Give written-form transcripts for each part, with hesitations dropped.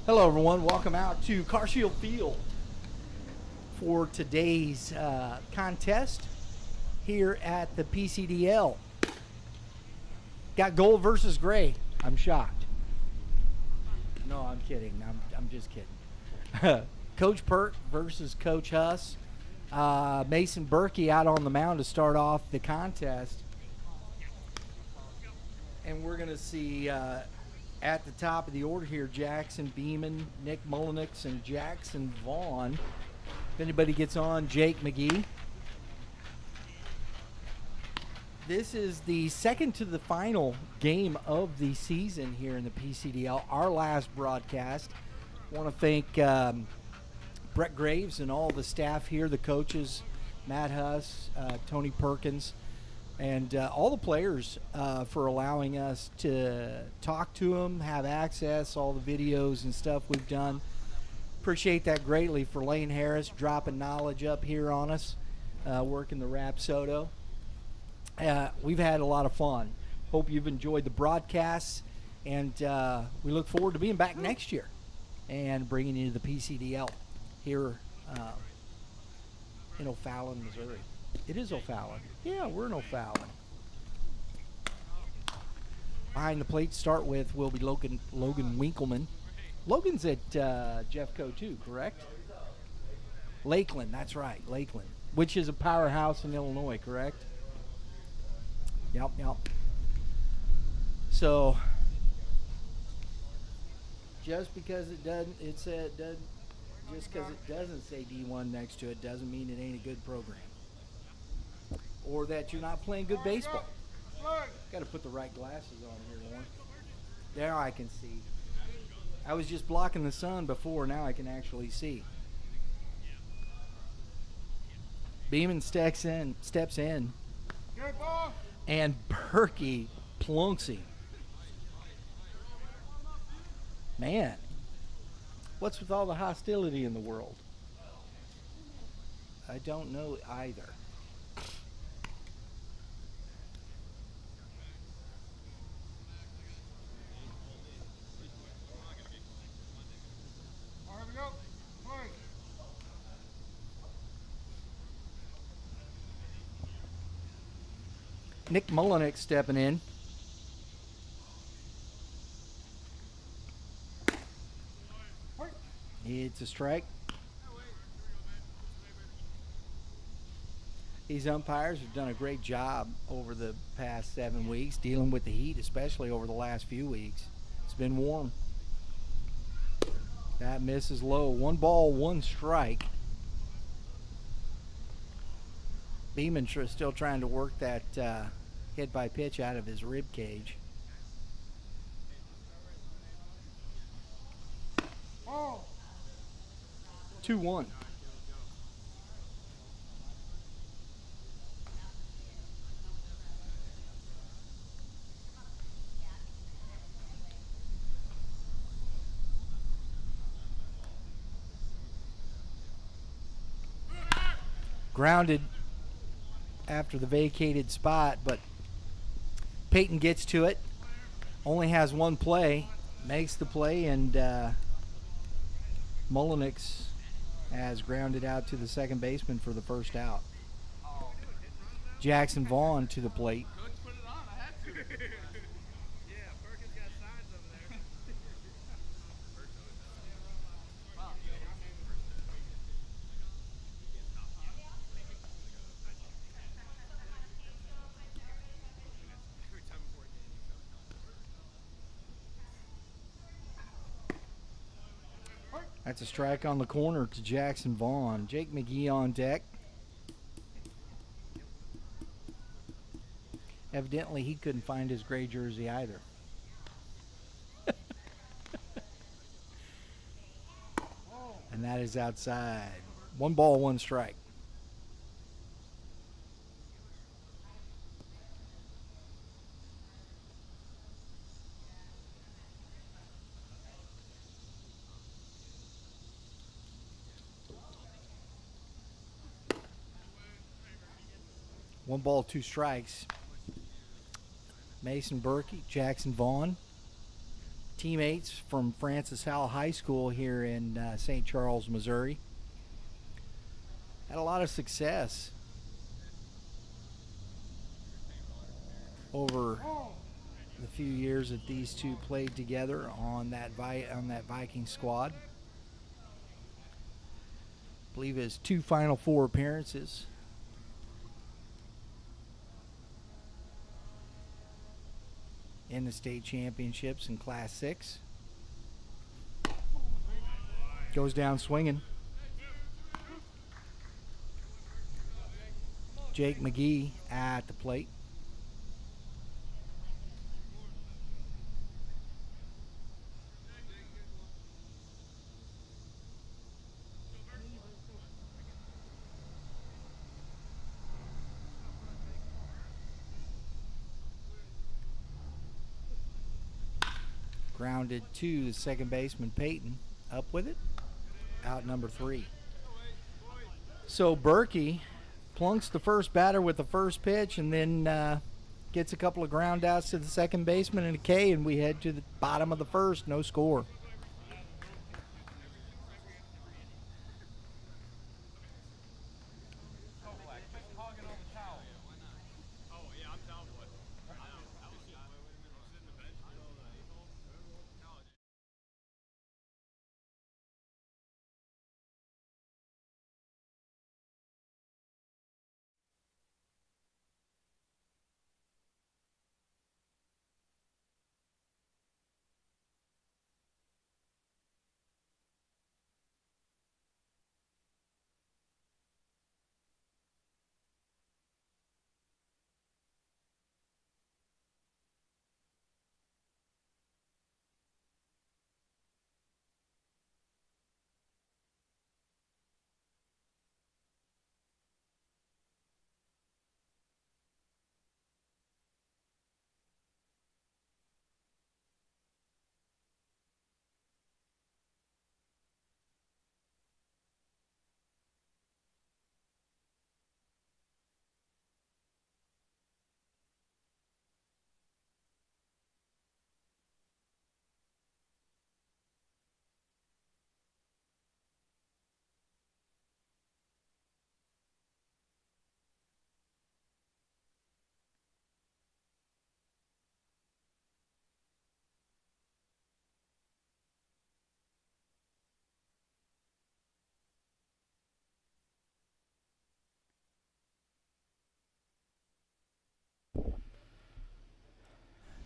Hello, everyone. Welcome out to CarShield Field for today's contest here at the PCDL. Got gold versus gray. I'm shocked. No, I'm kidding. I'm just kidding. Coach Pert versus Coach Huss. Mason Berkey out on the mound to start off the contest. And we're going to see at the top of the order here, Jackson Beeman, Nick Mullenix, and Jackson Vaughn. If anybody gets on, Jake McGee. This is the second to the final game of the season here in the PCDL, our last broadcast. I want to thank Brett Graves and all the staff here, the coaches, Matt Huss, Tony Perkins, and all the players for allowing us to talk to them, have access, all the videos and stuff we've done. Appreciate that greatly for Lane Harris dropping knowledge up here on us, working the Rapsodo. We've had a lot of fun. Hope you've enjoyed the broadcasts, and we look forward to being back next year and bringing you the PCDL here in O'Fallon, Missouri. It is O'Fallon. Yeah, we're in O'Fallon. Behind the plate to start with will be Logan Winkleman. Logan's at Jeffco too, correct? Lakeland, that's right, Lakeland, which is a powerhouse in Illinois, correct? Yep. So, just because it doesn't say D1 next to it doesn't mean it ain't a good program. Or that you're not playing good baseball. Got to put the right glasses on here, Lauren. There I can see. I was just blocking the sun before. Now I can actually see. Beeman steps in. And Berkey plunks him. Man, what's with all the hostility in the world? I don't know either. Nick Mullenix stepping in. It's a strike. These umpires have done a great job over the past 7 weeks dealing with the heat, especially over the last few weeks. It's been warm. That misses low. 1 ball, 1 strike. Beeman still trying to work that hit by pitch out of his rib cage. Oh. 2-1. Grounded after the vacated spot, but Peyton gets to it. Only has 1 play, makes the play, and Mullenix has grounded out to the second baseman for the first out. Jackson Vaughn to the plate. That's a strike on the corner to Jackson Vaughn. Jake McGee on deck. Evidently, he couldn't find his gray jersey either. And that is outside. 1 ball, 1 strike. One ball, 2 strikes. Mason Berkey, Jackson Vaughn. teammates from Francis Howell High School here in St. Charles, Missouri. Had a lot of success over the few years that these two played together on that Viking squad. I believe his 2 Final Four appearances. In the state championships in Class 6. Goes down swinging. Jake McGee at the plate. Grounded to the second baseman, Peyton. Up with it. Out number 3. So Berkey plunks the first batter with the first pitch and then gets a couple of ground outs to the second baseman and a K, and we head to the bottom of the first. No score.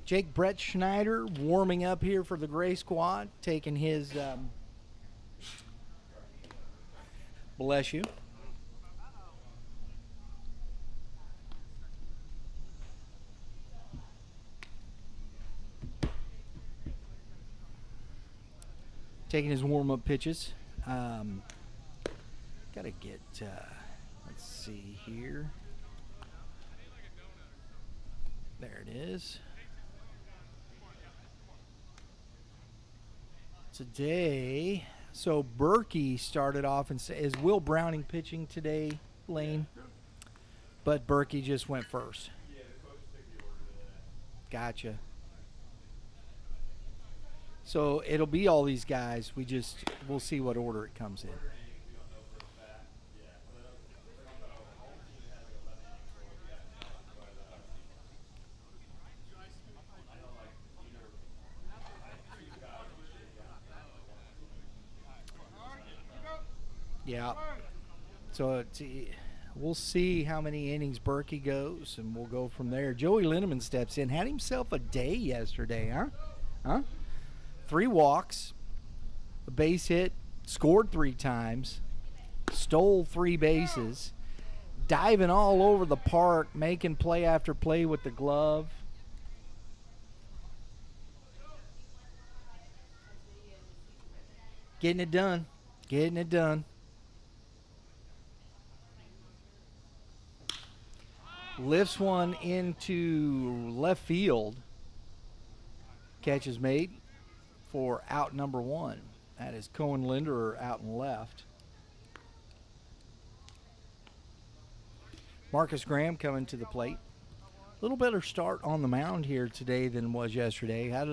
Jake Brett Schneider warming up here for the Gray Squad, taking his, bless you. Taking his warm-up pitches. Gotta get, let's see here. There it is. Today, so Berkey started off and is Will Browning pitching today, Lane? But Berkey just went first. Gotcha. So it'll be all these guys. We'll see what order it comes in. Yeah. So we'll see how many innings Berkey goes, and we'll go from there. Joey Linneman steps in. Had himself a day yesterday, huh? 3 walks, a base hit, scored 3 times, stole 3 bases, diving all over the park, making play after play with the glove. Getting it done. Lifts one into left field. Catch is made for out number 1. That is Cohen Linderer out and left. Marcus Graham coming to the plate. A little better start on the mound here today than was yesterday. Had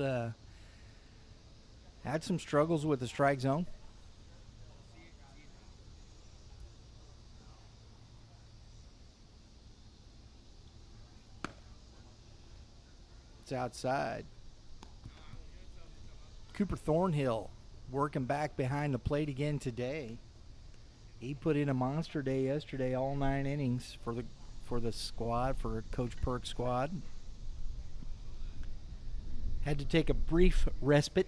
Had some struggles with the strike zone. It's outside. Cooper Thornhill working back behind the plate again today. He put in a monster day yesterday, all 9 innings for the squad, for Coach Perk's squad. Had to take a brief respite.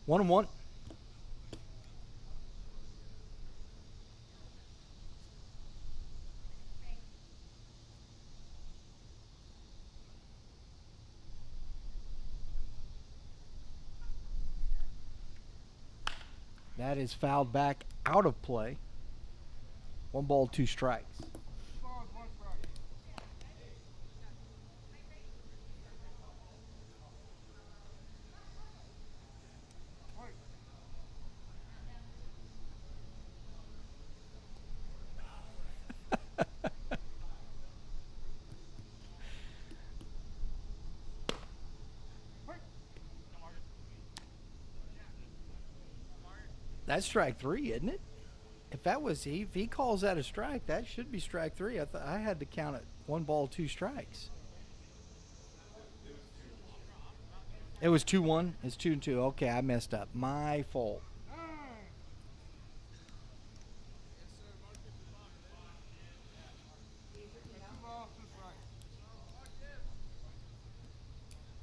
1-1. That is fouled back out of play. 1 ball, 2 strikes. That's strike 3, isn't it? If he calls that a strike, that should be strike 3. I had to count it 1 ball, 2 strikes. It was 2-1. It's 2-2. Okay, I messed up. My fault.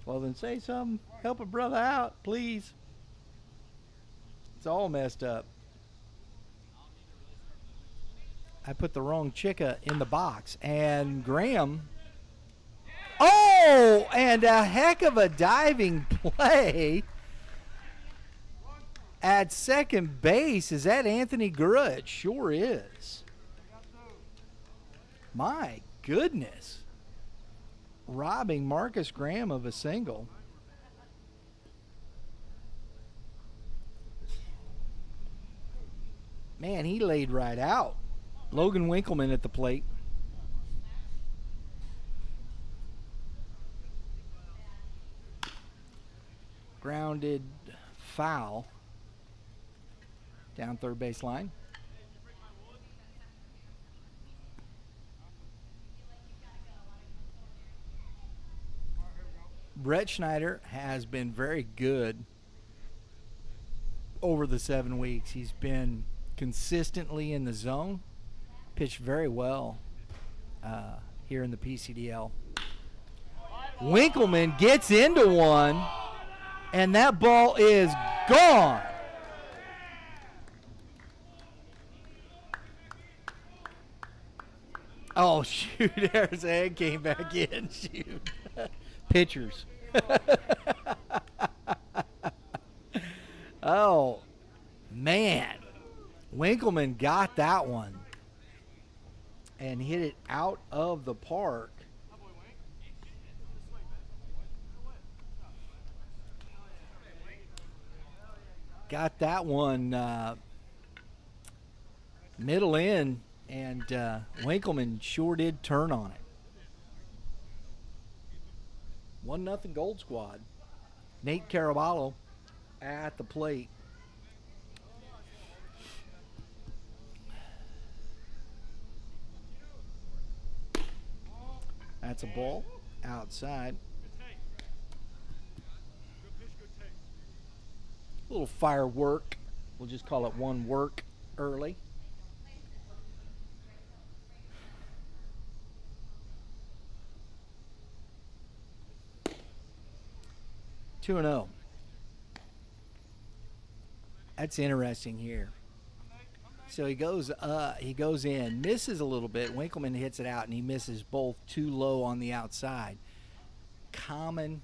Well, then say something. Help a brother out, please. It's all messed up. I put the wrong chicka in the box. And Graham. Oh, and a heck of a diving play at second base. Is that Anthony Gura? It sure is. My goodness. Robbing Marcus Graham of a single. Man, he laid right out. Logan Winkleman at the plate. Grounded foul down third base line. Brett Schneider has been very good over the 7 weeks. He's been consistently in the zone, pitched very well here in the PCDL. Winkleman gets into one, and that ball is gone. Oh, shoot, there's a head came back in. Shoot. Pitchers. Oh, man. Winkleman got that one and hit it out of the park. Got that one middle in, and Winkleman sure did turn on it. 1-0 Gold Squad. Nate Caraballo at the plate. That's a ball outside. A little firework. We'll just call it one work early. Two and 0. That's interesting here. So he goes in, misses a little bit. Winkleman hits it out, and he misses both too low on the outside. Common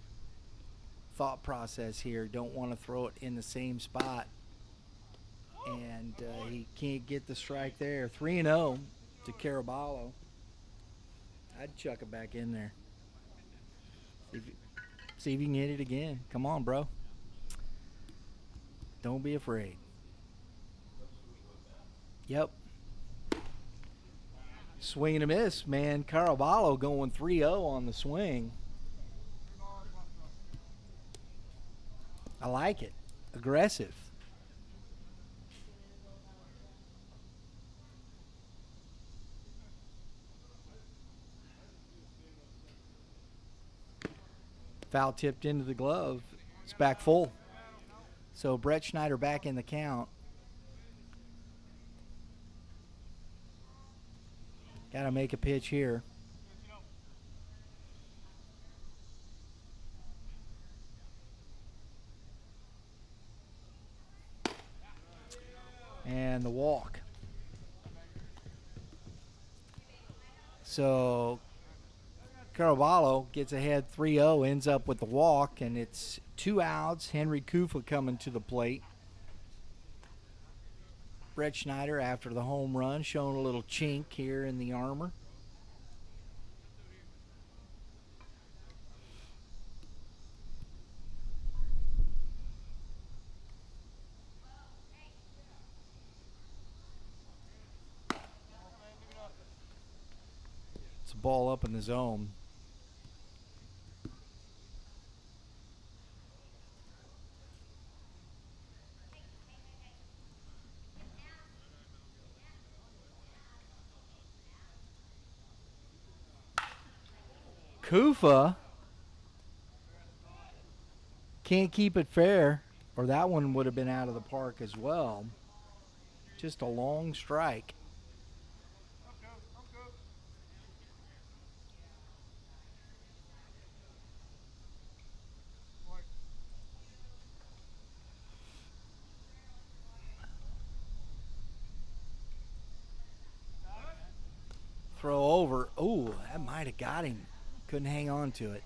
thought process here. Don't want to throw it in the same spot. And he can't get the strike there. 3-0 to Caraballo. I'd chuck it back in there. See if you can hit it again. Come on, bro. Don't be afraid. Yep. Swing and a miss, man. Caraballo going 3-0 on the swing. I like it. Aggressive. Foul tipped into the glove. It's back full. So Brett Schneider back in the count. Got to make a pitch here. And the walk. So Caraballo gets ahead 3-0, ends up with the walk, and it's 2 outs. Henry Kufa coming to the plate. Brett Schneider, after the home run, showing a little chink here in the armor. It's a ball up in the zone. Kufa can't keep it fair, or that one would have been out of the park as well. Just a long strike. Throw over. Ooh, that might have got him. Couldn't hang on to it.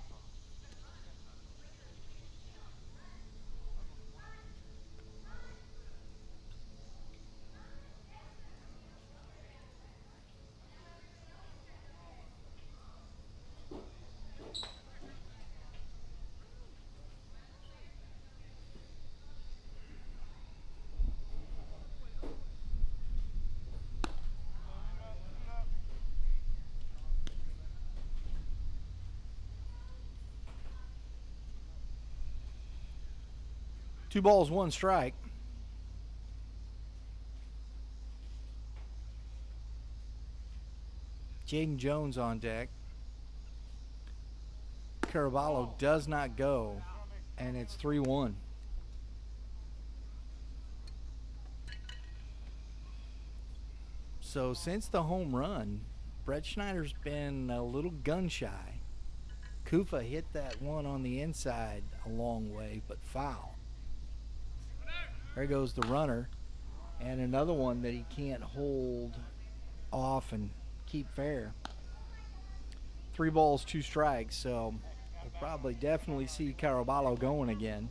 Two balls, one strike. Jaden Jones on deck. Caraballo does not go, and it's 3-1. So since the home run, Brett Schneider's been a little gun shy. Kufa hit that one on the inside a long way, but foul. There goes the runner, and another one that he can't hold off and keep fair. 3 balls, 2 strikes, so we'll probably definitely see Caraballo going again.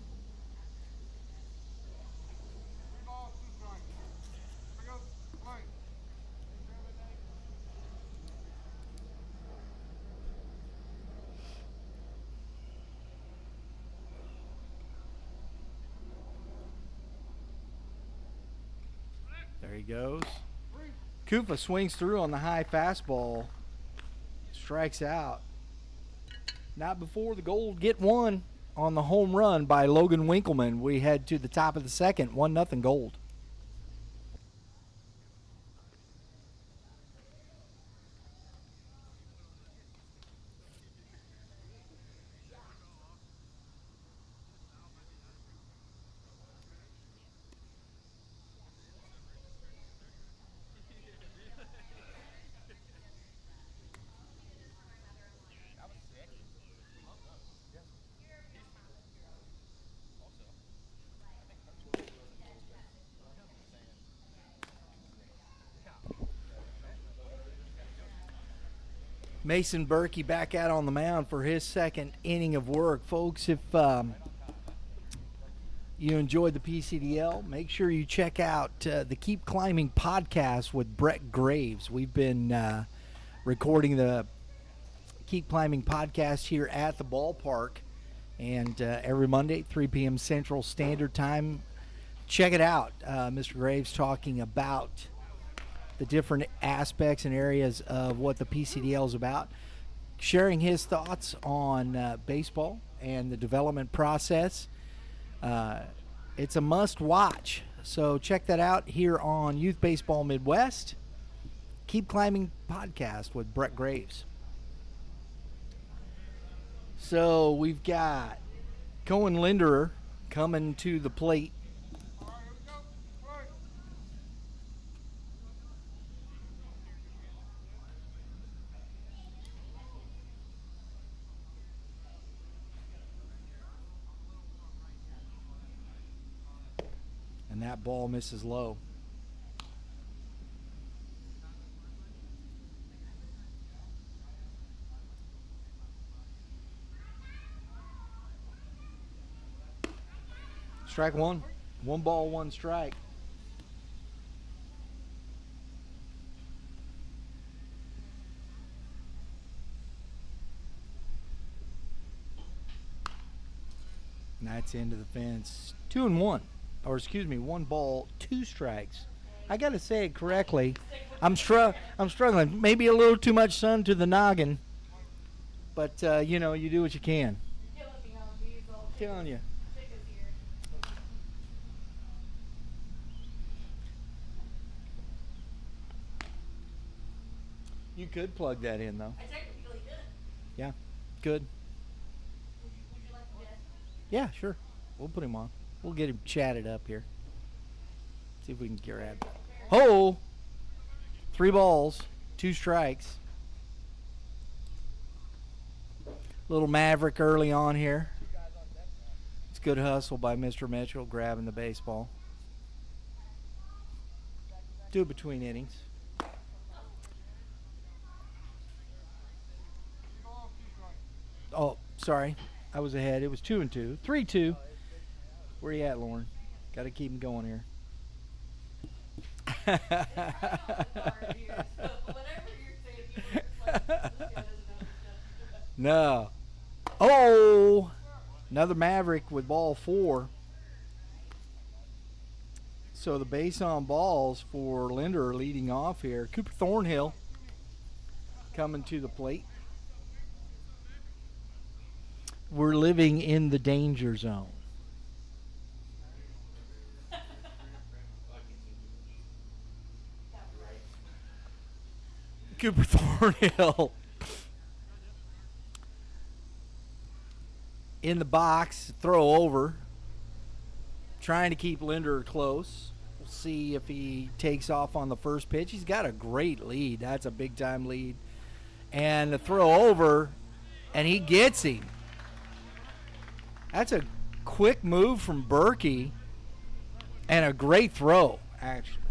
There he goes. Kufa swings through on the high fastball. Strikes out. Not before the Gold get one on the home run by Logan Winkleman. We head to the top of the second. 1-0 Gold. Mason Berkey back out on the mound for his second inning of work. Folks, if you enjoyed the PCDL, make sure you check out the Keep Climbing podcast with Brett Graves. We've been recording the Keep Climbing podcast here at the ballpark, and every Monday, 3 p.m. Central Standard Time. Check it out. Mr. Graves talking about the different aspects and areas of what the PCDL is about, sharing his thoughts on baseball and the development process. It's a must watch. So check that out here on Youth Baseball Midwest. Keep Climbing podcast with Brett Graves. So we've got Cohen Linderer coming to the plate. And that ball misses low. Strike one. 1 ball, 1 strike. And that's into the fence. 2-1. Or excuse me, 1 ball, 2 strikes. I got to say it correctly. I'm struggling. Maybe a little too much sun to the noggin. But, you know, you do what you can. I'm telling you. You could plug that in, though. I technically could. Yeah, good. Would you like to bet? Yeah, sure. We'll put him on. We'll get him chatted up here. See if we can grab. Ho! 3 balls, 2 strikes. Little maverick early on here. It's good hustle by Mr. Mitchell grabbing the baseball. Do it between innings. Oh, sorry. I was ahead. It was 2-2. 3-2. Where you at, Lauren? Got to keep him going here. No. Oh! Another Maverick with ball 4. So the base on balls for Linder leading off here. Cooper Thornhill coming to the plate. We're living in the danger zone. Cooper Thornhill in the box, throw over, trying to keep Linder close. We'll see if he takes off on the first pitch. He's got a great lead. That's a big-time lead. And the throw over, and he gets him. That's a quick move from Berkey and a great throw, actually.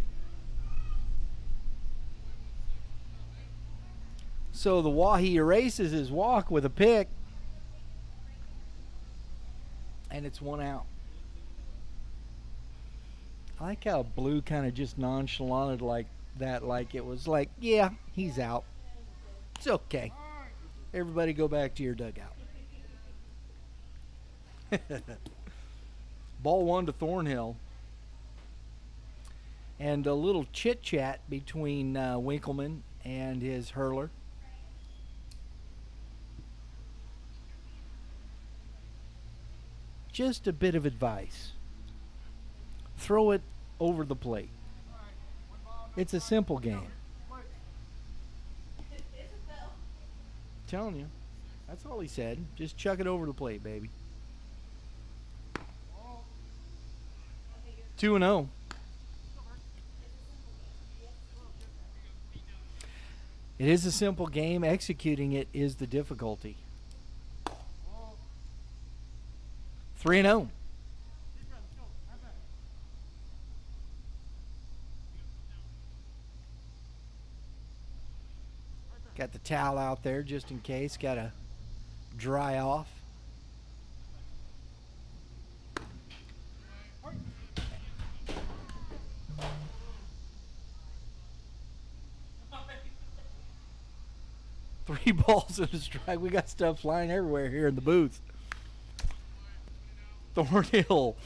So he erases his walk with a pick, and it's 1 out. I like how Blue kind of just nonchalanted like that, like it was like, yeah, he's out. It's okay. Everybody go back to your dugout. Ball 1 to Thornhill. And a little chit-chat between Winkleman and his hurler. Just a bit of advice. Throw it over the plate. It's a simple game. Telling you. That's all he said. Just chuck it over the plate, baby. 2-0. It is a simple game. Executing it is the difficulty. 3-0. Got the towel out there just in case. Got to dry off. Three balls and a strike. We got stuff flying everywhere here in the booth. Thornhill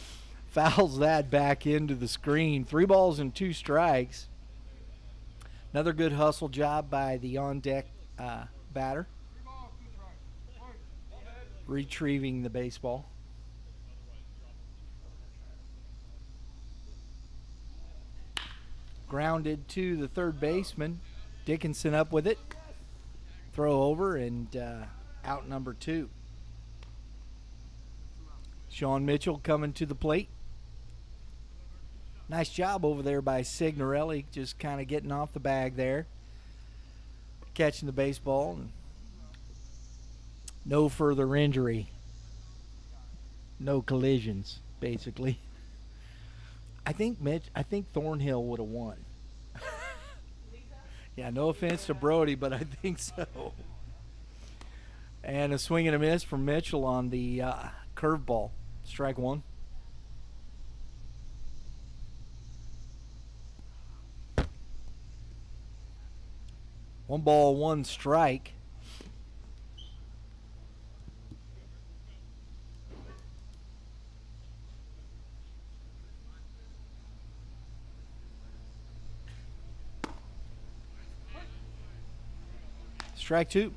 fouls that back into the screen. 3 balls and 2 strikes. Another good hustle job by the on-deck batter, retrieving the baseball. Grounded to the third baseman. Dickinson up with it. Throw over and out number 2. Sean Mitchell coming to the plate. Nice job over there by Signorelli, just kind of getting off the bag there. Catching the baseball. And no further injury. No collisions, basically. I think Thornhill would have won. Yeah, no offense to Brody, but I think so. And a swing and a miss from Mitchell on the curveball. Strike 1. One ball, one strike. Strike 2.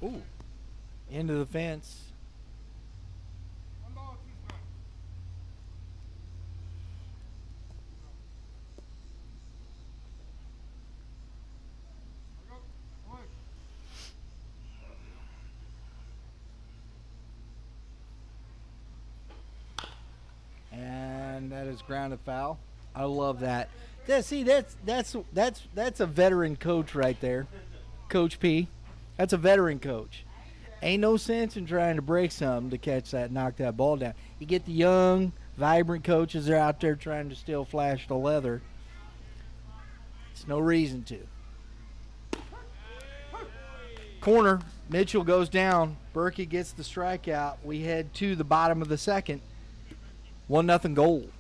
Ooh. Into the fence. And that is grounded foul. I love that. That's a veteran coach right there. Coach P. That's a veteran coach. Ain't no sense in trying to break something to catch that, knock that ball down. You get the young, vibrant coaches that are out there trying to still flash the leather. It's no reason to. Corner. Mitchell goes down. Berkey gets the strikeout. We head to the bottom of the second. 1-0 Gold.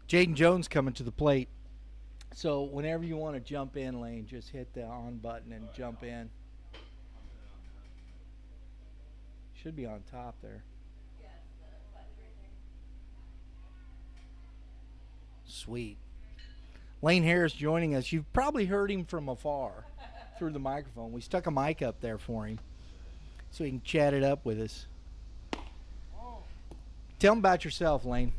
Jaden Jones coming to the plate. So whenever you want to jump in, Lane, just hit the on button and jump in. Should be on top there. Sweet. Lane Harris joining us. You've probably heard him from afar through the microphone. We stuck a mic up there for him so he can chat it up with us. Tell him about yourself, Lane.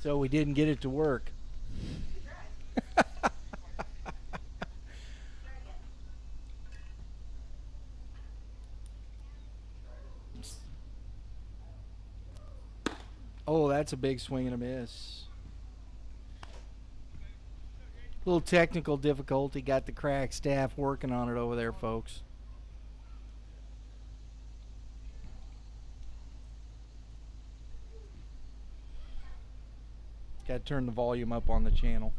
So we didn't get it to work. Oh, that's a big swing and a miss. Little technical difficulty. Got the crack staff working on it over there, folks. Got to turn the volume up on the channel.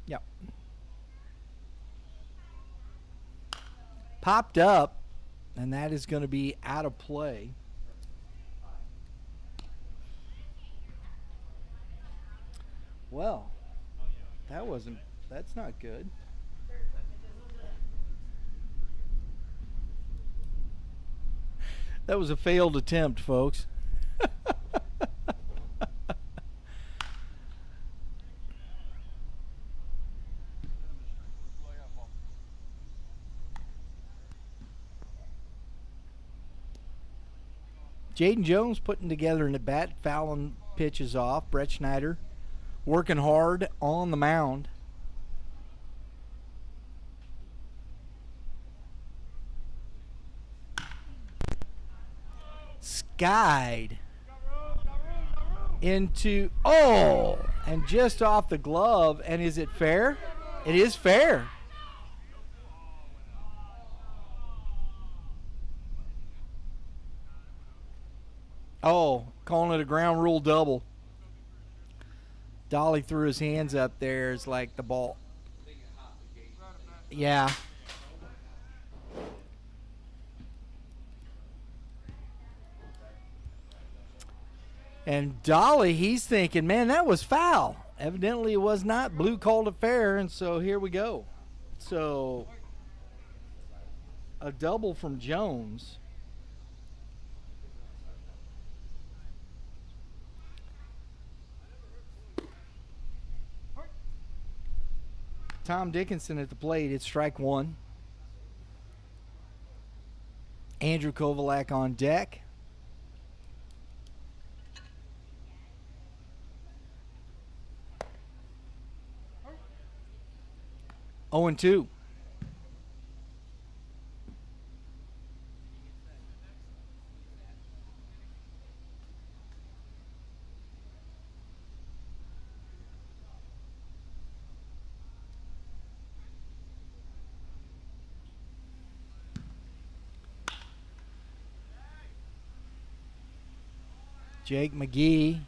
Yep. Popped up, and that is going to be out of play. Well, that's not good. That was a failed attempt, folks. Jaden Jones putting together an at-bat, fouling pitches off. Brett Schneider working hard on the mound. Skied into, and just off the glove. And is it fair? It is fair. Oh, calling it a ground rule double. Dolly threw his hands up there. It's like the ball. Yeah. And Dolly, he's thinking, man, that was foul. Evidently it was not. Blue called it fair, and so here we go. So a double from Jones. Tom Dickinson at the plate. It's strike one. Andrew Kovalak on deck. Oh and 2. Jake McGee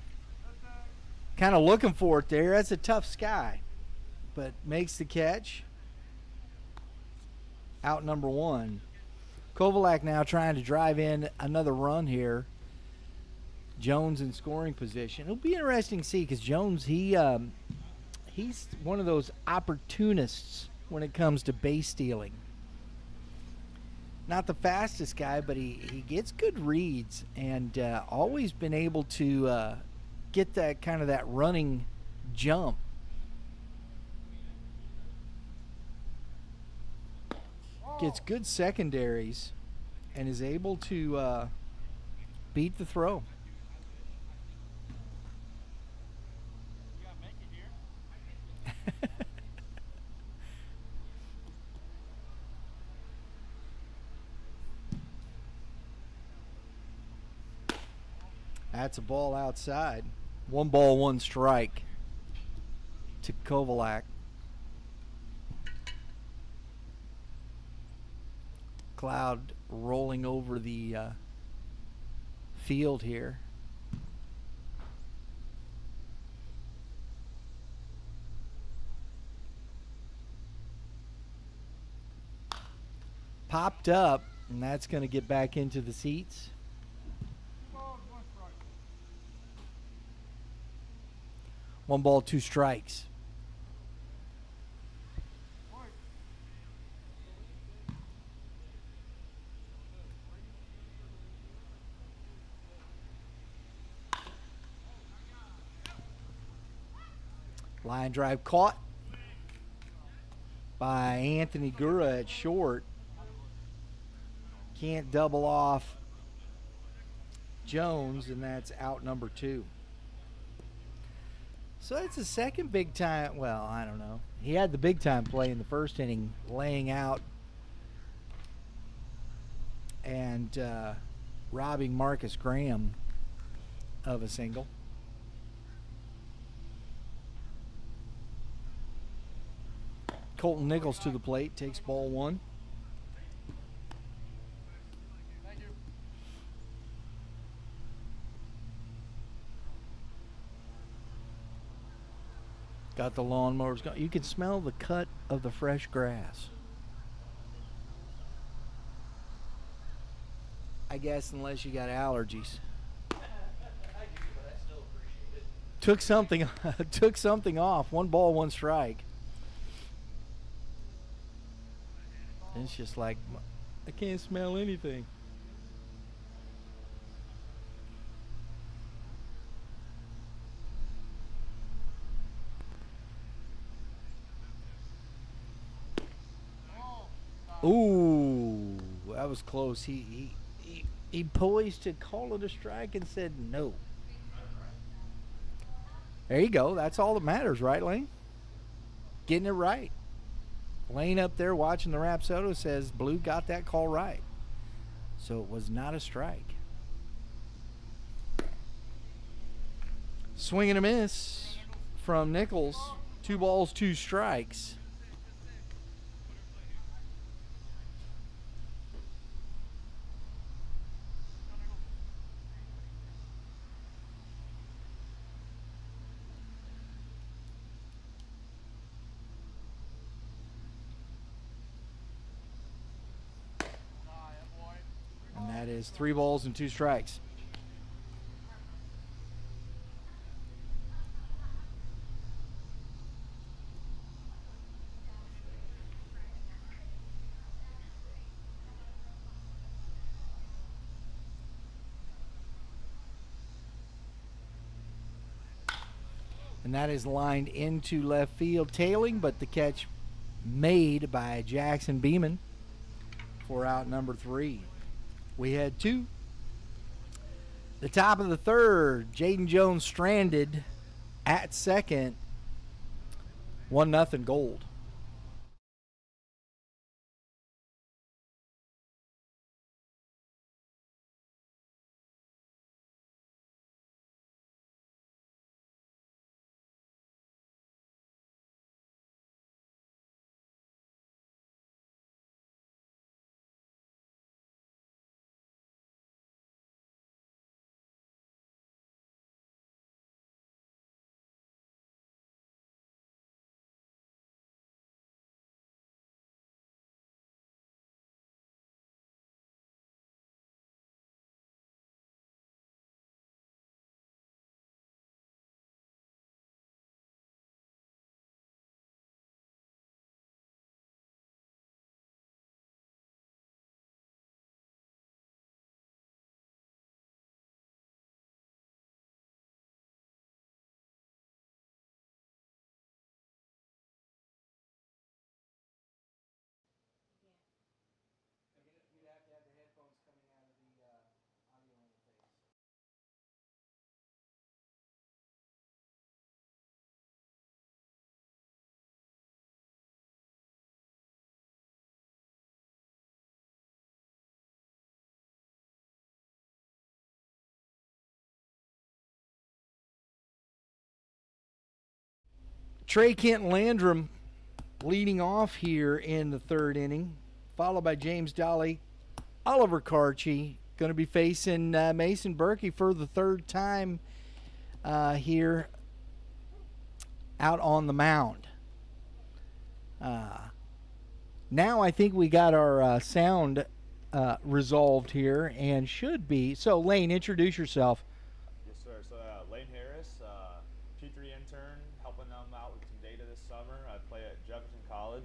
kind of looking for it there. That's a tough sky, but makes the catch. Out number one. Kovalak now trying to drive in another run here. Jones in scoring position. It'll be interesting to see because Jones, he's one of those opportunists when it comes to base stealing. Not the fastest guy, but he gets good reads and always been able to get that kind of that running jump. Gets good secondaries and is able to beat the throw. That's a ball outside. 1 ball, 1 strike to Kovalak. Cloud rolling over the field here. Popped up, and that's going to get back into the seats. 1 ball, 2 strikes. Line drive caught by Anthony Gura at short. Can't double off Jones, and that's out number 2. So that's the second big time. Well, I don't know. He had the big time play in the first inning, laying out and robbing Marcus Graham of a single. Colton Nichols to the plate, takes ball one. Got the lawnmowers going. You can smell the cut of the fresh grass. I guess unless you got allergies. Took something off. 1 ball, 1 strike. And it's just like, I can't smell anything. Ooh, that was close. He poised to call it a strike and said no. There you go. That's all that matters, right, Lane? Getting it right. Lane up there watching the Rapsodo says Blue got that call right. So it was not a strike. Swing and a miss from Nichols. 2 balls, 2 strikes. And that is 3 balls and 2 strikes. And that is lined into left field, tailing, but the catch made by Jackson Beeman for out number 3. We had 2. The top of the third, Jaden Jones stranded at second. 1-0 Gold. Trey Kent Landrum leading off here in the third inning, followed by James Dolly. Oliver Carchi going to be facing Mason Berkey for the third time here out on the mound. Now I think we got our sound resolved here and should be. So, Lane, introduce yourself. Yes, sir. So, Lane Harris, P3 intern, helping them out with some data this summer. I play at Jefferson College,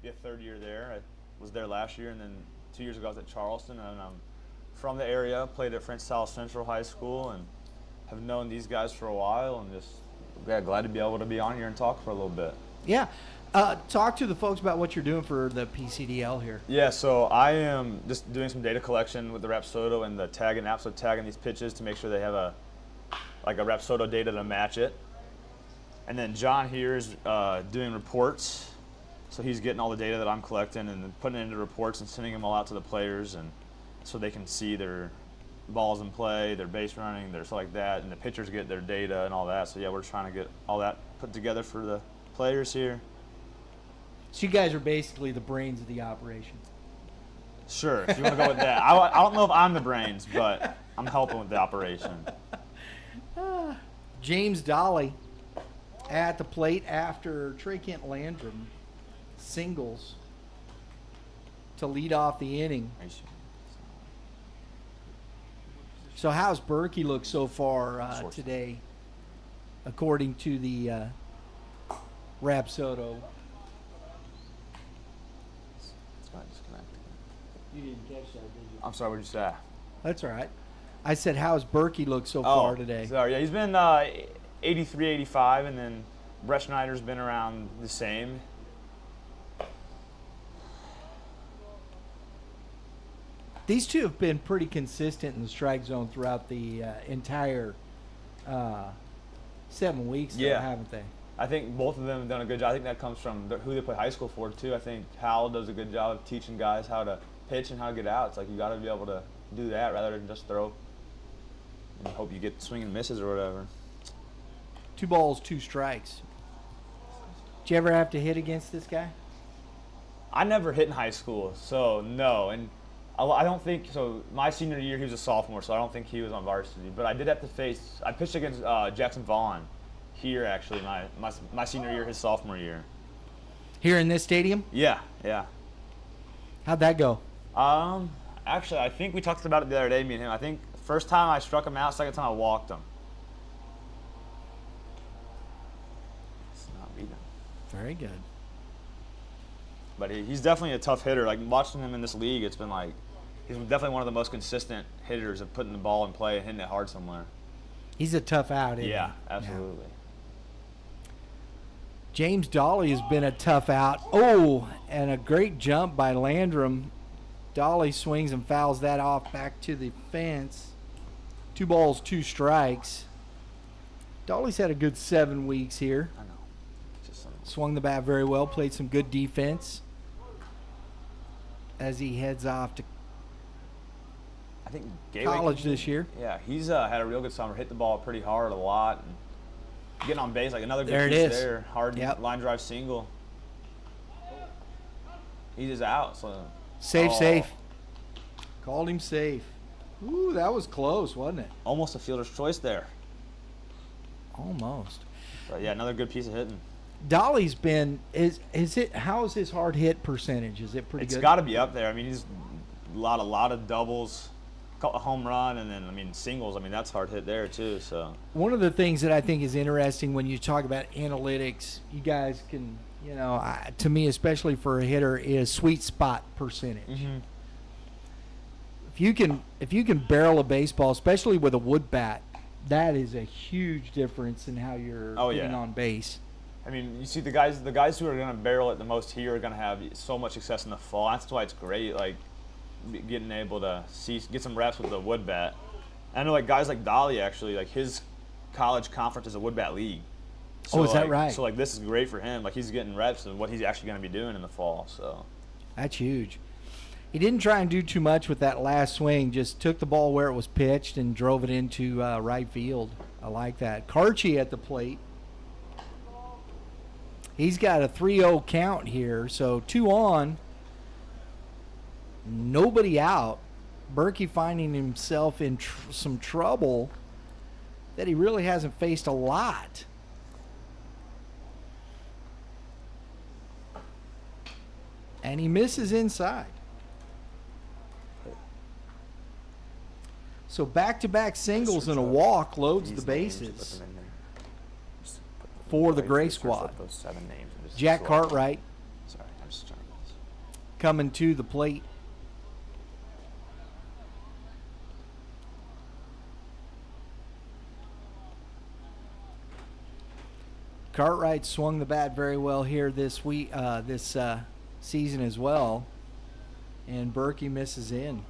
be a third year there. I was there last year, and then 2 years ago I was at Charleston, and I'm from the area, played at French South Central High School, and have known these guys for a while, and just glad to be able to be on here and talk for a little bit. Yeah. Talk to the folks about what you're doing for the PCDL here. Yeah, so I am just doing some data collection with the Rapsodo and the tagging app, so tagging these pitches to make sure they have a Rapsodo data to match it. And then John here is doing reports. So he's getting all the data that I'm collecting and then putting it into reports and sending them all out to the players, and so they can see their balls in play, their base running, their stuff like that, and the pitchers get their data and all that. So yeah, we're trying to get all that put together for the players here. So you guys are basically the brains of the operation. Sure, if you want to go with that. I don't know if I'm the brains, but I'm helping with the operation. James Dolly at the plate after Trey Kent Landrum singles to lead off the inning. So how's Berkey look so far today, according to the Rapsodo? You didn't catch that, did you? I'm sorry, what did you say? That's all right. I said, how's Berkey look so far today? Sorry, yeah, he's been 83, 85, and then Brett Schneider's been around the same. These two have been pretty consistent in the strike zone throughout the entire 7 weeks, Yeah. haven't they? I think both of them have done a good job. I think that comes from who they play high school for, too. I think Howell does a good job of teaching guys how to pitch and how to get out. It's like you got to be able to do that rather than just throw and hope you get swing and misses or whatever. 2 balls, 2 strikes. Did you ever have to hit against this guy? I never hit in high school, so no. And I don't think so. My senior year, he was a sophomore, so I don't think he was on varsity. But I did have to face. I pitched against Jackson Vaughn here, actually, my senior year, his sophomore year. Here in this stadium? Yeah. How'd that go? Actually, I think we talked about it the other day, me and him. I think first time I struck him out, second time I walked him. It's not beating. Very good. But he's definitely a tough hitter. Like watching him in this league, it's been like he's definitely one of the most consistent hitters of putting the ball in play and hitting it hard somewhere. He's a tough out, isn't Yeah, he? absolutely. Yeah. James Dolly has been a tough out. Oh, and a great jump by Landrum. Dolly swings and fouls that off back to the fence. 2 balls, 2 strikes. Dolly's had a good 7 weeks here. I know. Just Swung the bat very well, played some good defense as he heads off to I think Gateway college this year. Yeah, he's had a real good summer. Hit the ball pretty hard a lot. And getting on base, like another good There it piece is. there. Hard Yep. line drive single. He's just out. So Safe. Called him safe. Ooh, that was close, wasn't it? almost a fielder's choice there. Almost. But yeah, another good piece of hitting. Dolly's been how's his hard hit percentage? Is it pretty It's good? got to be up there. I mean, he's a lot of doubles, a home run, and then singles. I mean, that's hard hit there too. So One of the things that I think is interesting when you talk about analytics, you guys can, to me, especially for a hitter, is sweet spot percentage. Mm-hmm. If you can barrel a baseball, especially with a wood bat, that is a huge difference in how you're hitting on base. I mean, you see the guys who are going to barrel it the most here are going to have so much success in the fall. That's why it's great, like getting able to get some reps with the wood bat. I know, like guys like Dolly, actually, like his college conference is a wood bat league. So, is that right? So like this is great for him. Like he's getting reps of what he's actually going to be doing in the fall. So That's huge. He didn't try and do too much with that last swing. Just took the ball where it was pitched and drove it into right field. I like that. Carchi at the plate. He's got a 3-0 count here, so 2 on. Nobody out. Berkey finding himself in some trouble that he really hasn't faced a lot. And he misses inside. So back-to-back singles and a walk loads the bases for the Gray squad. Jack Cartwright coming to the plate. Cartwright swung the bat very well here this week, this season as well, and Berkey misses in.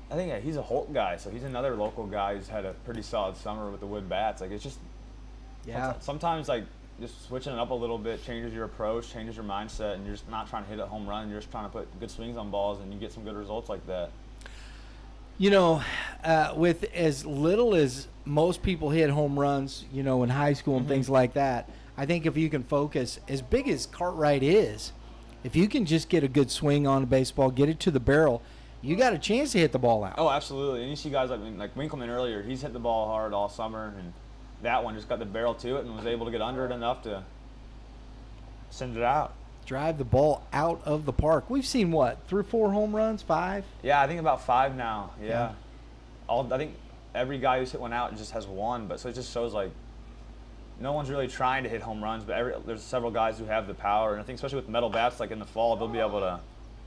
I think he's a Holt guy, so he's another local guy who's had a pretty solid summer with the wood bats. Like it's just Yeah. Sometimes like just switching it up a little bit changes your approach, changes your mindset, and you're just not trying to hit a home run. You're just trying to put good swings on balls, and you get some good results like that. You know, with as little as most people hit home runs, you know, in high school and things like that, I think if you can focus, as big as Cartwright is, if you can just get a good swing on a baseball, get it to the barrel, you got a chance to hit the ball out. Oh, absolutely. And you see guys like Winkleman earlier. He's hit the ball hard all summer, and that one just got the barrel to it and was able to get under it enough to send it out. Drive the ball out of the park. We've seen what, 3 or 4 home runs, 5? Yeah, I think about 5 now. Yeah. I think every guy who's hit one out just has 1, but so it just shows like no one's really trying to hit home runs, but there's several guys who have the power, and I think especially with metal bats, like in the fall, they'll be able to.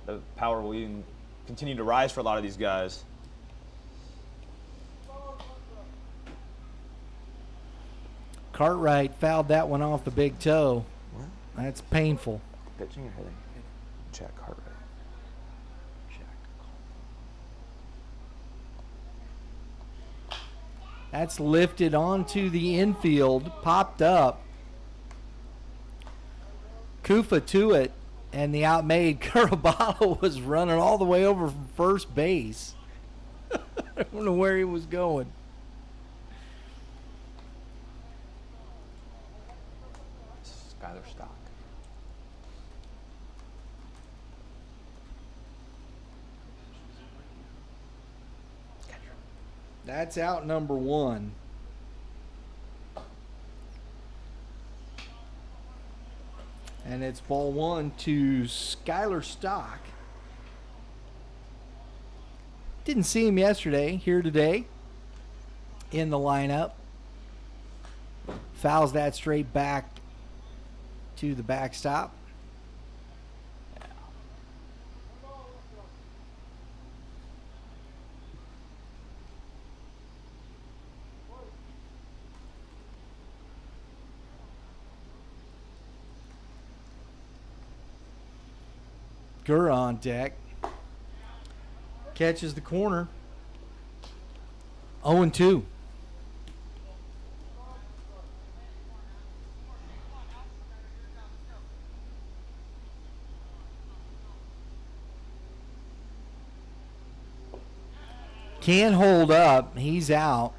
The power will even continue to rise for a lot of these guys. Cartwright fouled that one off the big toe. That's painful. Pitching or hitting? Check heart rate. That's lifted onto the infield, popped up. Kufa to it, and the outmade Caraballo was running all the way over from first base. I don't know where he was going. Skyler Stock. That's out number 1. And it's ball 1 to Skyler Stock. Didn't see him yesterday, here today in the lineup. Fouls that straight back to the backstop. Gurr on deck. Catches the corner. 0-2. Can't hold up. He's out.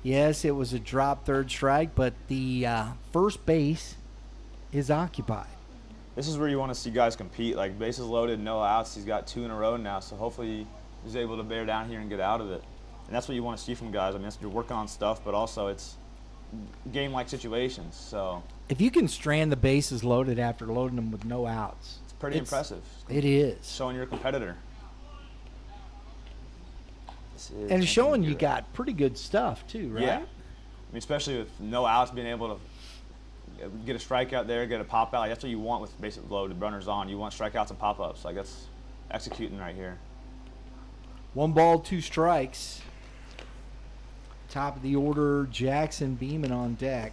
Yes, it was a drop third strike, but the first base is occupied. This is where you want to see guys compete. Like bases loaded, no outs. He's got 2 in a row now, so hopefully he's able to bear down here and get out of it. And that's what you want to see from guys. I mean, you're working on stuff, but also it's game-like situations. So if you can strand the bases loaded after loading them with no outs, it's pretty impressive. It is. Showing you're a competitor. And it's showing you got pretty good stuff too, right? Yeah. I mean, especially with no outs, being able to get a strikeout there, get a pop out. Like, that's what you want with bases loaded, runners on. You want strikeouts and pop ups. Like that's executing right here. 1 ball, 2 strikes. Top of the order, Jackson Beeman on deck.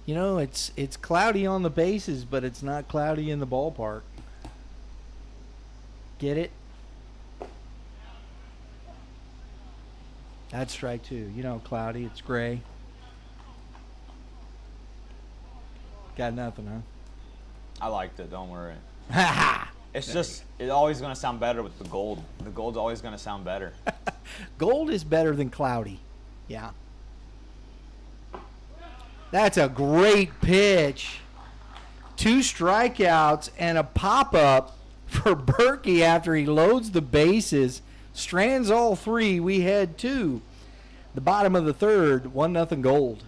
You know, it's cloudy on the bases, but it's not cloudy in the ballpark. Get it? That's strike 2. You know, cloudy, it's gray. Got nothing, huh? I liked it. Don't worry. Ha ha! It's just it's always going to sound better with the gold. The gold's always going to sound better. Gold is better than cloudy. Yeah. That's a great pitch. 2 strikeouts and a pop-up for Berkey after he loads the bases. Strands all 3. We head to the bottom of the 3rd. 1-0 Gold.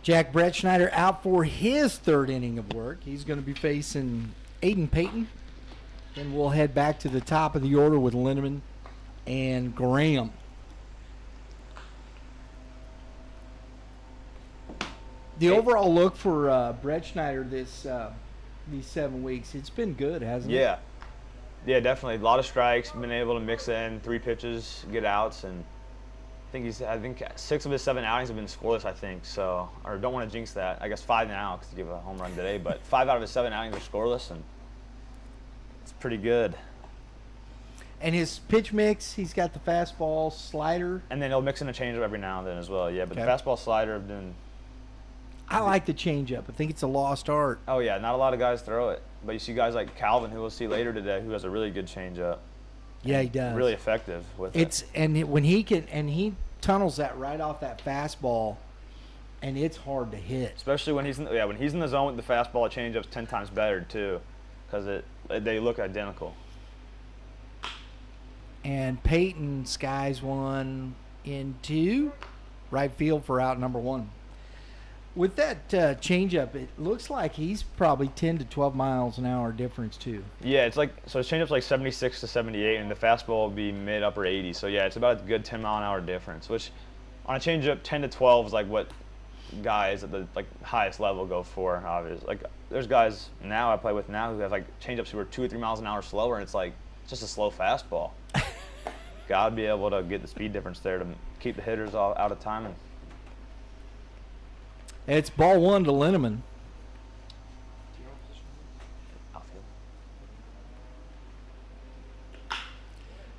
Jack Bretschneider out for his third inning of work. He's going to be facing Aiden Payton. Then we'll head back to the top of the order with Linneman and Graham. The overall look for Bretschneider these 7 weeks, it's been good, hasn't it? Yeah, definitely. A lot of strikes, been able to mix in 3 pitches, get outs, and I think 6 of his 7 outings have been scoreless, I think. So, or don't want to jinx that. I guess 5 now because he gave a home run today, but 5 out of his 7 outings are scoreless, and it's pretty good. And his pitch mix, he's got the fastball, slider. And then he'll mix in a changeup every now and then as well. Yeah, but Okay. the fastball, slider have been. I like the changeup. I think it's a lost art. Oh yeah, not a lot of guys throw it, but you see guys like Calvin, who we'll see later today, who has a really good changeup. Yeah, he does. Really effective with It's it. when he tunnels that right off that fastball, and it's hard to hit. Especially when he's in the zone with the fastball, a changeup's 10 times better too, because they look identical. And Peyton skies one into right field for out number 1. With that changeup, it looks like he's probably 10 to 12 miles an hour difference too. Yeah, it's like so. His changeup's like 76 to 78, and the fastball will be mid upper 80. So yeah, it's about a good 10-mile-an-hour difference. Which, on a changeup, 10 to 12 is like what guys at the highest level go for. Obviously, like there's guys now I play with now who have like changeups who are 2 or 3 miles an hour slower, and it's like just a slow fastball. Got to be able to get the speed difference there to keep the hitters out of timing. It's ball 1 to Linneman.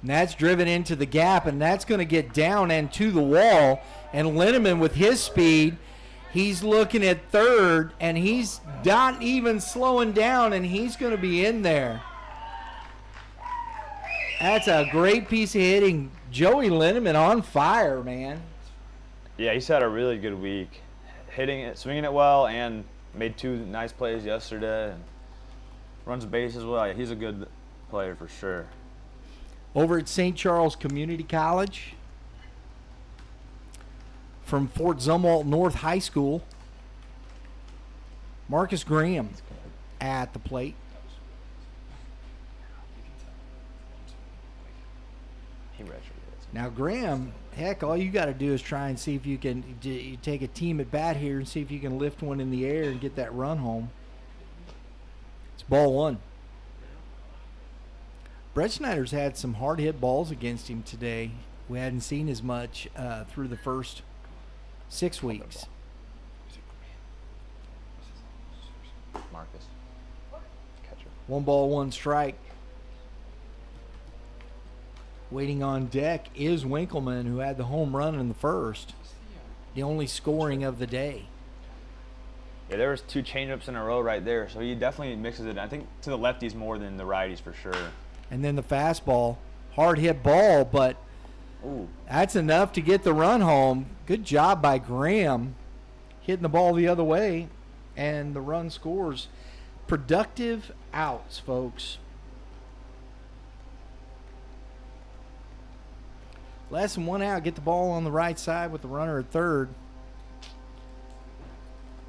And that's driven into the gap, and that's going to get down and to the wall. And Linneman, with his speed, he's looking at third, and he's not even slowing down, and he's going to be in there. That's a great piece of hitting. Joey Linneman on fire, man. Yeah, he's had a really good week. Hitting it, swinging it well, and made 2 nice plays yesterday. And runs the base as well. Yeah, he's a good player for sure. Over at St. Charles Community College, from Fort Zumwalt North High School, Marcus Graham at the plate. He redshirted. Now, Graham, heck, all you got to do is try and see if you can you take a team at bat here and see if you can lift one in the air and get that run home. It's ball 1. Bretschneider's had some hard hit balls against him today. We hadn't seen as much through the first 6 weeks. Marcus. Catcher. 1 ball, 1 strike. Waiting on deck is Winkleman, who had the home run in the first. The only scoring of the day. Yeah, there was 2 changeups in a row right there, so he definitely mixes it. I think to the lefties more than the righties for sure. And then the fastball, hard hit ball, but Ooh. that's enough to get the run home. Good job by Graham hitting the ball the other way, and the run scores. Productive outs, folks. Less than 1 out, get the ball on the right side with the runner at third.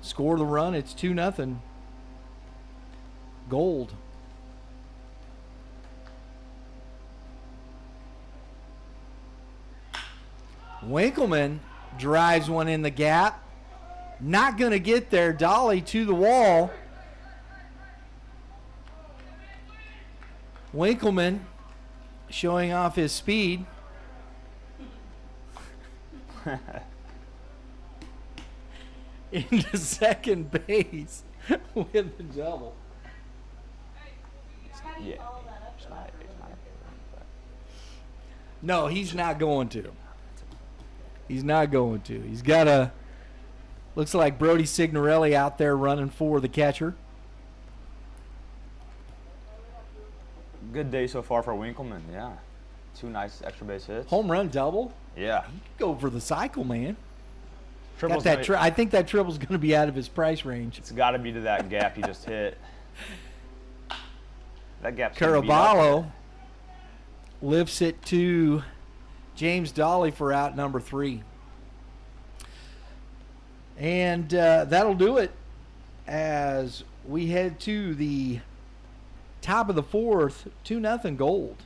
Score the run, it's 2-0. Gold. Winkleman drives one in the gap. Not going to get there. Dolly to the wall. Winkleman showing off his speed. Into second base with the double. Yeah. No, he's not going to. He's not going to. He's got a, looks like Brody Signorelli out there running for the catcher. Good day so far for Winkleman, yeah. 2 nice extra base hits. Home run double. Yeah. He could go for the cycle, man. Triple's Got that gonna- I think that triple's going to be out of his price range. It's got to be to that gap he just hit. That gap's gonna be up Caraballo lifts it to James Dolly for out number 3. And that'll do it as we head to the top of the fourth, 2-0 Gold.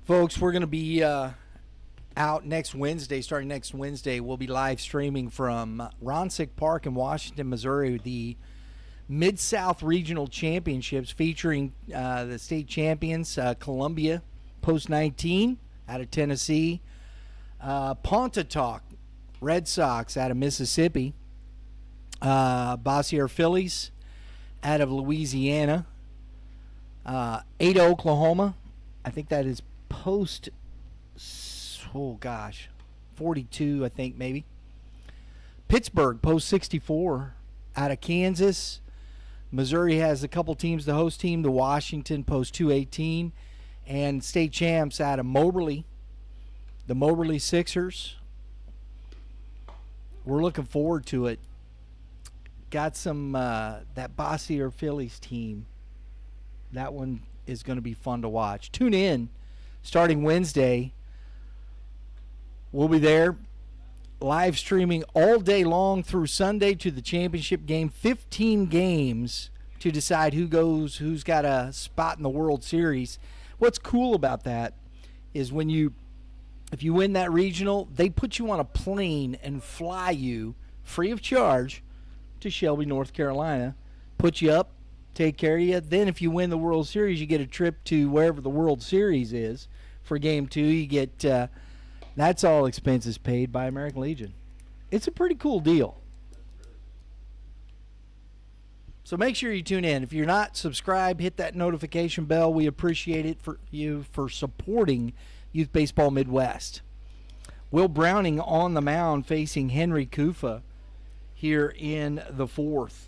Folks, we're going to be out next Wednesday. Starting next Wednesday, we'll be live streaming from Ronsick Park in Washington, Missouri, the Mid-South Regional Championships featuring the state champions, Columbia Post-19 out of Tennessee, Pontotoc Red Sox out of Mississippi, Bossier Phillies out of Louisiana, Ada, Oklahoma. I think that is post, 42, I think, maybe. Pittsburgh, post 64, out of Kansas. Missouri has a couple teams, the host team, the Washington, post 218. And state champs out of Moberly, the Moberly Sixers. We're looking forward to it. Got some, that Bossier Phillies team. That one is going to be fun to watch. Tune in. Starting Wednesday, we'll be there live streaming all day long through Sunday to the championship game. 15 games to decide who's got a spot in the World Series. What's cool about that is if you win that regional, they put you on a plane and fly you free of charge to Shelby, North Carolina, put you up, take care of you. Then if you win the World Series, you get a trip to wherever the World Series is for Game 2. You get that's all expenses paid by American Legion. It's a pretty cool deal. So make sure you tune in. If you're not subscribed, hit that notification bell. We appreciate it for supporting Youth Baseball Midwest. Will Browning on the mound facing Henry Kufa here in the fourth.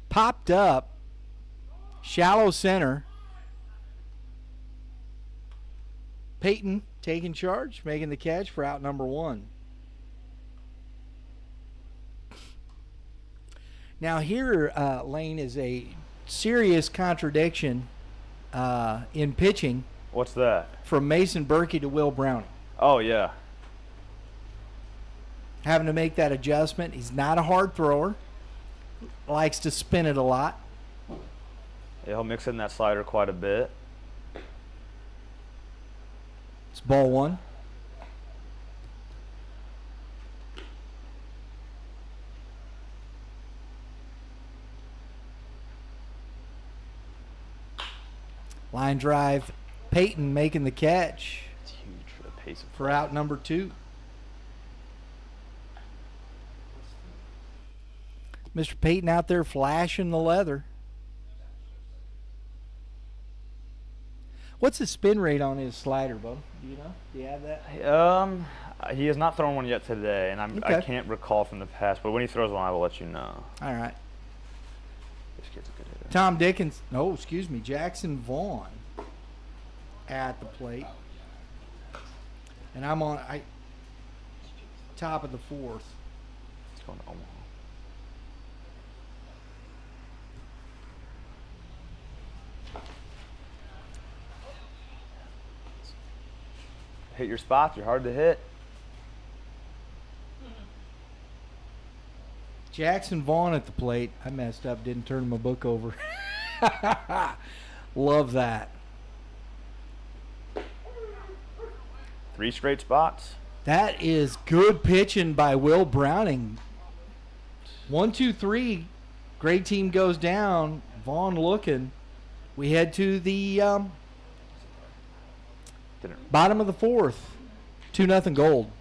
Popped up, shallow center. Peyton taking charge, making the catch for out number one. Now here, Lane, is a serious contradiction in pitching. What's that? From Mason Berkey to Will Browning. Oh, yeah. Having to make that adjustment. He's not a hard thrower. Likes to spin it a lot. Yeah, he'll mix in that slider quite a bit. It's ball one. Line drive. Peyton making the catch. It's huge for the pace of for out number two. Mr. Peyton out there flashing the leather. What's the spin rate on his slider, Bo? Do you know? Do you have that? He has not thrown one yet today, and Okay. I can't recall from the past, but when he throws one, I will let you know. All right. This kid's a good hitter. Tom Dickens. No, excuse me. Jackson Vaughn at the plate. And I'm on top of the fourth. It's going to Omaha. Hit your spots. You're hard to hit. Jackson Vaughn at the plate. I messed up, didn't turn my book over. Love that. 3 straight spots. That is good pitching by Will Browning. 1, 2, 3. Great team goes down. Vaughn looking. We head to the bottom of the fourth. 2-0 Gold.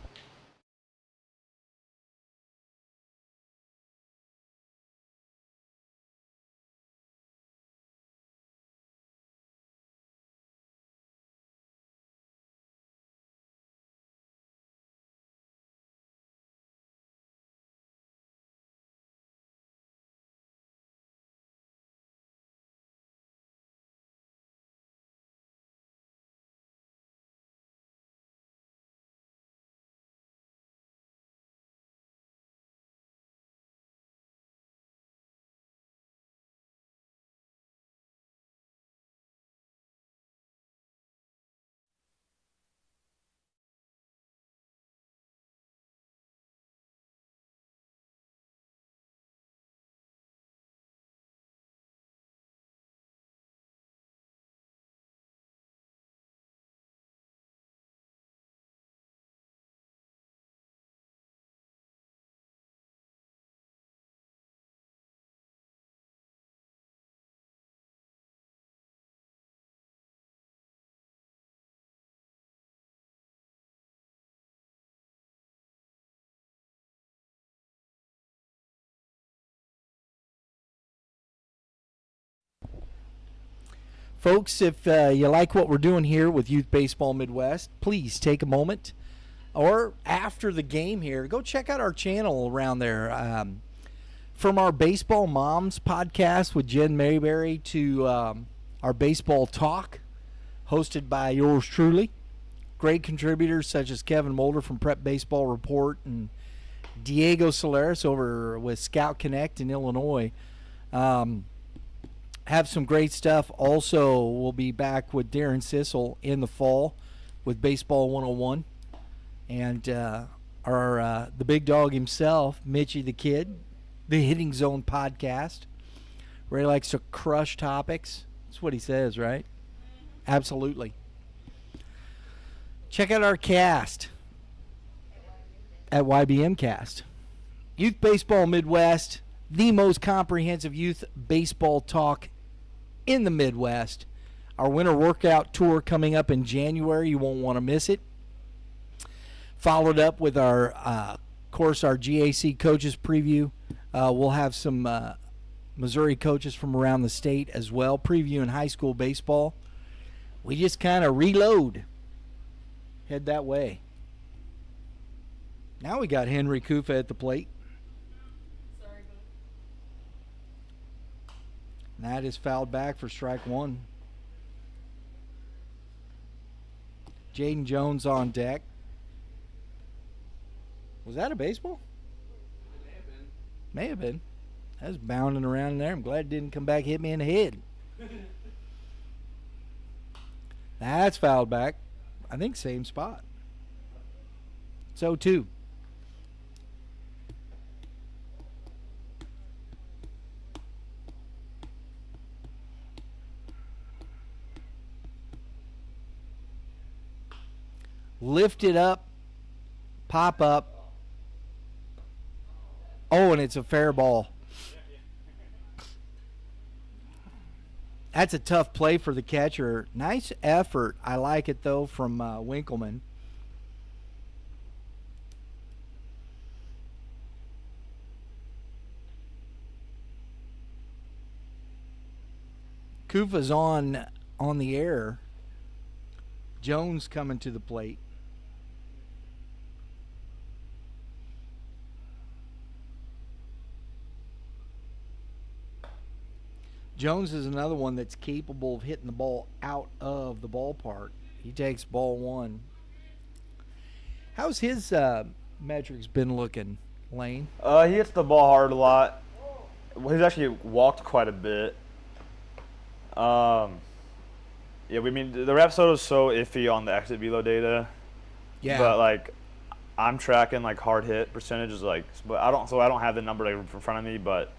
Folks, if you like what we're doing here with Youth Baseball Midwest, please take a moment, or after the game here, go check out our channel around there. From our Baseball Moms podcast with Jen Mayberry to our Baseball Talk, hosted by yours truly. Great contributors such as Kevin Mulder from Prep Baseball Report and Diego Solares over with Scout Connect in Illinois. Have some great stuff. Also, we'll be back with Darren Sissel in the fall with Baseball 101. And the big dog himself, Mitchie the Kid, the Hitting Zone podcast, where he likes to crush topics. That's what he says, right? Absolutely. Check out our cast at YBM Cast. Youth Baseball Midwest, the most comprehensive youth baseball talk in the Midwest. Our winter workout tour coming up in January. You won't want to miss it. Followed up with our GAC coaches preview. We'll have some Missouri coaches from around the state as well, previewing high school baseball. We just kind of reload. Head that way. Now we got Henry Kufa at the plate. Sorry, boo. That is fouled back for strike one. Jaden Jones on deck. Was that a baseball? It may have been. May have been. That was bounding around in there. I'm glad it didn't come back and hit me in the head. That's fouled back. I think same spot. So too. Lift it up. Pop up. Oh, and it's a fair ball. That's a tough play for the catcher. Nice effort. I like it, though, from Winkleman. Kufa's on the air. Jones coming to the plate. Jones is another one that's capable of hitting the ball out of the ballpark. He takes ball 1. How's his metrics been looking, Lane? He hits the ball hard a lot. Well, he's actually walked quite a bit. Yeah, the Rapsodo is so iffy on the exit velo data. Yeah. But like, I'm tracking like hard hit percentages, but I don't have the number like, in front of me, but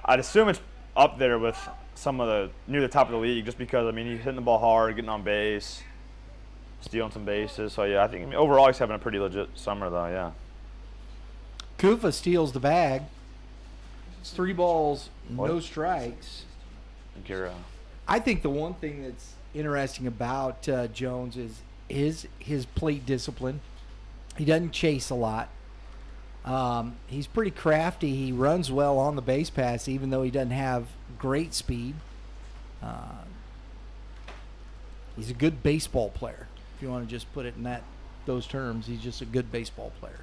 I'd assume it's up there with some of the near the top of the league, just because he's hitting the ball hard, getting on base, stealing some bases. So yeah, I think overall he's having a pretty legit summer though. Yeah. Kufa steals the bag. It's 3 balls, What? no strikes. Gira. I think the one thing that's interesting about Jones is his plate discipline. He doesn't chase a lot. He's pretty crafty. He runs well on the base pass, even though he doesn't have great speed. He's a good baseball player. If you want to just put it in those terms, he's just a good baseball player.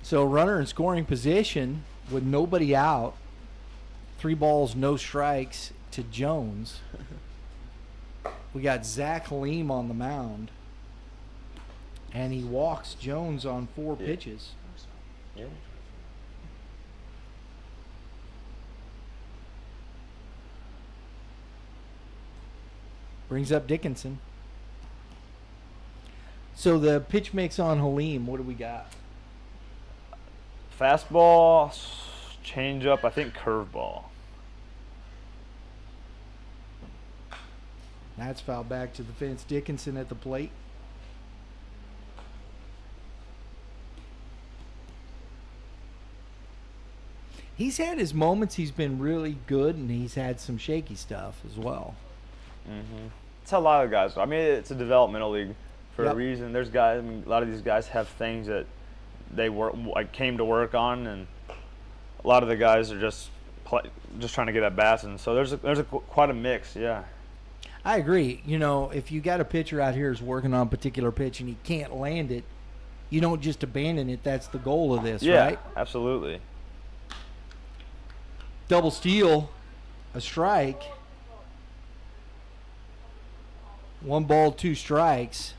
So runner in scoring position with nobody out. 3 balls, no strikes to Jones. We got Zach Halim on the mound. And he walks Jones on 4 pitches. Yeah. Brings up Dickinson. So the pitch mix on Halim, what do we got? Fastball, changeup, I think curveball. That's fouled back to the fence. Dickinson at the plate. He's had his moments. He's been really good, and he's had some shaky stuff as well. Mm-hmm. It's how a lot of guys. It's a developmental league for Yep. a reason. There's guys. A lot of these guys have things that they came to work on, and a lot of the guys are just trying to get at bats, and so there's quite a mix. Yeah. I agree. If you got a pitcher out here who's working on a particular pitch and he can't land it, you don't just abandon it. That's the goal of this, Yeah, right? absolutely. Double steal, a strike. 1 ball, 2 strikes.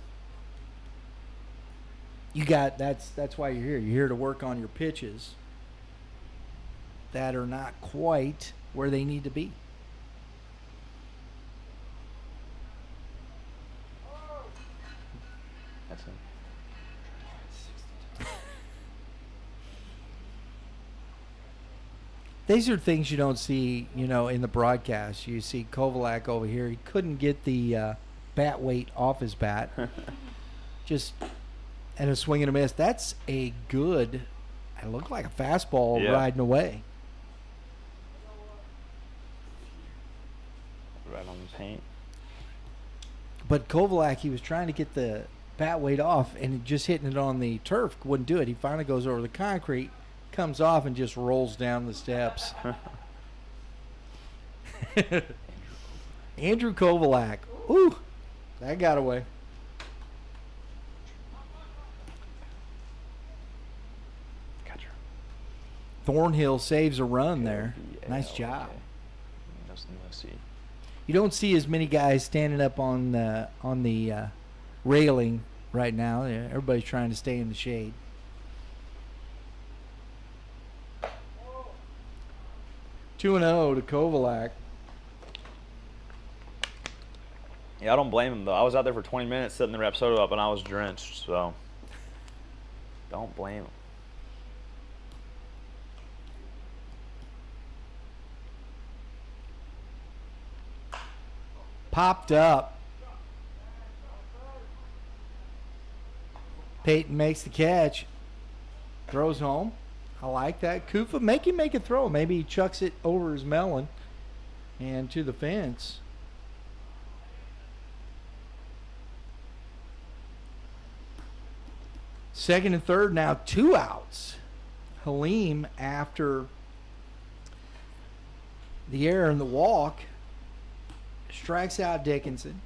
That's why you're here. You're here to work on your pitches that are not quite where they need to be. That's it. These are things you don't see, in the broadcast. You see Kovalak over here. He couldn't get the bat weight off his bat. Just and a swing and a miss. That's a good. It looked like a fastball riding away. Right on the paint. But Kovalak, he was trying to get the bat weight off, and just hitting it on the turf wouldn't do it. He finally goes over the concrete, comes off, and just rolls down the steps. Andrew Kovalak. Ooh, that got away. Gotcha. Thornhill saves a run there. Nice job. You don't see as many guys standing up on the railing right now. Everybody's trying to stay in the shade. Two and 0 to Kovalak. Yeah, I don't blame him though. I was out there for 20 minutes setting the Rapsodo up, and I was drenched. So don't blame him. Popped up. Peyton makes the catch. Throws home. I like that. Kufa, make him make a throw. Maybe he chucks it over his melon and to the fence. Second and third now, 2 outs. Halim, after the error in the walk, strikes out Dickinson.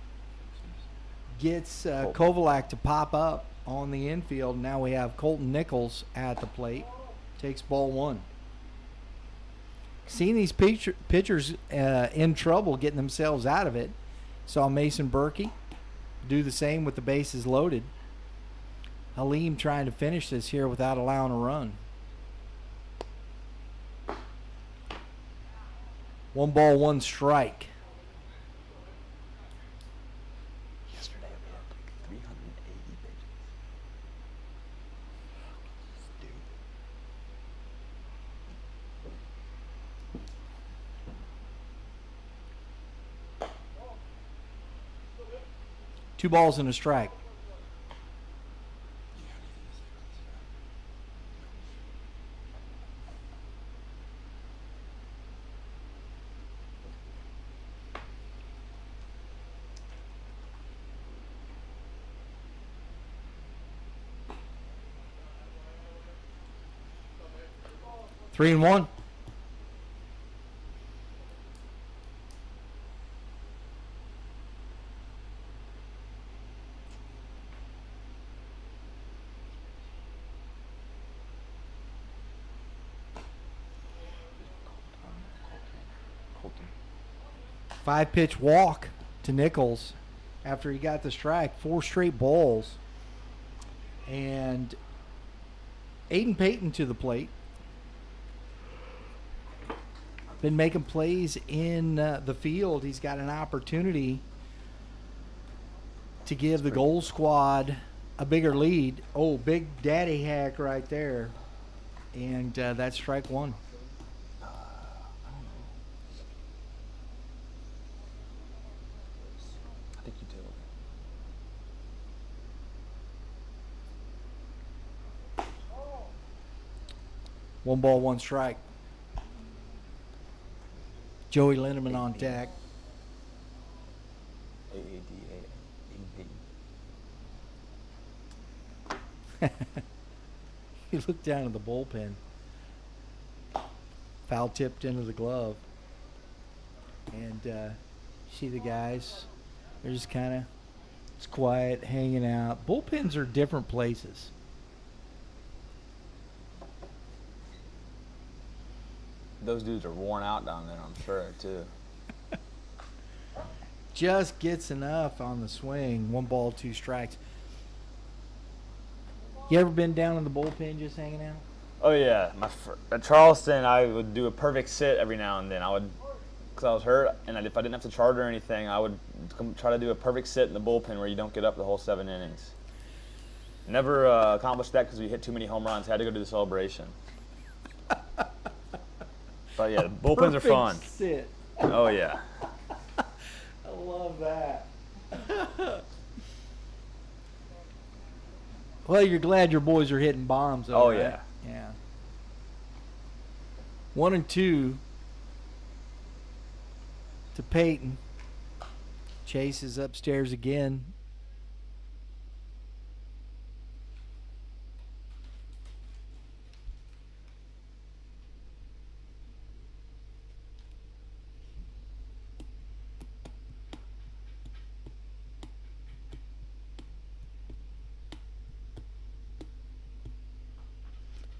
Gets Kovalak to pop up on the infield. Now we have Colton Nichols at the plate. Takes ball 1. Seeing these pitchers in trouble getting themselves out of it. Saw Mason Berkey do the same with the bases loaded. Halim trying to finish this here without allowing a run. 1 ball, 1 strike. Yesterday we had like 380 pitches. Stupid. 2 balls and a strike. Three and one. Colton. 5-pitch walk to Nichols after he got the strike. 4 straight balls. And Aiden Payton to the plate. Been making plays in the field. He's got an opportunity to give the goal squad a bigger lead. Oh, big daddy hack right there. And that's strike 1. I don't know. I think you do. 1 ball, 1 strike. Joey Lindemann on deck. He looked down at the bullpen. Foul tipped into the glove. And see the guys. They're just kind of, it's quiet, hanging out. Bullpens are different places. Those dudes are worn out down there, I'm sure, too. Just gets enough on the swing. 1 ball, 2 strikes. You ever been down in the bullpen just hanging out? Oh, yeah. At Charleston, I would do a perfect sit every now and then. Because I was hurt, and if I didn't have to charge or anything, I would try to do a perfect sit in the bullpen where you don't get up the whole 7 innings. Never accomplished that because we hit too many home runs. Had to go to the celebration. But yeah, the bullpens are fun. Sit. Oh yeah. I love that. Well, you're glad your boys are hitting bombs, though, Oh right? yeah. Yeah. 1 and 2 to Peyton. Chase is upstairs again.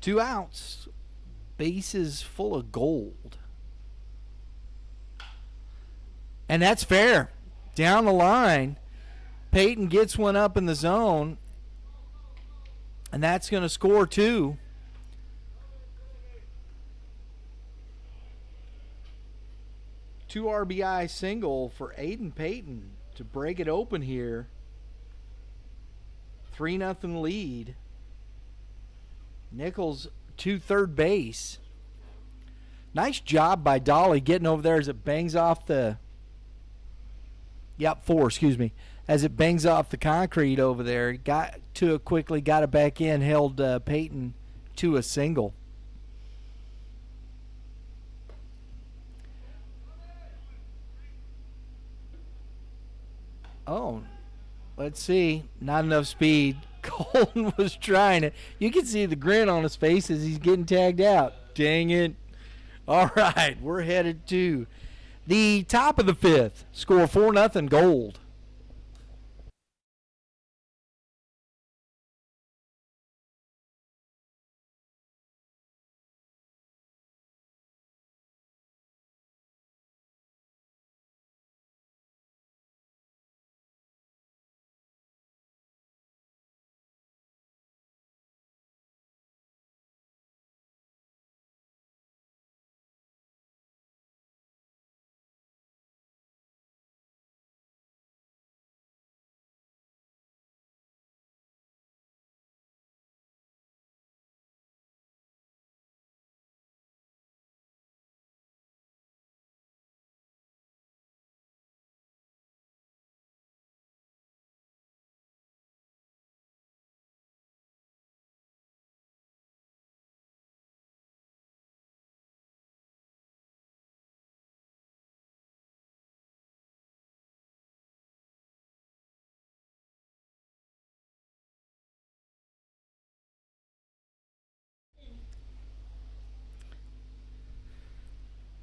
Two outs. Bases full of gold. And that's fair. Down the line, Peyton gets one up in the zone, and that's going to score 2. Two RBI single for Aiden Payton to break it open here. 3-0 lead. Nichols to third base. Nice job by Dolly getting over there as it bangs off the... Yep, 4, excuse me. As it bangs off the concrete over there. Got to it quickly, got it back in, held Peyton to a single. Oh, let's see. Not enough speed. Colton was trying it. You can see the grin on his face as he's getting tagged out. Dang it. All right, we're headed to the top of the 5th. Score 4-0 Gold.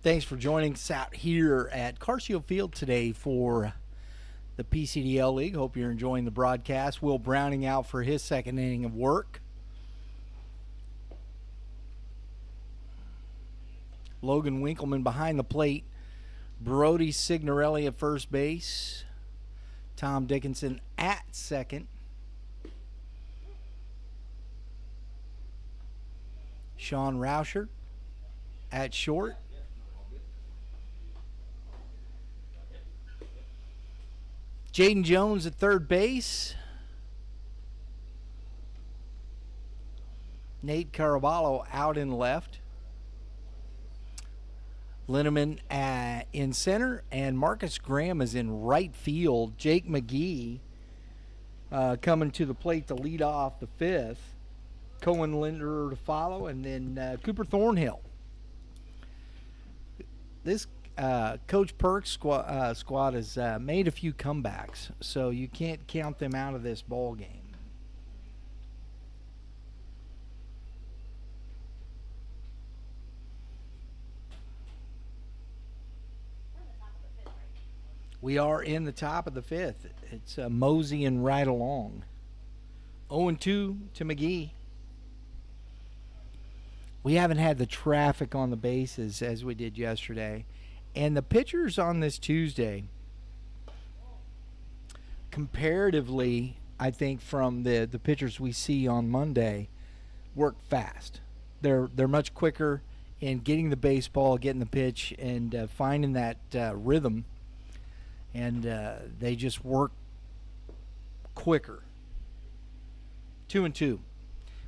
Thanks for joining us out here at CarShield Field today for the PCDL League. Hope you're enjoying the broadcast. Will Browning out for his second inning of work. Logan Winkleman behind the plate. Brody Signorelli at first base. Tom Dickinson at second. Sean Rauscher at short. Jaden Jones at third base. Nate Caraballo out in left. Linneman in center, and Marcus Graham is in right field. Jake McGee coming to the plate to lead off the fifth. Cohen Linder to follow, and then Cooper Thornhill. This Coach Perk's squad has made a few comebacks, so you can't count them out of this ball game. We are in the top of the fifth. It's moseying right along. 0-2 to McGee. We haven't had the traffic on the bases as we did yesterday. And the pitchers on this Tuesday, comparatively, I think from the pitchers we see on Monday, work fast. They're much quicker in getting the baseball, getting the pitch, and finding that rhythm. And they just work quicker. 2-2.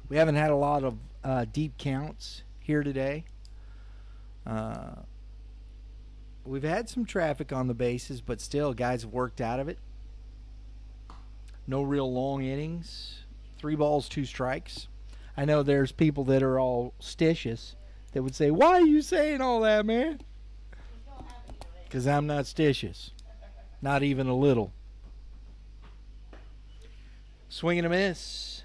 We haven't had a lot of deep counts here today. We've had some traffic on the bases, but still, guys have worked out of it. No real long innings. 3 balls, 2 strikes. I know there's people that are all stitious that would say, "Why are you saying all that, man?" Because I'm not stitious. Not even a little. Swing and a miss.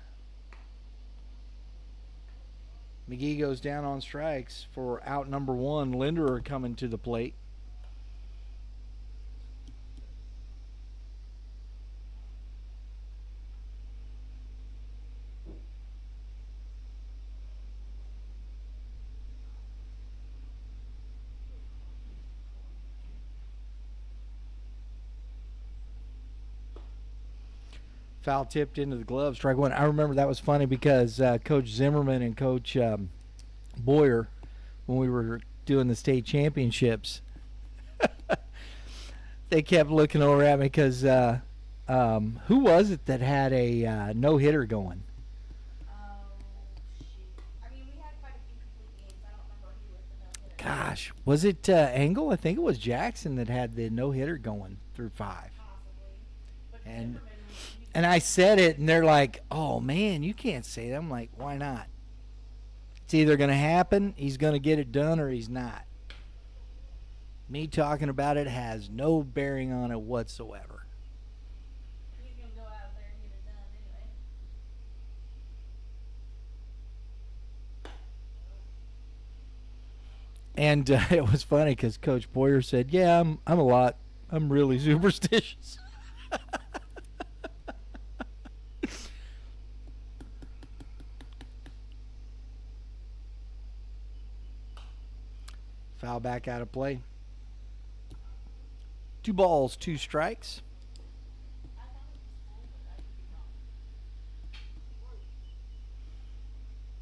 McGee goes down on strikes for out number 1. Linderer coming to the plate. Foul tipped into the glove, strike 1. I remember that was funny because Coach Zimmerman and Coach Boyer, when we were doing the state championships, they kept looking over at me because who was it that had a no-hitter going? I mean, we had quite a few complete games. I don't remember who was the no-hitter. Gosh, was it Engel? I think it was Jackson that had the no-hitter going through 5. Possibly. But And Zimmerman, and I said it, and they're like, "Oh, man, you can't say that." I'm like, "Why not? It's either going to happen, he's going to get it done, or he's not. Me talking about it has no bearing on it whatsoever." he's going to go out there and get it done anyway. And it was funny because Coach Boyer said, "Yeah, I'm really superstitious." Foul back out of play. 2 balls, 2 strikes.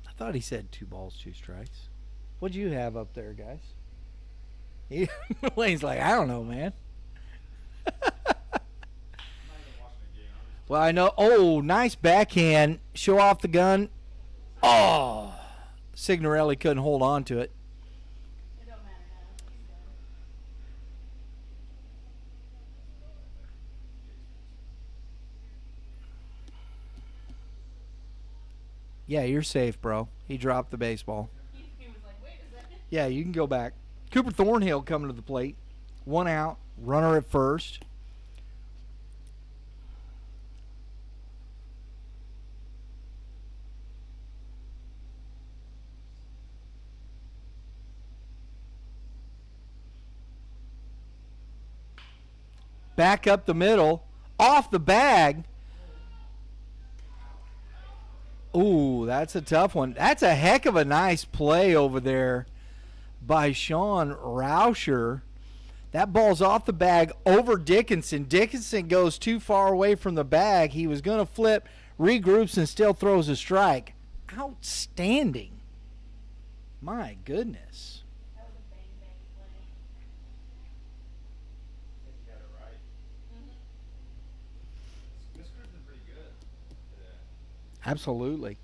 I thought he said 2 balls, 2 strikes. What'd you have up there, guys? Lane's like, "I don't know, man." Well, I know. Oh, nice backhand. Show off the gun. Oh, Signorelli couldn't hold on to it. It don't matter now. He's done. Yeah, you're safe, bro. He dropped the baseball. He was like, wait a second. Yeah, you can go back. Cooper Thornhill coming to the plate. 1 out. Runner at first. Back up the middle. Off the bag. Ooh, that's a tough one. That's a heck of a nice play over there by Sean Rauscher. That ball's off the bag over Dickinson. Dickinson goes too far away from the bag. He was going to flip, regroups, and still throws a strike. Outstanding. My goodness. That was a bang bang play. I think you got it right. This crew's been pretty good today. Absolutely.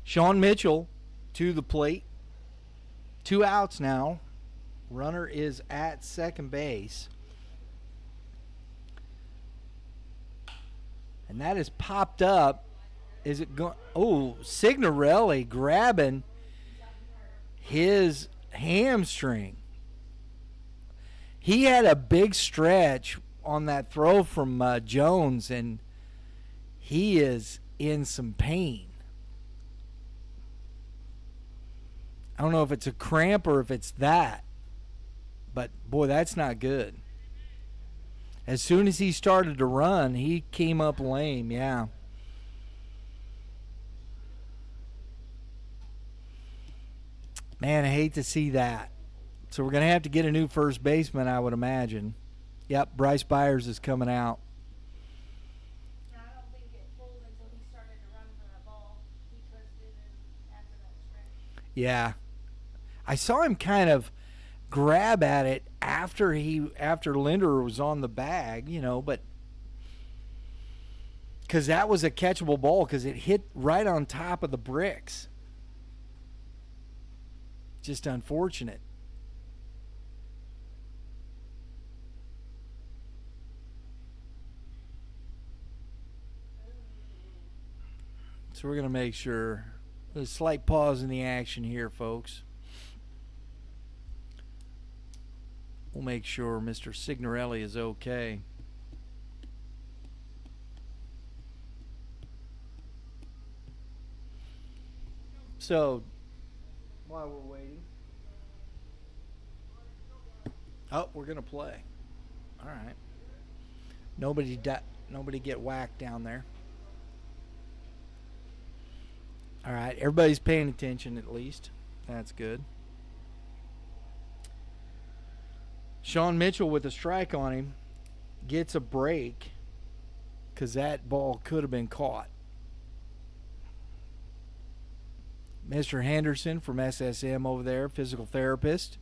Sean Mitchell to the plate. 2 outs now. Runner is at second base. And that is popped up. Is it going? Oh, Signorelli grabbing his hamstring. He had a big stretch on that throw from Jones, and he is in some pain. I don't know if it's a cramp or if it's that. But, boy, that's not good. As soon as he started to run, he came up lame, yeah. Man, I hate to see that. So we're going to have to get a new first baseman, I would imagine. Yep, Bryce Byers is coming out. And I don't think it pulled until he started to run for that ball. He twisted it after that stretch. Yeah. I saw him kind of grab at it after Linder was on the bag, but because that was a catchable ball because it hit right on top of the bricks. Just unfortunate. So we're going to make sure there's a slight pause in the action here, folks. We'll make sure Mr. Signorelli is okay. So, while we're waiting. Oh, we're going to play. All right. Nobody get whacked down there. All right. Everybody's paying attention at least. That's good. Sean Mitchell with a strike on him gets a break because that ball could have been caught. Mr. Henderson from SSM over there, physical therapist,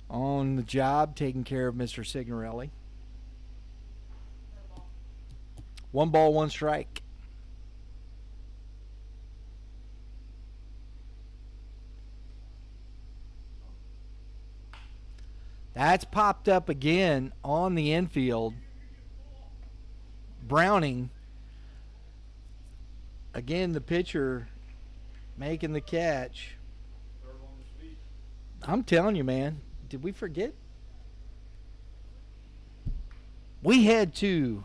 on the job taking care of Mr. Signorelli. 1 ball, 1 strike. That's popped up again on the infield. Browning. Again, the pitcher making the catch. I'm telling you, man. Did we forget? We head to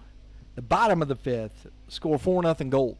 the bottom of the 5th. Score 4-0 Gold.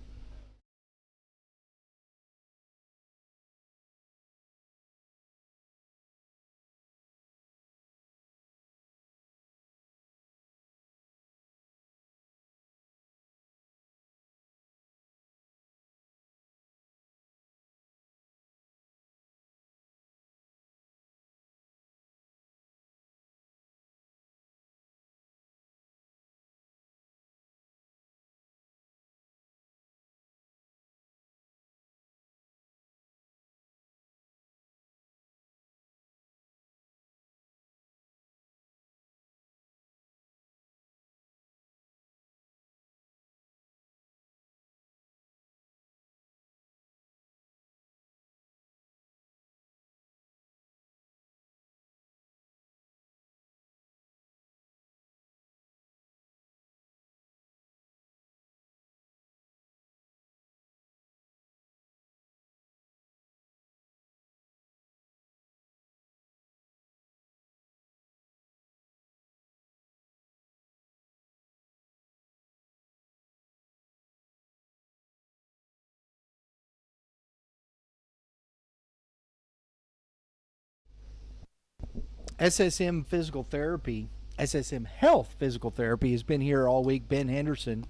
SSM Physical Therapy, SSM Health Physical Therapy has been here all week. Ben Henderson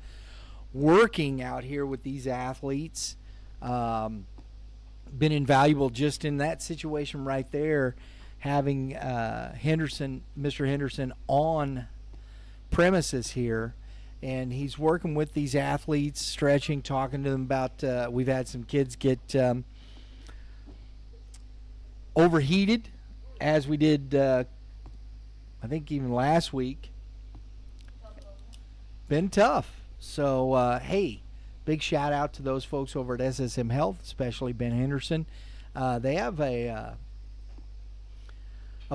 working out here with these athletes. Been invaluable just in that situation right there, having Mr. Henderson on premises here. And he's working with these athletes, stretching, talking to them about, we've had some kids get overheated, as we did, I think even last week. Been tough. So, hey, big shout out to those folks over at SSM Health, especially Ben Henderson. They have a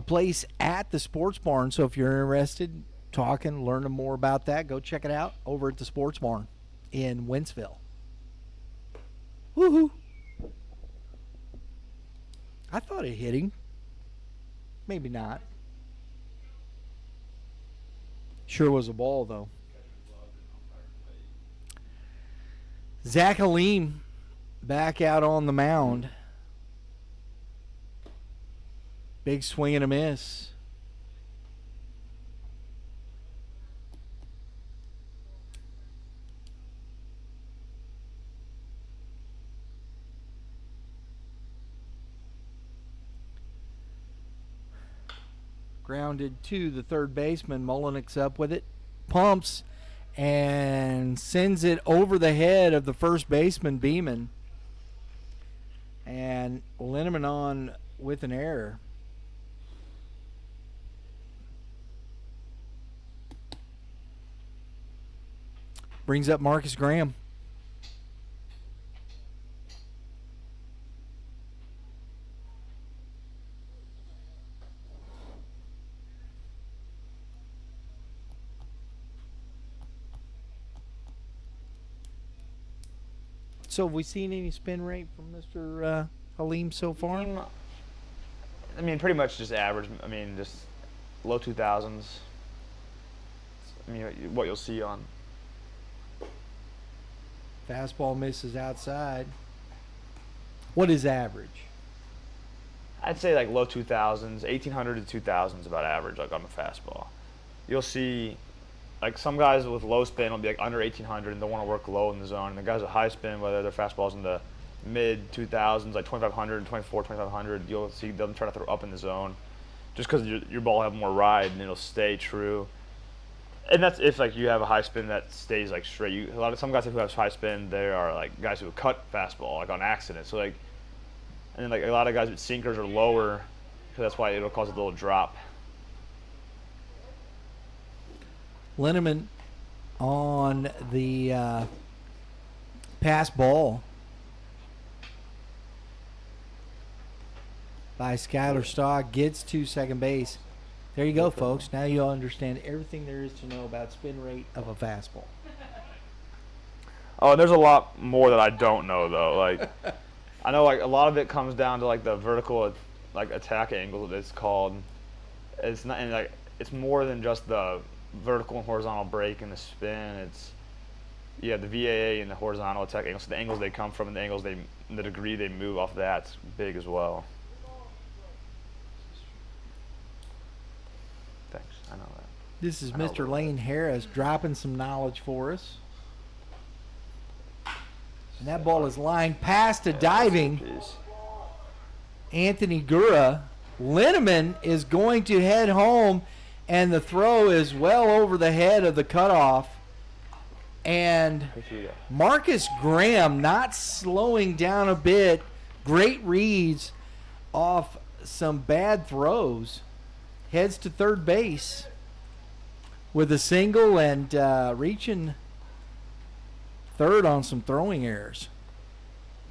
place at the Sports Barn, so if you're interested, talking, learning more about that, go check it out over at the Sports Barn in Wentzville. Woohoo! I thought it hit him. Maybe not. Sure was a ball, though. Zach Halim back out on the mound. Big swing and a miss. Grounded to the third baseman. Mullenix up with it. Pumps and sends it over the head of the first baseman, Beeman. And Linneman on with an error. Brings up Marcus Graham. So have we seen any spin rate from Mr. Halim so far? I mean, pretty much just average. I mean, just low 2000s. I mean, what you'll see on. Fastball misses outside. What is average? I'd say like low 2000s, 1800 to 2000s about average, like on the fastball. You'll see, like some guys with low spin will be like under 1800 and they'll want to work low in the zone. And the guys with high spin, whether their fastball's in the mid 2000s, like 2500, 2500, you'll see them trying to throw up in the zone, just because your ball will have more ride and it'll stay true. And that's if like you have a high spin that stays like straight. Some guys who have high spin, they are like guys who cut fastball like on accident. So like, and then like a lot of guys with sinkers are lower, so that's why it'll cause a little drop. Linneman on the pass ball by Skylar Staw, gets to second base. There you go, folks. Now you'll understand everything there is to know about spin rate of a fastball. Oh, and there's a lot more that I don't know though. Like, I know like a lot of it comes down to like the vertical like attack angle that it's called. It's not, and like it's more than just the vertical and horizontal break and the spin. It's the VAA and the horizontal attack angles. So the angles they come from and the degree they move off that's big as well. Thanks, I know that. This is Mr. Lane Harris dropping some knowledge for us. And that ball is lined past a diving Anthony Gura. Linneman is going to head home, and the throw is well over the head of the cutoff. And Marcus Graham not slowing down a bit. Great reads off some bad throws. Heads to third base with a single and reaching third on some throwing errors.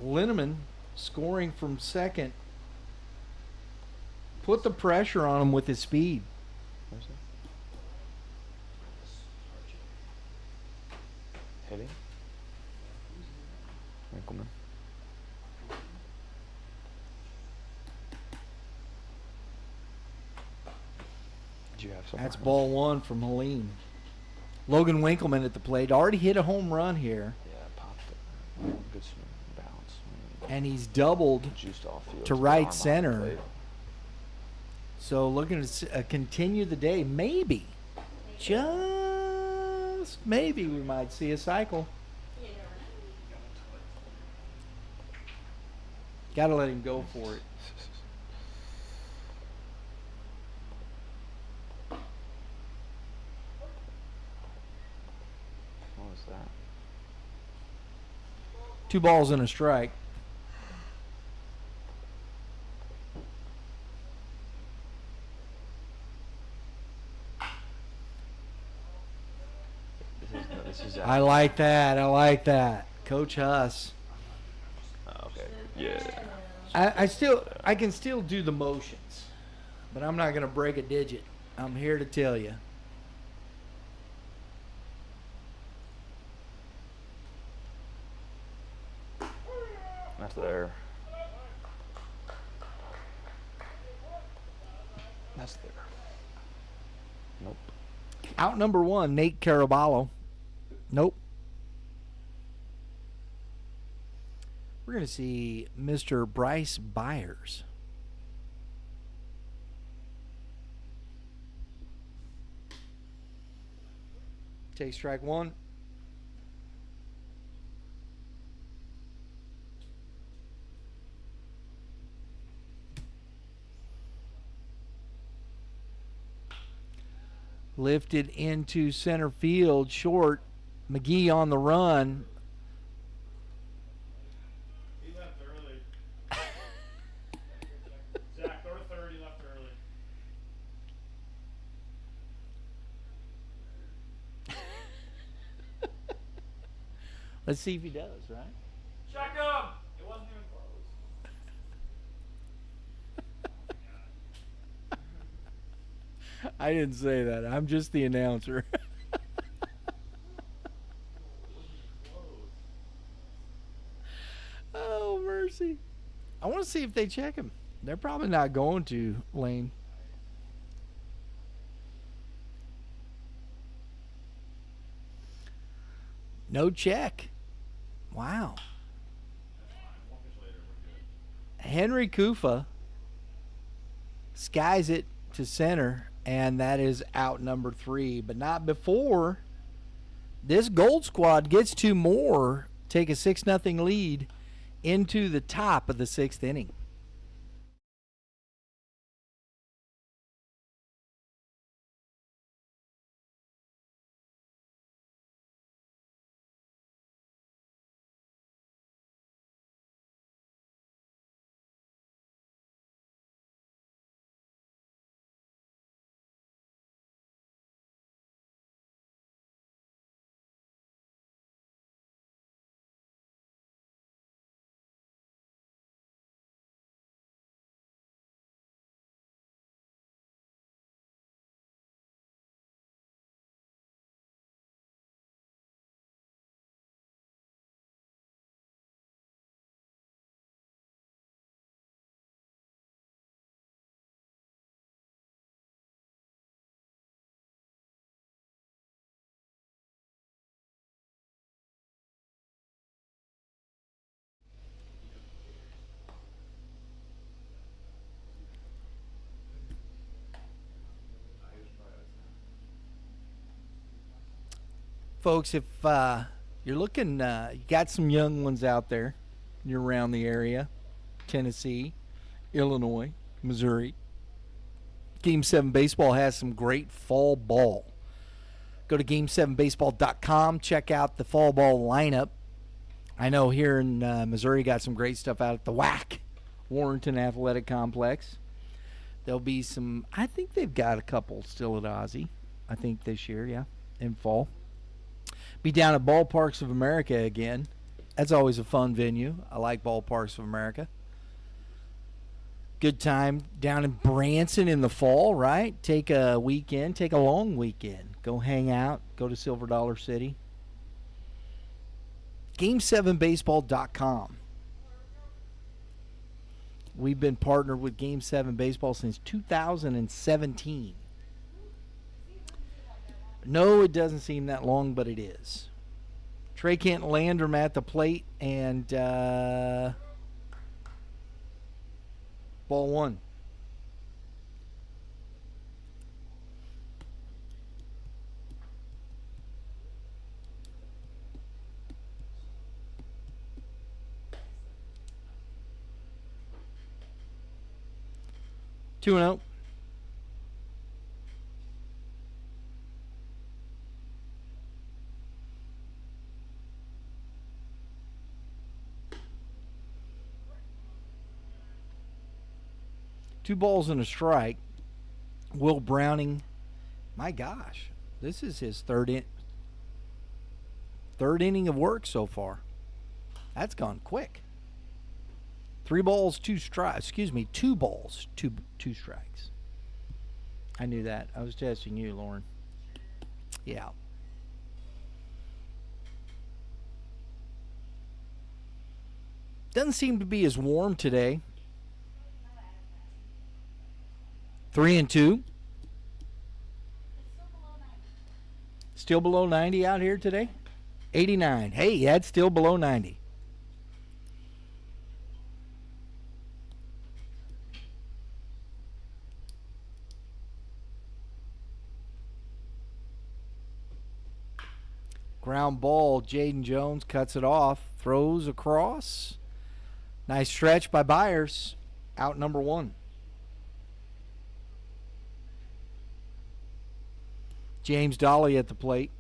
Linneman scoring from second. Put the pressure on him with his speed. Hitting. Winkleman. That's ball one from Halim. Logan Winkleman at the plate. Already hit a home run here. Yeah, popped it. Good swing, bounce. And he's doubled to right center. So looking to continue the day. Maybe, just maybe, we might see a cycle. You never know. Got to let him go for it. What was that? 2 balls and a strike. This is I like that. I like that. Coach Huss. Oh, okay. Yeah. I can still do the motions, but I'm not going to break a digit. I'm here to tell you. That's there. That's there. Nope. Out number 1, Nate Caraballo. Nope. We're going to see Mr. Bryce Byers. Take strike 1. Lifted into center field, short. McGee on the run. He left early. Zach, go to third. He left early. Let's see if he does, right? Check him. It wasn't even close. I didn't say that. I'm just the announcer. Oh, mercy. I want to see if they check him. They're probably not going to, Lane. No check. Wow. Henry Kufa skies it to center, and that is out number 3, but not before this Gold Squad gets 2 more, take a 6-0 lead into the top of the 6th inning. Folks, if you're looking, you got some young ones out there, you're around the area, Tennessee, Illinois, Missouri. Game 7 Baseball has some great fall ball. Go to game7baseball.com, check out the fall ball lineup. I know here in Missouri got some great stuff out at the WAC, Warrenton Athletic Complex. There'll be some, I think they've got a couple still at Ozzie, I think this year, yeah, in fall. Be down at Ballparks of America again. That's always a fun venue. I like Ballparks of America. Good time down in Branson in the fall, right? Take a weekend, take a long weekend. Go hang out, go to Silver Dollar City. Game7baseball.com. We've been partnered with Game 7 Baseball since 2017. No, it doesn't seem that long, but it is. Trey Kent Landrum at the plate, and ball 1. 2-0. Two balls and a strike. Will Browning, my gosh, this is his third inning of work so far. That's gone quick. 3 balls, 2 strikes. Excuse me, 2 balls, two strikes. I knew that. I was testing you, Lauren. Yeah. Doesn't seem to be as warm today. 3-2. Still below 90 out here today? 89. Hey, that's still below 90. Ground ball, Jaden Jones cuts it off, throws across. Nice stretch by Byers. Out number 1. James Dolly at the plate.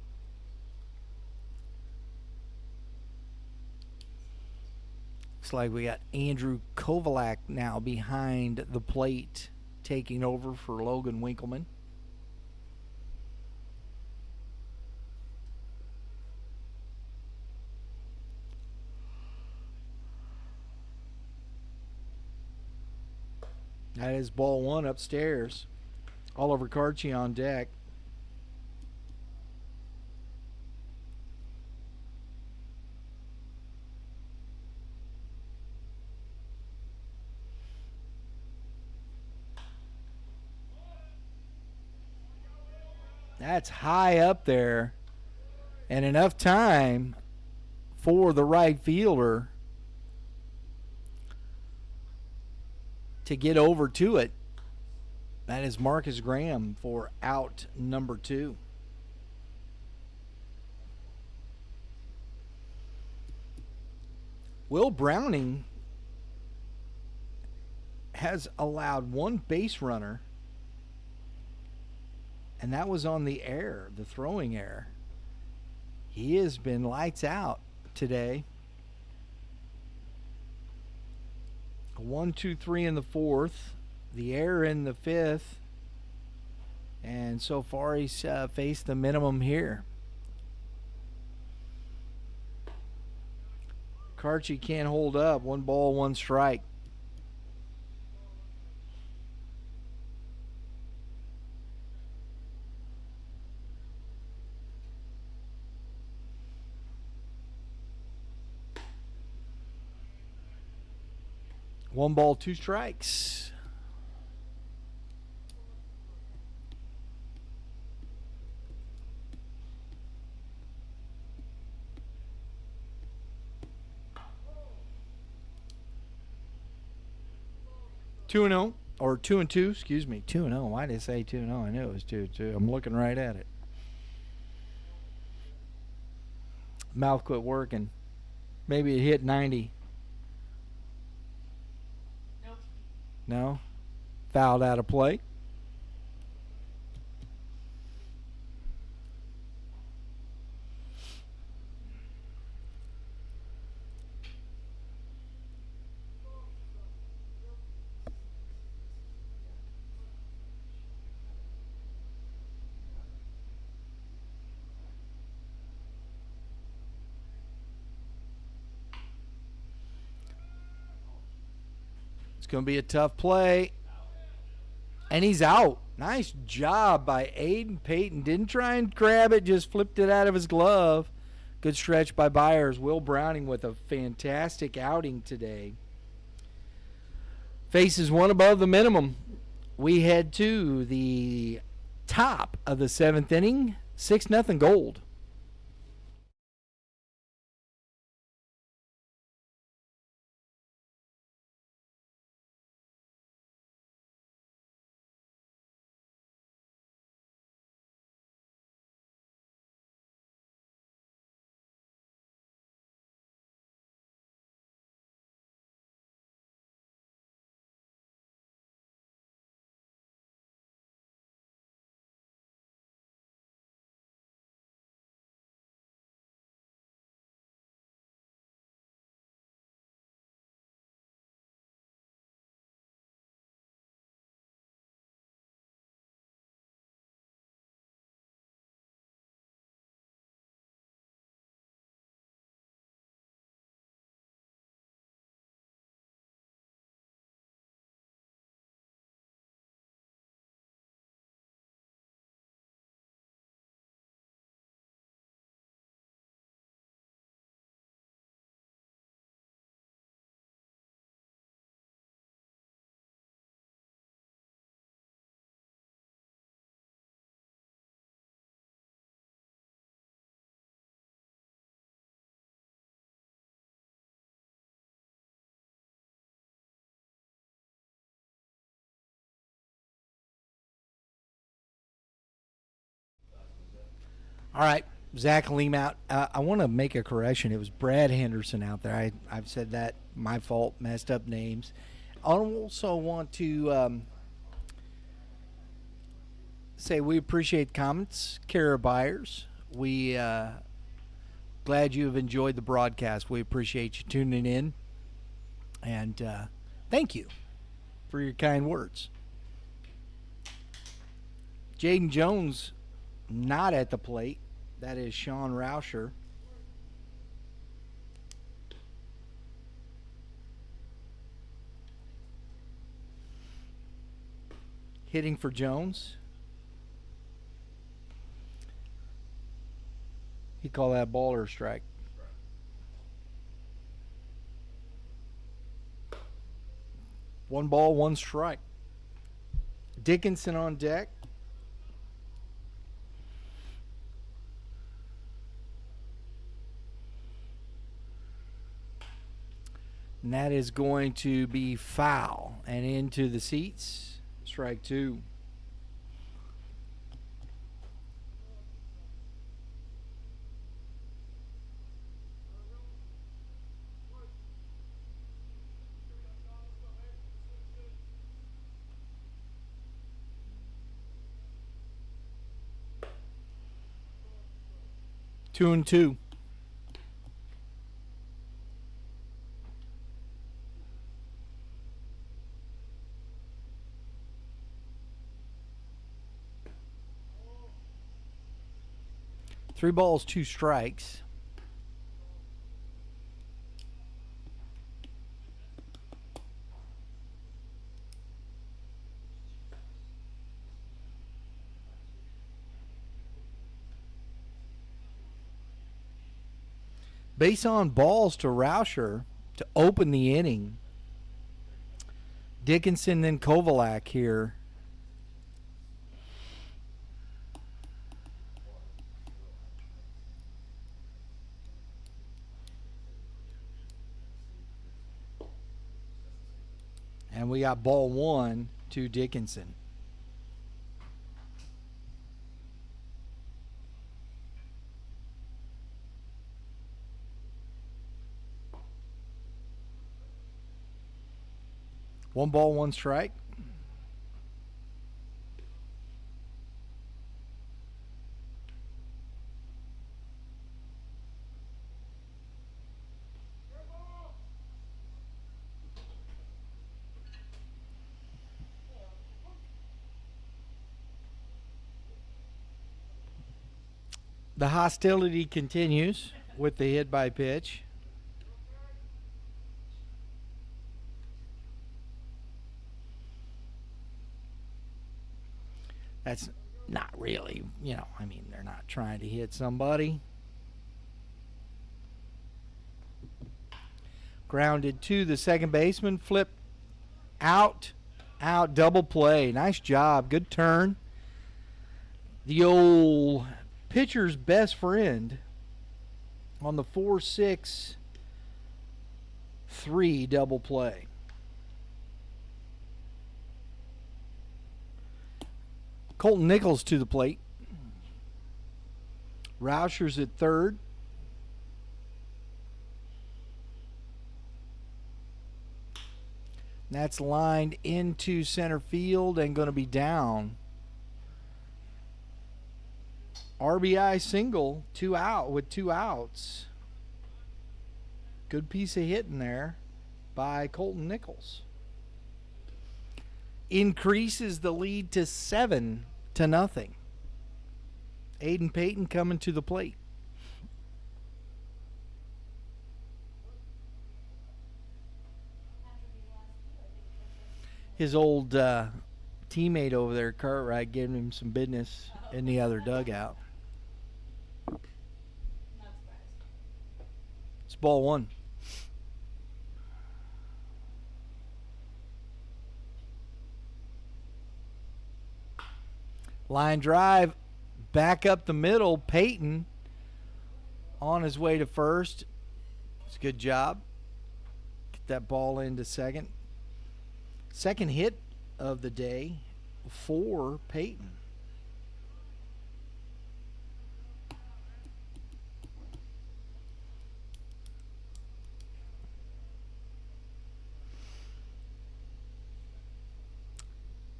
Looks like we got Andrew Kovalak now behind the plate, taking over for Logan Winkleman. That is ball 1 upstairs. Oliver Carchi on deck. That's high up there. And enough time for the right fielder to get over to it. That is Marcus Graham for out number 2. Will Browning has allowed 1 base runner, and that was on the air, the throwing error. He has been lights out today. 1, 2, 3 in the 4th. The error in the 5th. And so far he's faced the minimum here. Carchi can't hold up. 1 ball, 1 strike. One ball, 2 strikes. Two and 0, or 2-2. Excuse me, 2-0. Why did I say 2-0? I knew it was 2-2. I'm looking right at it. Mouth quit working. Maybe it hit 90. No? Fouled out of play. It's going to be a tough play. And he's out. Nice job by Aiden Payton. Didn't try and grab it, just flipped it out of his glove. Good stretch by Byers. Will Browning with a fantastic outing today. Faces 1 above the minimum. We head to the top of the 7th inning. 6-0 Gold. All right, Zach Leam out. I want to make a correction. It was Brad Henderson out there. I've said that. My fault. Messed up names. I also want to say we appreciate comments, care buyers. We glad you have enjoyed the broadcast. We appreciate you tuning in, and thank you for your kind words. Jaden Jones not at the plate. That is Sean Rauscher. Hitting for Jones. He called that ball or a strike. One ball, one strike. Dickinson on deck. And that is going to be foul and into the seats. Strike two. Two and two. Three balls, two strikes. Base on balls to Rauscher to open the inning. Dickinson then Kovalak here. And we got ball one to Dickinson. One ball, one strike. The hostility continues with the hit by pitch. That's not really, I mean, they're not trying to hit somebody. Grounded to the second baseman, flip out, double play. Nice job, good turn. The old pitcher's best friend on the 4-6-3 double play. Colton Nichols to the plate. Rauscher's at third. That's lined into center field and going to be down. RBI single, with two outs. Good piece of hitting there by Colton Nichols. Increases the lead to 7-0. Aiden Payton coming to the plate. His old teammate over there, Cartwright, giving him some business in the other dugout. It's ball one. Line drive, back up the middle. Payton on his way to first. It's a good job. Get that ball into second. Second hit of the day for Payton.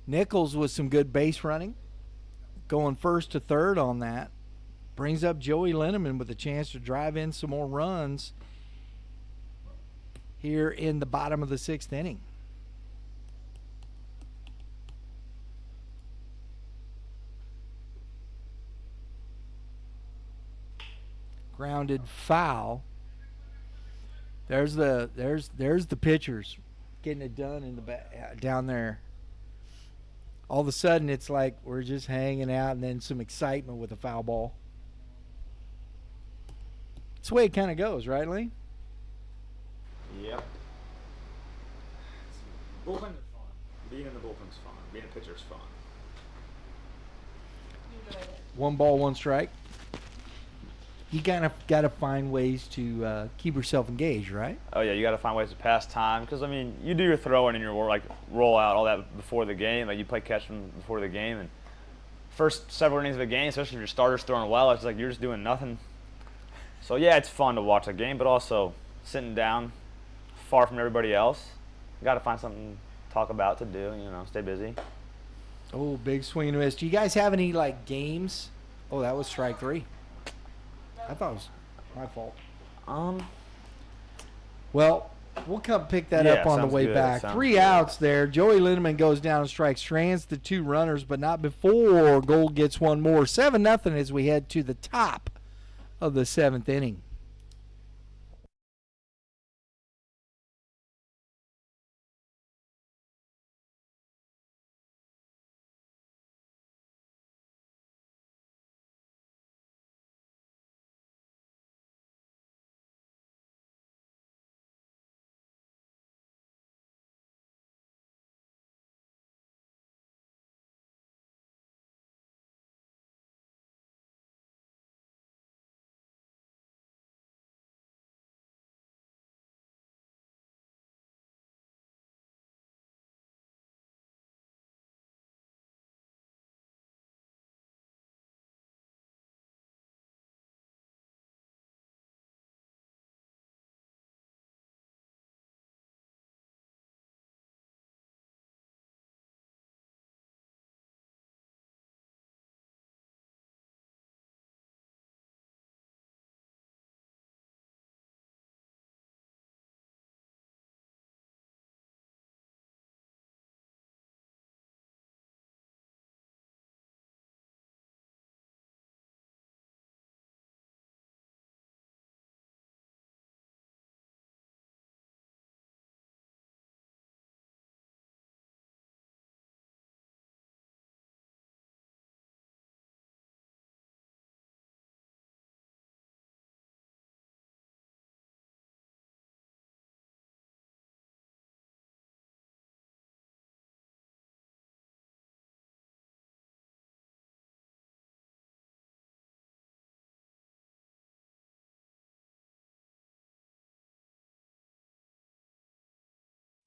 Nichols with some good base running, going first to third on that. Brings up Joey Linneman with a chance to drive in some more runs here in the bottom of the 6th inning. Grounded foul. There's the pitchers getting it done in the back, down there. All of a sudden, it's like we're just hanging out, and then some excitement with a foul ball. That's the way it kind of goes, right, Lee? Yep. Bullpens are fun. Being in the bullpen's fun. Being a pitcher's fun. Enjoyed it. 1 ball, 1 strike. You kind of got to find ways to keep yourself engaged, right? Oh yeah, you got to find ways to pass time because I mean, you do your throwing and your like roll out all that before the game. Like you play catch them before the game, and first several innings of a game, especially if your starter's throwing well, it's like you're just doing nothing. So yeah, it's fun to watch a game, but also sitting down, far from everybody else. You got to find something to talk about to do. You know, stay busy. Oh, big swing and a miss. Do you guys have any like games? Oh, that was strike 3. I thought it was my fault. Well, we'll come pick that up on the sounds way good. back. Sounds 3 good. outs there. Joey Linneman goes down and strikes, strands the 2 runners, but not before Gold gets one more. 7-0 as we head to the top of the 7th inning.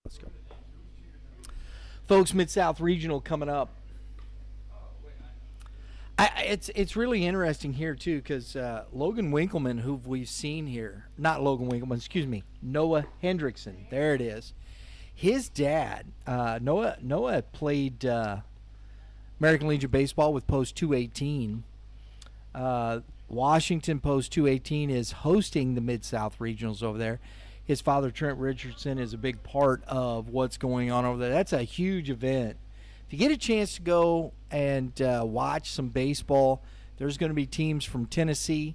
Let's go. Folks, Mid-South Regional coming up. It's really interesting here, too, because Logan Winkleman, who we've seen here, not Logan Winkleman, excuse me, Noah Hendrickson, there it is. His dad, Noah played American Legion Baseball with Post 218. Washington Post 218 is hosting the Mid-South Regionals over there. His father, Trent Richardson, is a big part of what's going on over there. That's a huge event. If you get a chance to go and watch some baseball, there's going to be teams from Tennessee,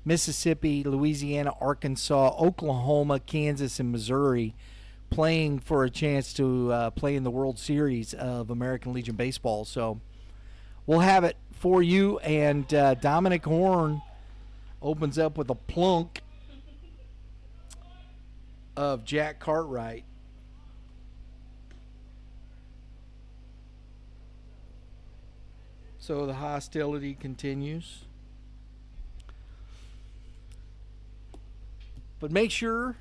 Mississippi, Louisiana, Arkansas, Oklahoma, Kansas, and Missouri playing for a chance to play in the World Series of American Legion Baseball. So we'll have it for you, and Dominic Horn opens up with a plunk of Jack Cartwright. So the hostility continues. But make sure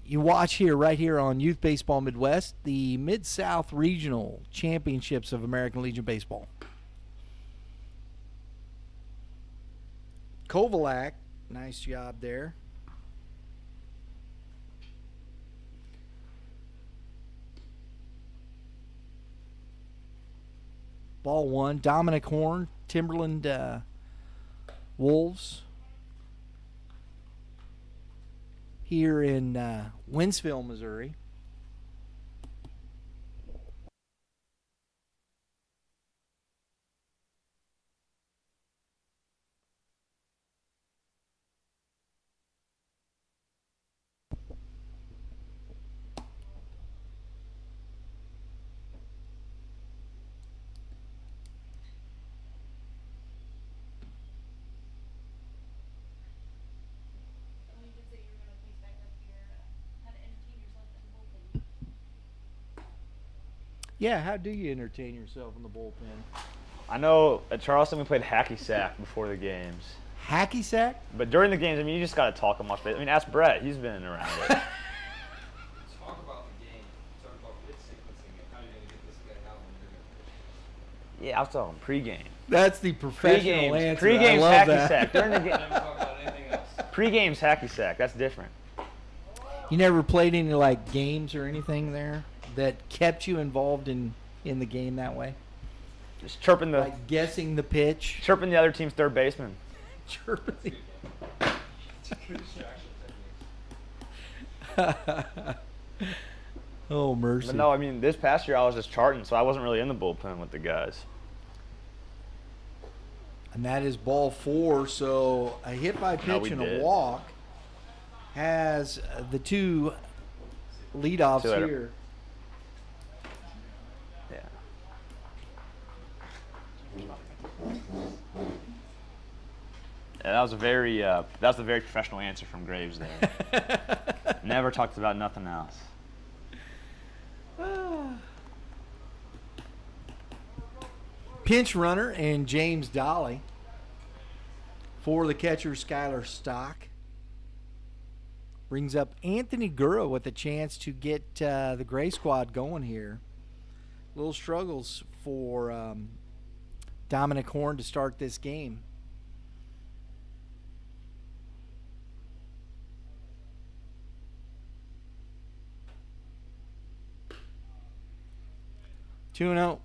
you watch here, right here on Youth Baseball Midwest, the Mid-South Regional Championships of American Legion Baseball. Kovalak, nice job there. Ball 1. Dominic Horn, Timberland Wolves. Here in Winsville, Missouri. You did say you were gonna piece back up your how to entertain yourself in the bullpen. Yeah, how do you entertain yourself in the bullpen? I know at Charleston we played hacky sack before the games. Hacky sack? But during the games, I mean, you just got to talk a much bit. I mean, ask Brett. He's been around it. Talk about the game. Talk about pitch sequencing and how you're going to get this guy out when you're going to pitch. Yeah, I was talking pregame. That's the professional Pre-games, answer. pre-games I love hacky that. sack. During the game, Never talk about anything else. pre-games hacky sack. That's different. You never played any like games or anything there that kept you involved in the game that way? Just chirping the Like guessing the pitch? chirping the other team's third baseman. Chirping. Good distraction techniques. Oh, mercy. But no, I mean, this past year I was just charting, so I wasn't really in the bullpen with the guys. And that is ball 4. So a hit by No, pitch we and a did. walk has the two leadoffs See you later. here. Yeah. Yeah, that was a very professional answer from Graves there. Never talked about nothing else. Pinch runner and James Dolly for the catcher Skylar Stock. Brings up Anthony Gura with a chance to get the Gray squad going here. Little struggles for Dominic Horn to start this game. Two and oh.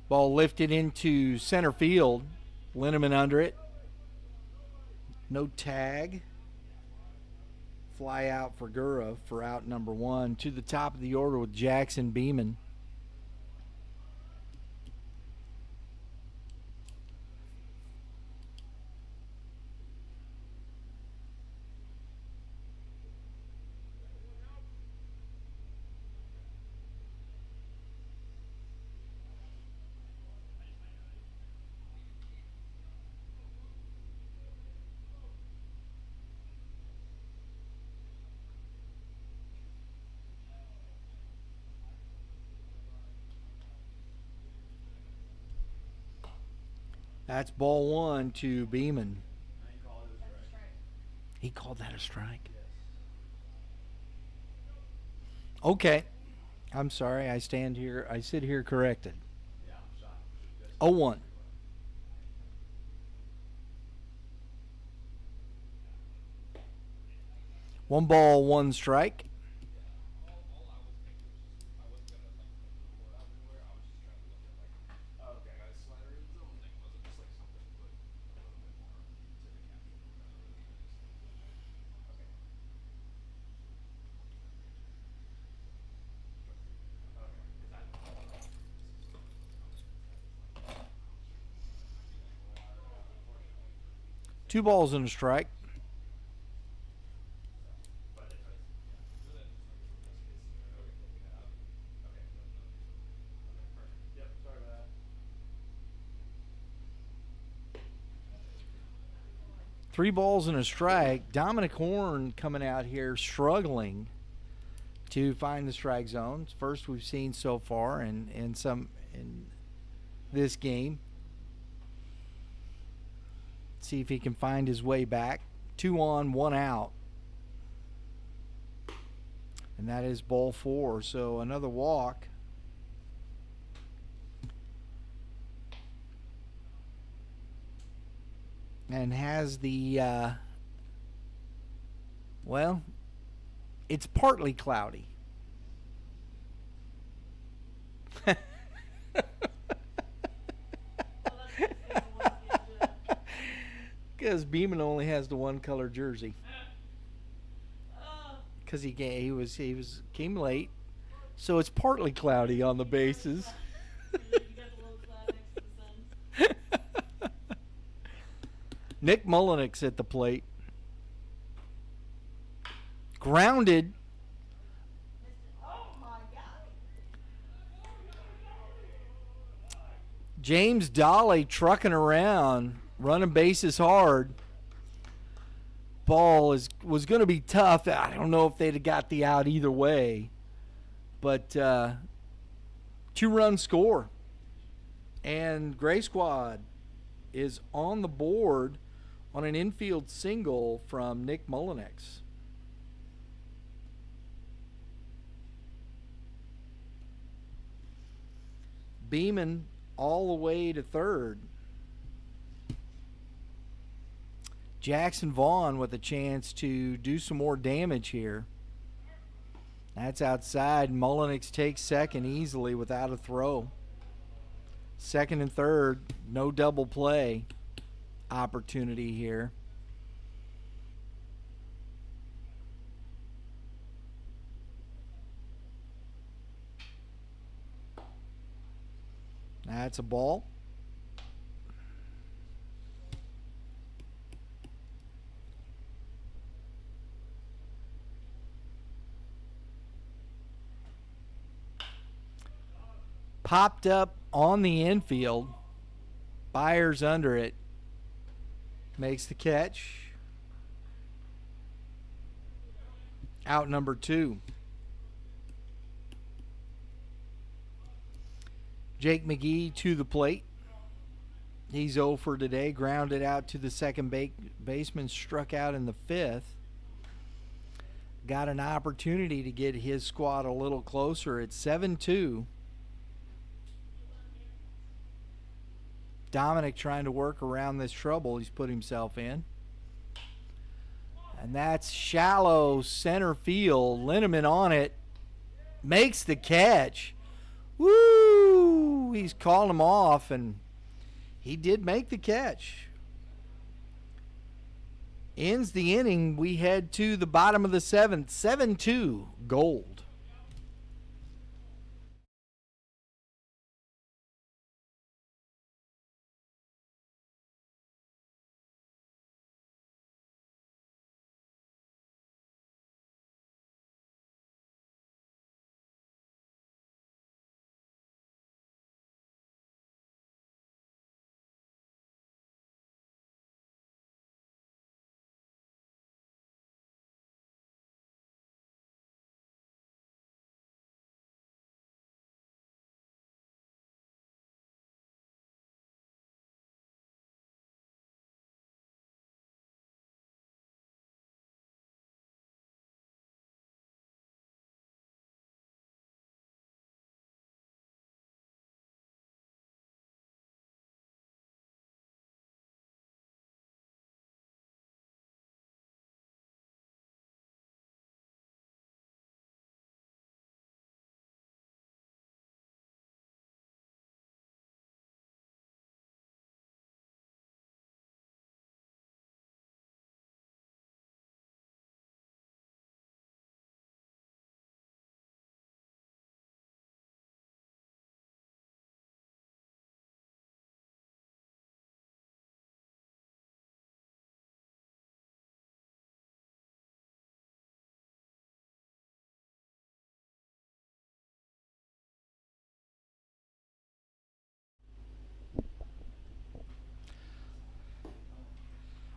Ball lifted into center field. Linneman under it. No tag. Fly out for Gura for out number 1. To the top of the order with Jackson Beeman. That's ball 1 to Beeman. He called that a strike. Okay. I'm sorry. I sit here corrected. 0-1. One ball, one strike. Two balls and a strike. Three balls and a strike. Dominic Horn coming out here struggling to find the strike zone. First we've seen so far in this game. See if he can find his way back. 2 on, 1 out. And that is ball 4. So another walk. and has the, well, it's partly cloudy. Because Beeman only has the one color jersey. Because he came late, so it's partly cloudy on the bases. Nick Mullenix at the plate. Grounded. James Dolly trucking around, running bases hard. Ball was going to be tough. I don't know if they'd have got the out either way. But 2-run score. And Gray Squad is on the board on an infield single from Nick Mullenix. Beeman all the way to third. Jackson Vaughn with a chance to do some more damage here. That's outside. Mullenix takes second easily without a throw. Second and third, no double play opportunity here. That's a ball. Popped up on the infield. Byers under it. Makes the catch. Out number 2. Jake McGee to the plate. He's 0 for today. Grounded out to the second baseman. Struck out in the 5th. Got an opportunity to get his squad a little closer. It's 7-2. Dominic trying to work around this trouble he's put himself in. And that's shallow center field. Linneman on it. Makes the catch. Woo! He's called him off, and he did make the catch. Ends the inning. We head to the bottom of the 7th. 7-2 Gold.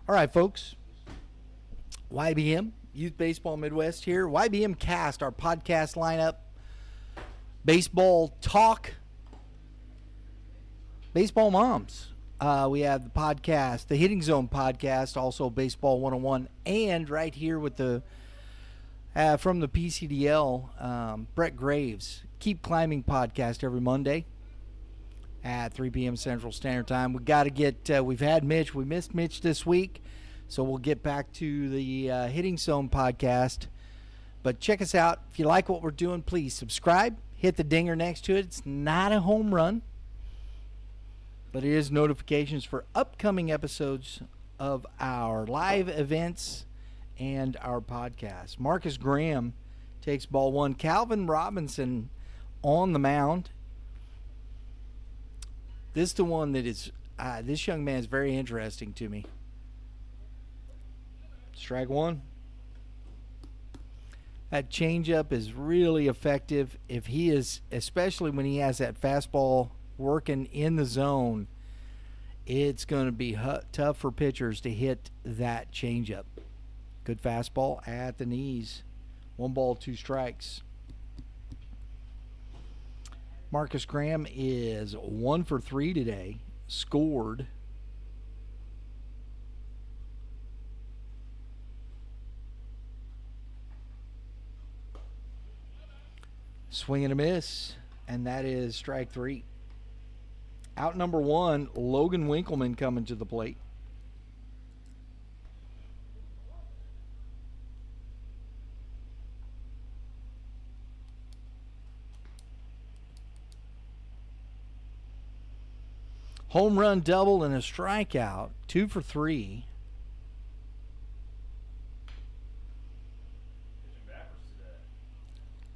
All right, folks. YBM, Youth Baseball Midwest here. YBM Cast, our podcast lineup. Baseball talk. Baseball moms. We have the podcast, the Hitting Zone podcast, also Baseball 101, and right here with the from the PCDL, Brett Graves, Keep Climbing podcast every Monday. at 3 p.m. Central Standard Time. We got to get. We've had Mitch. We missed Mitch this week, so we'll get back to the Hitting Zone podcast. But check us out. If you like what we're doing, please subscribe. Hit the dinger next to it. It's not a home run, but it is notifications for upcoming episodes of our live events and our podcast. Marcus Graham takes ball one. Calvin Robinson on the mound. This is the one that is, this young man is very interesting to me. Strike one. That changeup is really effective. If he is, especially when he has that fastball working in the zone, it's going to be tough for pitchers to hit that changeup. Good fastball at the knees. 1 ball, 2 strikes. Marcus Graham is 1 for 3 today. Scored. Swing and a miss, and that is strike 3. Out number 1, Logan Winkleman coming to the plate. Home run, double, and a strikeout. 2 for 3.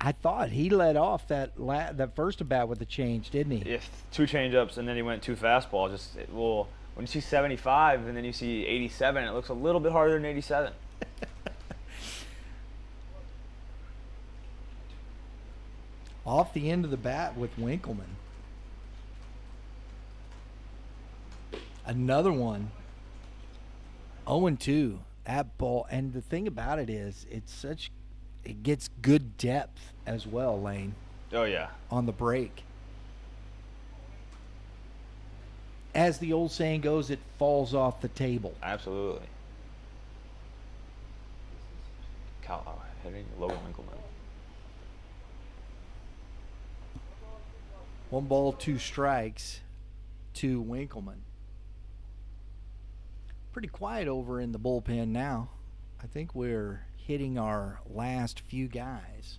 I thought he led off that first at bat with the change, didn't he? If 2 changeups and then he went 2 fastballs, when you see 75 and then you see 87, it looks a little bit harder than 87. Off the end of the bat with Winkleman. Another one. 0-2. That ball, and the thing about it is, it gets good depth as well, Lane. Oh yeah. On the break. As the old saying goes, it falls off the table. Absolutely. Hitting Logan Winkleman. 1 ball, 2 strikes to Winkleman. Pretty quiet over in the bullpen now. I think we're hitting our last few guys.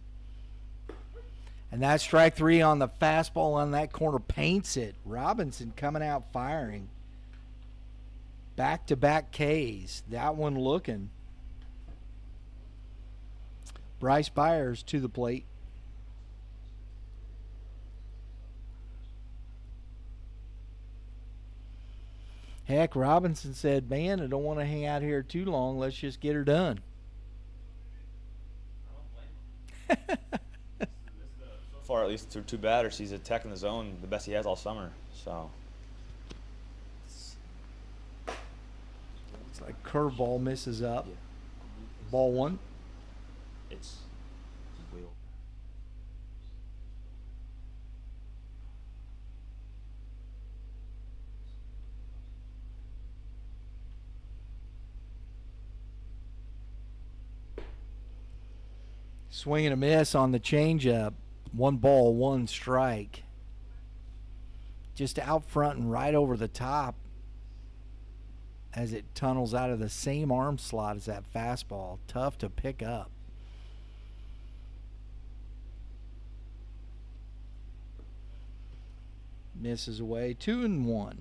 And that's strike 3 on the fastball on that corner. Paints it. Robinson coming out firing. Back-to-back Ks. That one looking. Bryce Byers to the plate. Heck, Robinson said, man, I don't want to hang out here too long. Let's just get her done. So far, at least through 2 batters, he's attacking the zone the best he has all summer. So it's like curveball misses up. Ball 1. it's wheel. Swing and a miss on the changeup. 1 ball, 1 strike. Just out front and right over the top as it tunnels out of the same arm slot as that fastball. Tough to pick up. Misses away. 2-1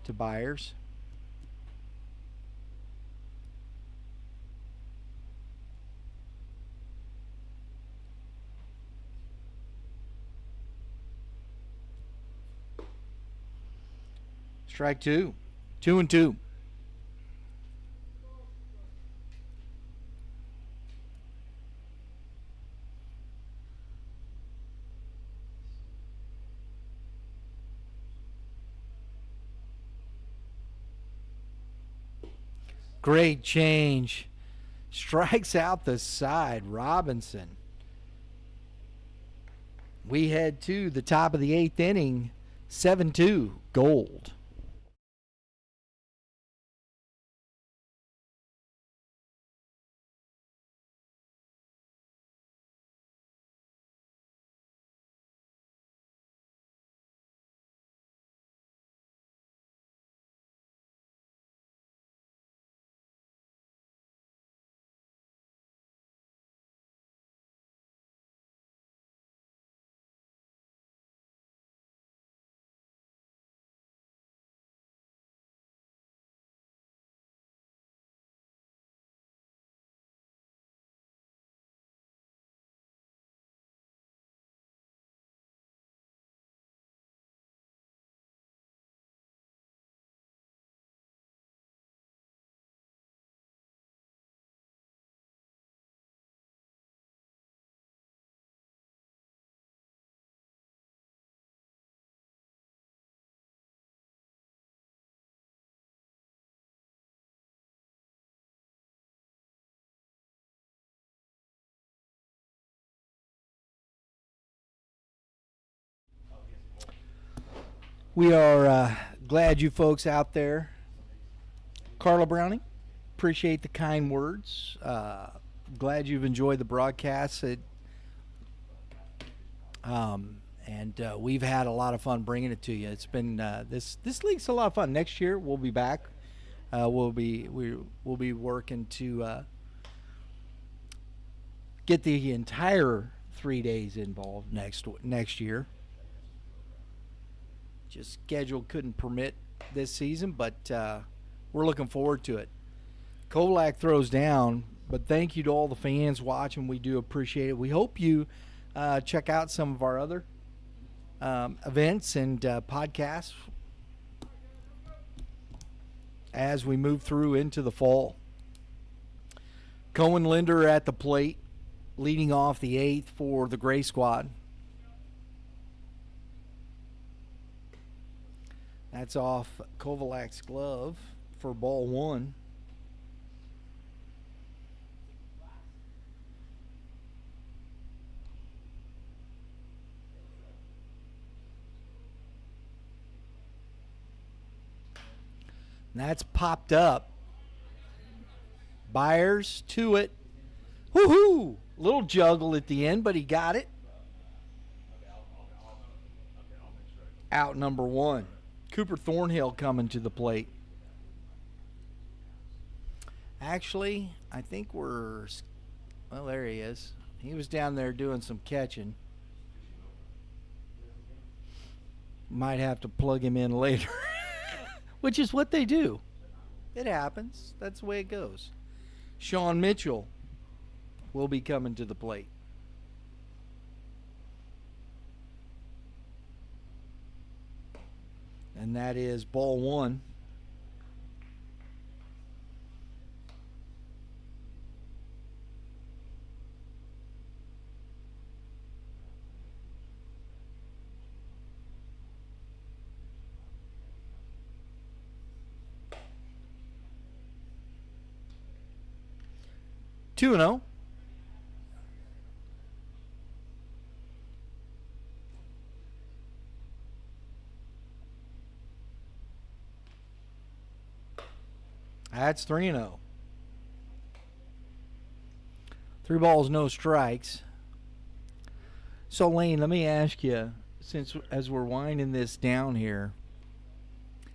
to Byers. Strike 2. 2-2. Great change. Strikes out the side. Robinson. We head to the top of the 8th inning. 7-2. Gold. We are glad you folks out there. Carla Browning, appreciate the kind words. Glad you've enjoyed the broadcast. We've had a lot of fun bringing it to you. It's been this league's a lot of fun. Next year we'll be back. We'll be working to get the entire 3 days involved next year. Just schedule couldn't permit this season, but we're looking forward to it. Colac throws down, but thank you to all the fans watching. We do appreciate it. We hope you check out some of our other events and podcasts as we move through into the fall. Cohen Linder at the plate, leading off the 8th for the Gray Squad. That's off Kovalak's glove for ball 1. And that's popped up. Byers to it. Woohoo! Little juggle at the end, but he got it. Out number 1. Cooper Thornhill coming to the plate. Actually, I think well, there he is. He was down there doing some catching. Might have to plug him in later, which is what they do. It happens. That's the way it goes. Sean Mitchell will be coming to the plate. And that is ball 1. Two and 0. That's 3-0. 3 balls, no strikes. So, Lane, let me ask you, since as we're winding this down here,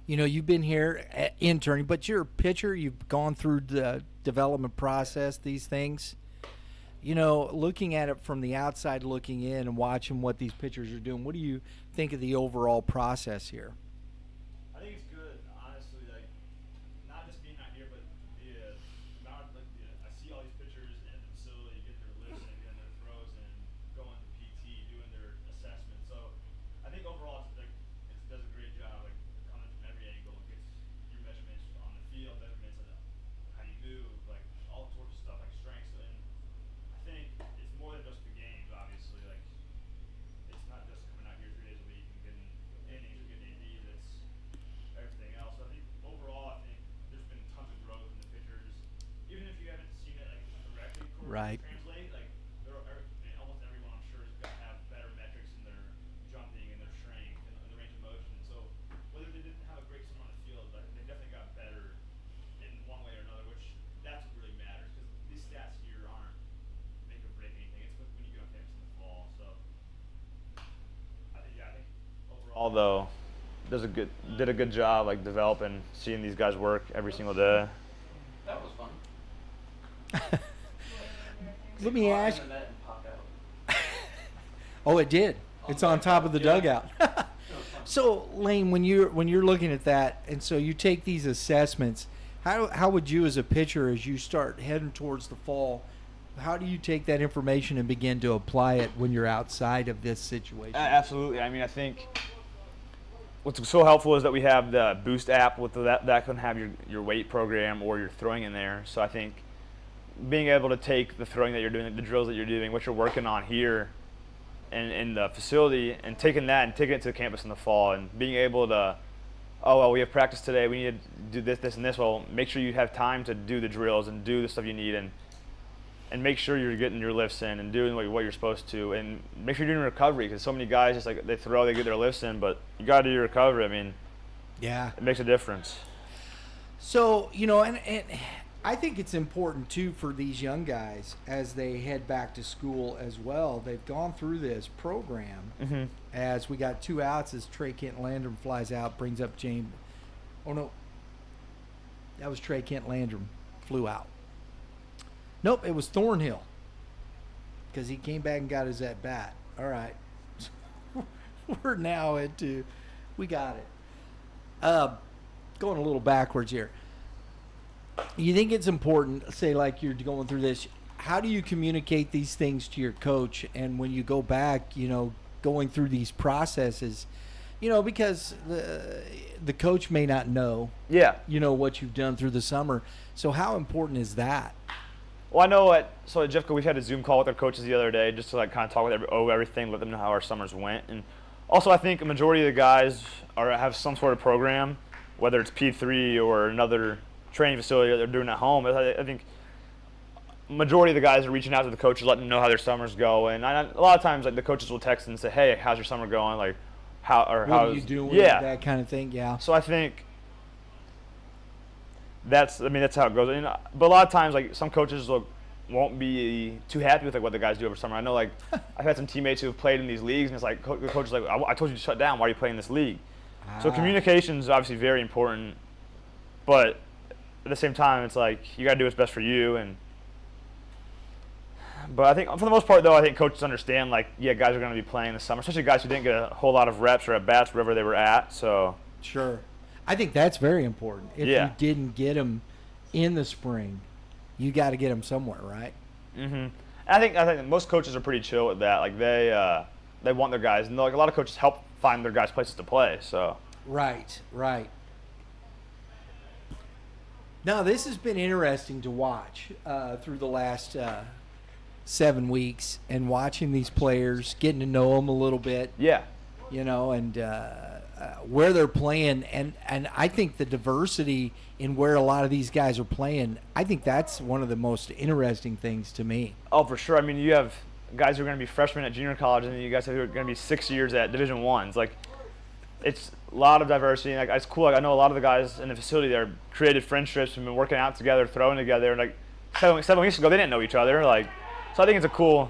you know, you've been here interning, but you're a pitcher. You've gone through the development process, these things. You know, looking at it from the outside looking in and watching what these pitchers are doing, what do you think of the overall process here? I think it's good, honestly. Like, not just being out here, but the amount of, I see all these pitchers in the facility get their lifts and getting their throws and going to PT, doing their assessment. So I think overall it does a great job, like coming from every angle, gets your measurements on the field, measurements of how you move, like all sorts of stuff, like strengths. And I think it's more than just the games, obviously. Like, it's not just coming out here 3 days a week and getting innings or getting ABs. It's everything else. So I think overall, I think there's been tons of growth in the pitchers. Even if you haven't seen it like directly Right. translate, like almost everyone I'm sure is going to have better metrics in their jumping and their strength and the range of motion. So whether they didn't have a great summer on the field, like, they definitely got better in one way or another, which that's what really matters, because these stats here aren't make or break anything. It's when you get on campus in the fall. So I think overall though did a good job like developing, seeing these guys work every single day. That was fun. Let me Fly ask. into that and pop out. Oh, it did. It's on top of the dugout. So, Lane, when you're looking at that, and so you take these assessments, how would you as a pitcher, as you start heading towards the fall, how do you take that information and begin to apply it when you're outside of this situation? Absolutely. I mean, I think what's so helpful is that we have the Boost app with that can have your weight program or your throwing in there. So I think being able to take the throwing that you're doing, the drills that you're doing, what you're working on here in the facility, and taking that and taking it to the campus in the fall, and being able to, oh, well, we have practice today, we need to do this, this, and this. Well, make sure you have time to do the drills and do the stuff you need, and and make sure you're getting your lifts in and doing what you're supposed to, and make sure you're doing recovery, because so many guys just like they get their lifts in, but you got to do your recovery. I mean, Yeah. it makes a difference. So, and I think it's important, too, for these young guys as they head back to school as well. They've gone through this program as we got 2 outs as Trey Kent Landrum flies out, brings up James. Oh, no. That was Trey Kent Landrum flew out. Nope, it was Thornhill because he came back and got his at-bat. All right. We're now into – we got it. Going a little backwards here. You think it's important, say like you're going through this, how do you communicate these things to your coach? And when you go back, going through these processes, because the coach may not know, what you've done through the summer. So how important is that? Well, I know at Jeffco, we've had a Zoom call with our coaches the other day just to like kind of talk with everything, let them know how our summers went. And also I think a majority of the guys have some sort of program, whether it's P3 or another training facility that they're doing at home. I think majority of the guys are reaching out to the coaches, letting them know how their summers go. And a lot of times, like the coaches will text and say, "Hey, how's your summer going? Like, how are you doing?" Yeah, that kind of thing. Yeah. So I think that's how it goes. But a lot of times, like some coaches won't be too happy with like what the guys do over summer. I know, like I've had some teammates who have played in these leagues, and it's like the coach is like, "I told you to shut down. Why are you playing this league?" So communication is obviously very important, but at the same time, it's like you got to do what's best for you. But I think for the most part, though, I think coaches understand, like, yeah, guys are going to be playing this summer, especially guys who didn't get a whole lot of reps or at bats wherever they were at. So sure, I think that's very important. If Yeah. you didn't get them in the spring, you got to get them somewhere, right? Mm-hmm. I think most coaches are pretty chill with that. Like they want their guys, and like a lot of coaches help find their guys places to play. So Right. Now, this has been interesting to watch through the last 7 weeks, and watching these players, getting to know them a little bit, yeah, and where they're playing. And I think the diversity in where a lot of these guys are playing, I think that's one of the most interesting things to me. oh for sure. I mean, you have guys who are going to be freshmen at junior college, and then you guys who are going to be 6 years at Division Ones. Like, it's a lot of diversity. Like, it's cool. Like, I know a lot of the guys in the facility there created friendships and been working out together, throwing together. And like 7 weeks ago, they didn't know each other. Like, so I think it's a cool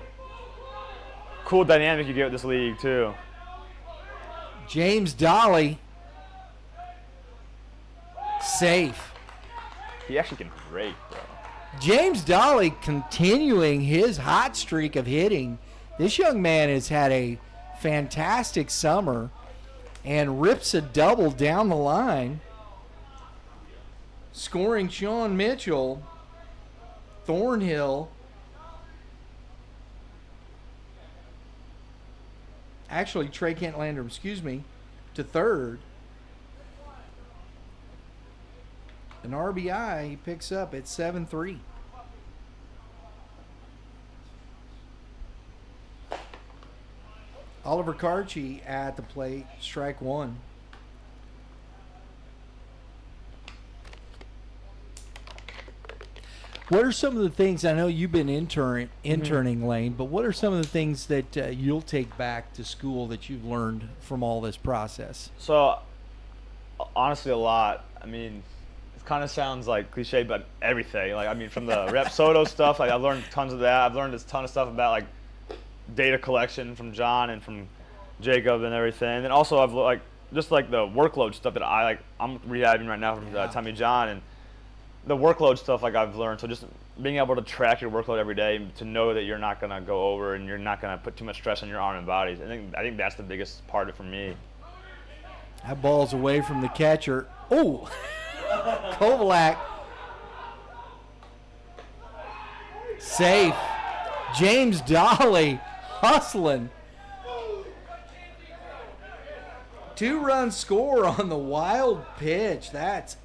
dynamic you get with this league too. James Dolly, safe. He actually can rake, bro. James Dolly continuing his hot streak of hitting. This young man has had a fantastic summer and rips a double down the line, scoring Sean Mitchell, Thornhill. Actually, Trey Kent Landrum, to third. An RBI he picks up at 7-3. Oliver Carchi at the plate, strike one. What are some of the things, I know you've been interning, Lane, but what are some of the things that you'll take back to school that you've learned from all this process? So, honestly, a lot. I mean, it kind of sounds like cliche, but everything. Like, I mean, from the Rep Soto stuff, like I've learned tons of that. I've learned a ton of stuff about like data collection from John and from Jacob and everything. And then also I've like just like the workload stuff that I'm rehabbing right now from Tommy John, and the workload stuff like I've learned. So just being able to track your workload every day, to know that you're not gonna go over and you're not gonna put too much stress on your arm and bodies. I think that's the biggest part of it for me. That ball's away from the catcher. Oh, Kovalak. Safe. James Dolly hustling. 2-run score on the wild pitch. That's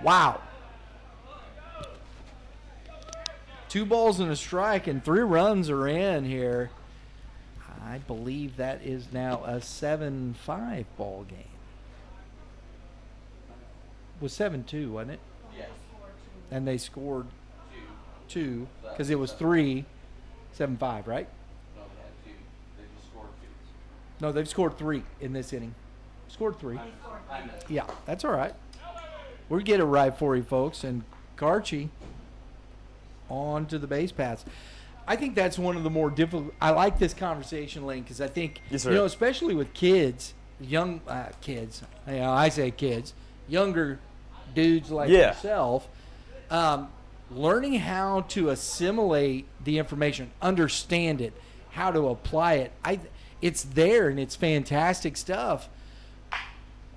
wow. 2 balls and a strike, and 3 runs are in here. I believe that is now a 7-5 ball game. It was 7-2, wasn't it? Yes. And they scored 2, because it was 3, 7-5, right? No, they had 2. They just scored 2. No, they've scored 3 in this inning. Scored 3. I missed. Yeah, that's all right. We'll get it right for you, folks. And Karchi on to the base paths. I think that's one of the more difficult. I like this conversation, Lane, because I think, Yes, sir. you know, especially with kids, young kids, you know, I say kids, younger dudes like Yeah. yourself, learning how to assimilate the information, understand it, how to apply it. It's there, and it's fantastic stuff.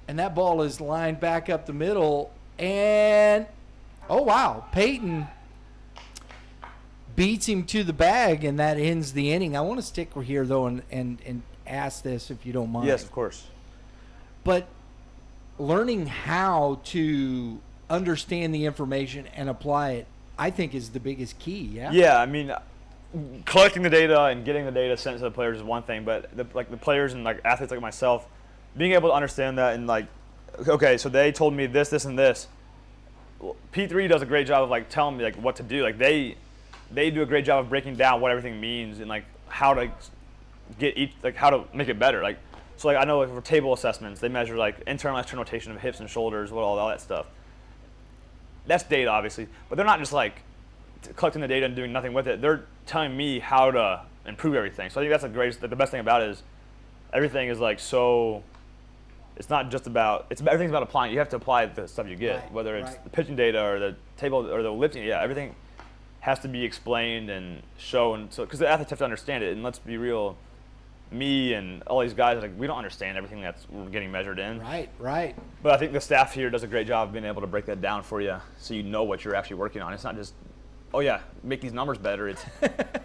And that ball is lined back up the middle, and oh wow, Peyton beats him to the bag, and that ends the inning. I want to stick here though and ask this, if you don't mind. Yes, of course. But learning how to understand the information and apply it, I think, is the biggest key. Yeah. Yeah, I mean, collecting the data and getting the data sent to the players is one thing, but the players and like athletes like myself, being able to understand that and like, okay, so they told me this, this, and this. Well, P3 does a great job of like telling me like what to do. Like they do a great job of breaking down what everything means and like how to get each, like how to make it better. Like, so like I know like for table assessments, they measure like internal external rotation of hips and shoulders, all that stuff. That's data, obviously, but they're not just like collecting the data and doing nothing with it. They're telling me how to improve everything. So I think that's the best thing about it is everything is like so. It's not just about everything's about applying. You have to apply the stuff you get, Right, whether it's right. the pitching data or the table or the lifting. Yeah, everything has to be explained and shown. So because the athletes have to understand it. And let's be real, me and all these guys, like we don't understand everything that's we're getting measured in. Right. Right. But I think the staff here does a great job of being able to break that down for you, so you know what you're actually working on. It's not just, oh yeah, make these numbers better. It's,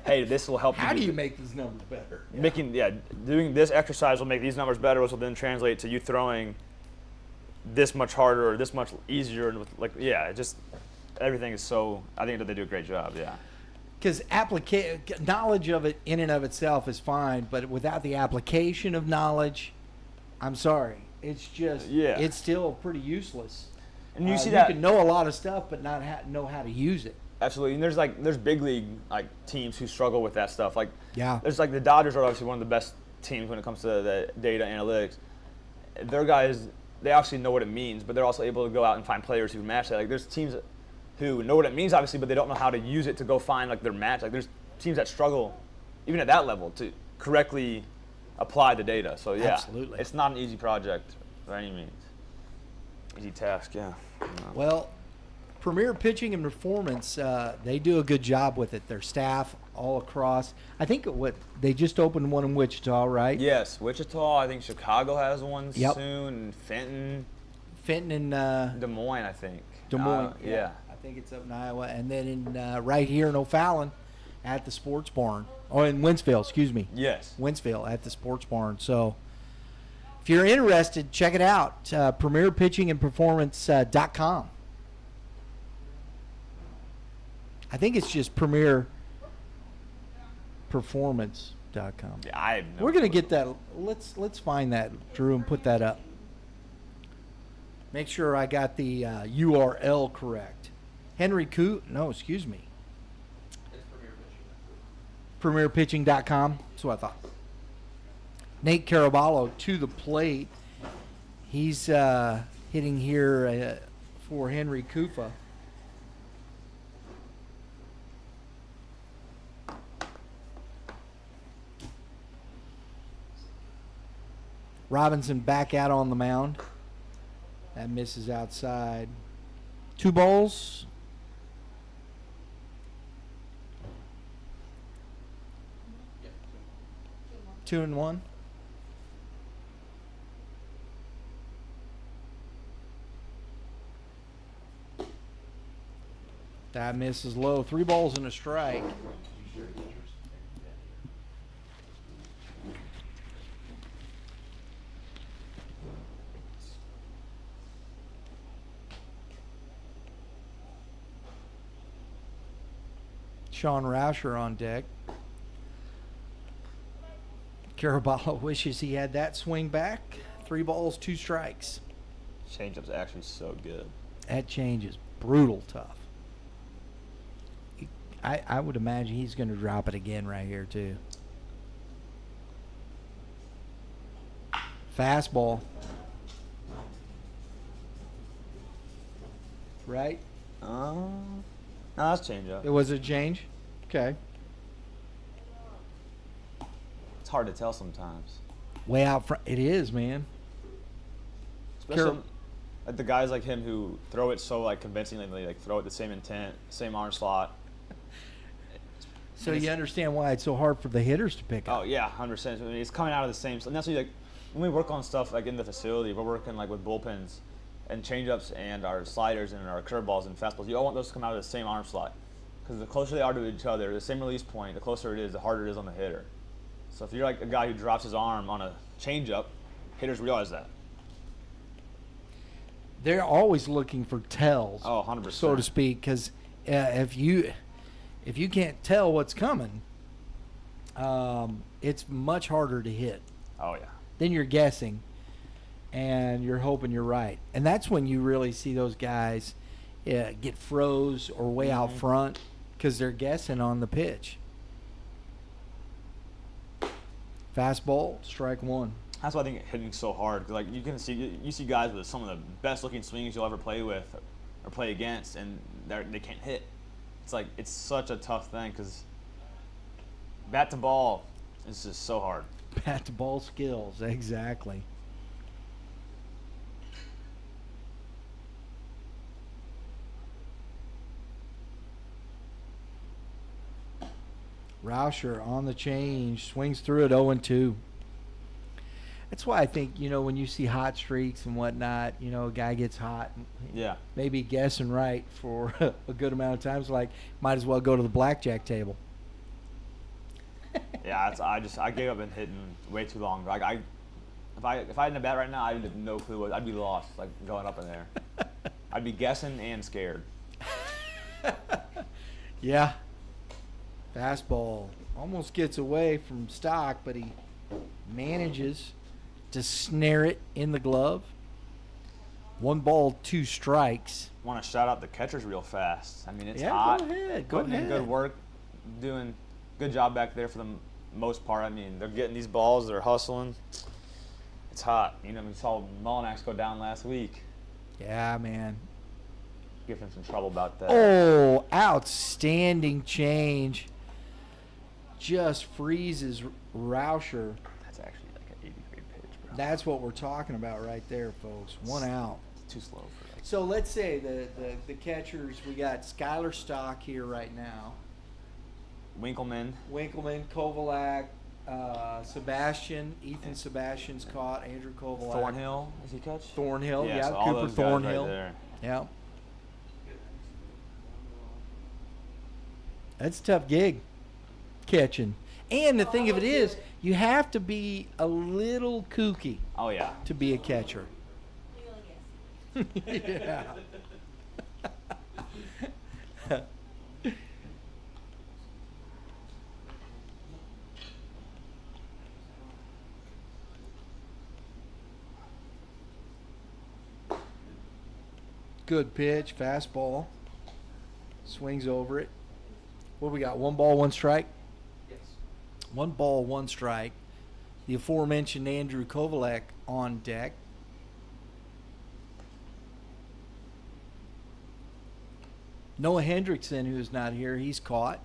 hey, this will help. How do you make these numbers better? Doing this exercise will make these numbers better, which will then translate to you throwing this much harder or this much easier, and just everything is so. I think that they do a great job. Yeah. Because knowledge of it in and of itself is fine, but without the application of knowledge, I'm sorry, it's just it's still pretty useless. And you see that you can know a lot of stuff, but not know how to use it. Absolutely, and there's big league like teams who struggle with that stuff. Like there's like the Dodgers are obviously one of the best teams when it comes to the data analytics. Their guys, they obviously know what it means, but they're also able to go out and find players who match that. Like there's teams who know what it means obviously, but they don't know how to use it to go find like their match. Like there's teams that struggle even at that level to correctly apply the data. So yeah, absolutely, it's not an easy project by any means. Easy task, yeah. Well, Premier Pitching and Performance, they do a good job with it. Their staff all across. I think they just opened one in Wichita, right? Yes, Wichita. I think Chicago has one Yep. soon. And Fenton and Des Moines, I think. Des Moines. Yeah. I think it's up in Iowa, and then in right here in O'Fallon at the Sports Barn. Oh, in Wentzville, excuse me. Yes. Wentzville at the Sports Barn. So if you're interested, check it out. PremierPitchingAndPerformance.com. I think it's just PremierPerformance.com. Yeah, I have no We're gonna clue. get that. Let's find that, Drew, and put that up. Make sure I got the URL correct. Excuse me. It's Premier Pitching. PremierPitching.com. That's what I thought. Nate Caraballo to the plate. He's hitting here for Henry Kufa. Robinson back out on the mound. That misses outside. 2 balls. Yeah. 2-1. That misses low. 3 balls and a strike. Sean Rauscher on deck. Caraballo wishes he had that swing back. 3 balls, 2 strikes. Changeup's actually so good. That change is brutal tough. I would imagine he's going to drop it again right here too. Fastball. Right? No, that's changeup. It was a change? Okay. It's hard to tell sometimes. Way out front. It is, man. Especially like the guys like him who throw it so like convincingly, like throw it the same intent, same arm slot. So you understand why it's so hard for the hitters to pick up. Oh yeah, 100%. I mean, it's coming out of the same. And that's what like when we work on stuff like in the facility, we're working like with bullpens and changeups and our sliders and our curveballs and fastballs. You all want those to come out of the same arm slot because the closer they are to each other, the same release point, the closer it is, the harder it is on the hitter. So if you're like a guy who drops his arm on a changeup, hitters realize that. They're always looking for tells. Oh, 100%. So to speak, because if you can't tell what's coming, it's much harder to hit. Oh yeah. Then you're guessing, and you're hoping you're right. And that's when you really see those guys get froze or way out front because they're guessing on the pitch. Fastball, strike one. That's why I think hitting's so hard. 'Cause like you see guys with some of the best looking swings you'll ever play with or play against, and they can't hit. It's like it's such a tough thing because bat to ball is just so hard. Bat to ball skills, exactly. Rauscher on the change, swings through it 0-2. That's why I think, when you see hot streaks and whatnot, a guy gets hot. Yeah. Maybe guessing right for a good amount of times, like, might as well go to the blackjack table. Yeah, I gave up and hitting way too long. Like if I had a bat right now, I'd have no clue what I'd be lost, like going up in there. I'd be guessing and scared. Yeah. Fastball almost gets away from Stock, but he manages to snare it in the glove. 1 ball, 2 strikes. Want to shout out the catchers real fast. I mean, it's Yeah, hot. go ahead. Putting in good work, doing good job back there for the most part. I mean, they're getting these balls, they're hustling. It's hot. We saw Mullinax go down last week. Yeah, man. Give him some trouble about that. Oh, outstanding change. Just freezes Rauscher. That's actually like an 80th grade pitch, bro. That's what we're talking about right there, folks. 1 out. It's too slow for like. So let's say the catchers, we got Skylar Stock here right now. Winkleman. Kovalak, Sebastian. Ethan Sebastian's caught. Andrew Kovalak. Thornhill, is he catch? Thornhill, yeah. So all Cooper those guys Thornhill. right there. Yeah. That's a tough gig, catching. And the thing of it is, you have to be a little kooky Oh yeah. to be a catcher. Yeah. Good pitch, fastball. Swings over it. What do we got? 1 ball, 1 strike? Yes. 1 ball, 1 strike. The aforementioned Andrew Kovalek on deck. Noah Hendrickson, who's not here, he's caught.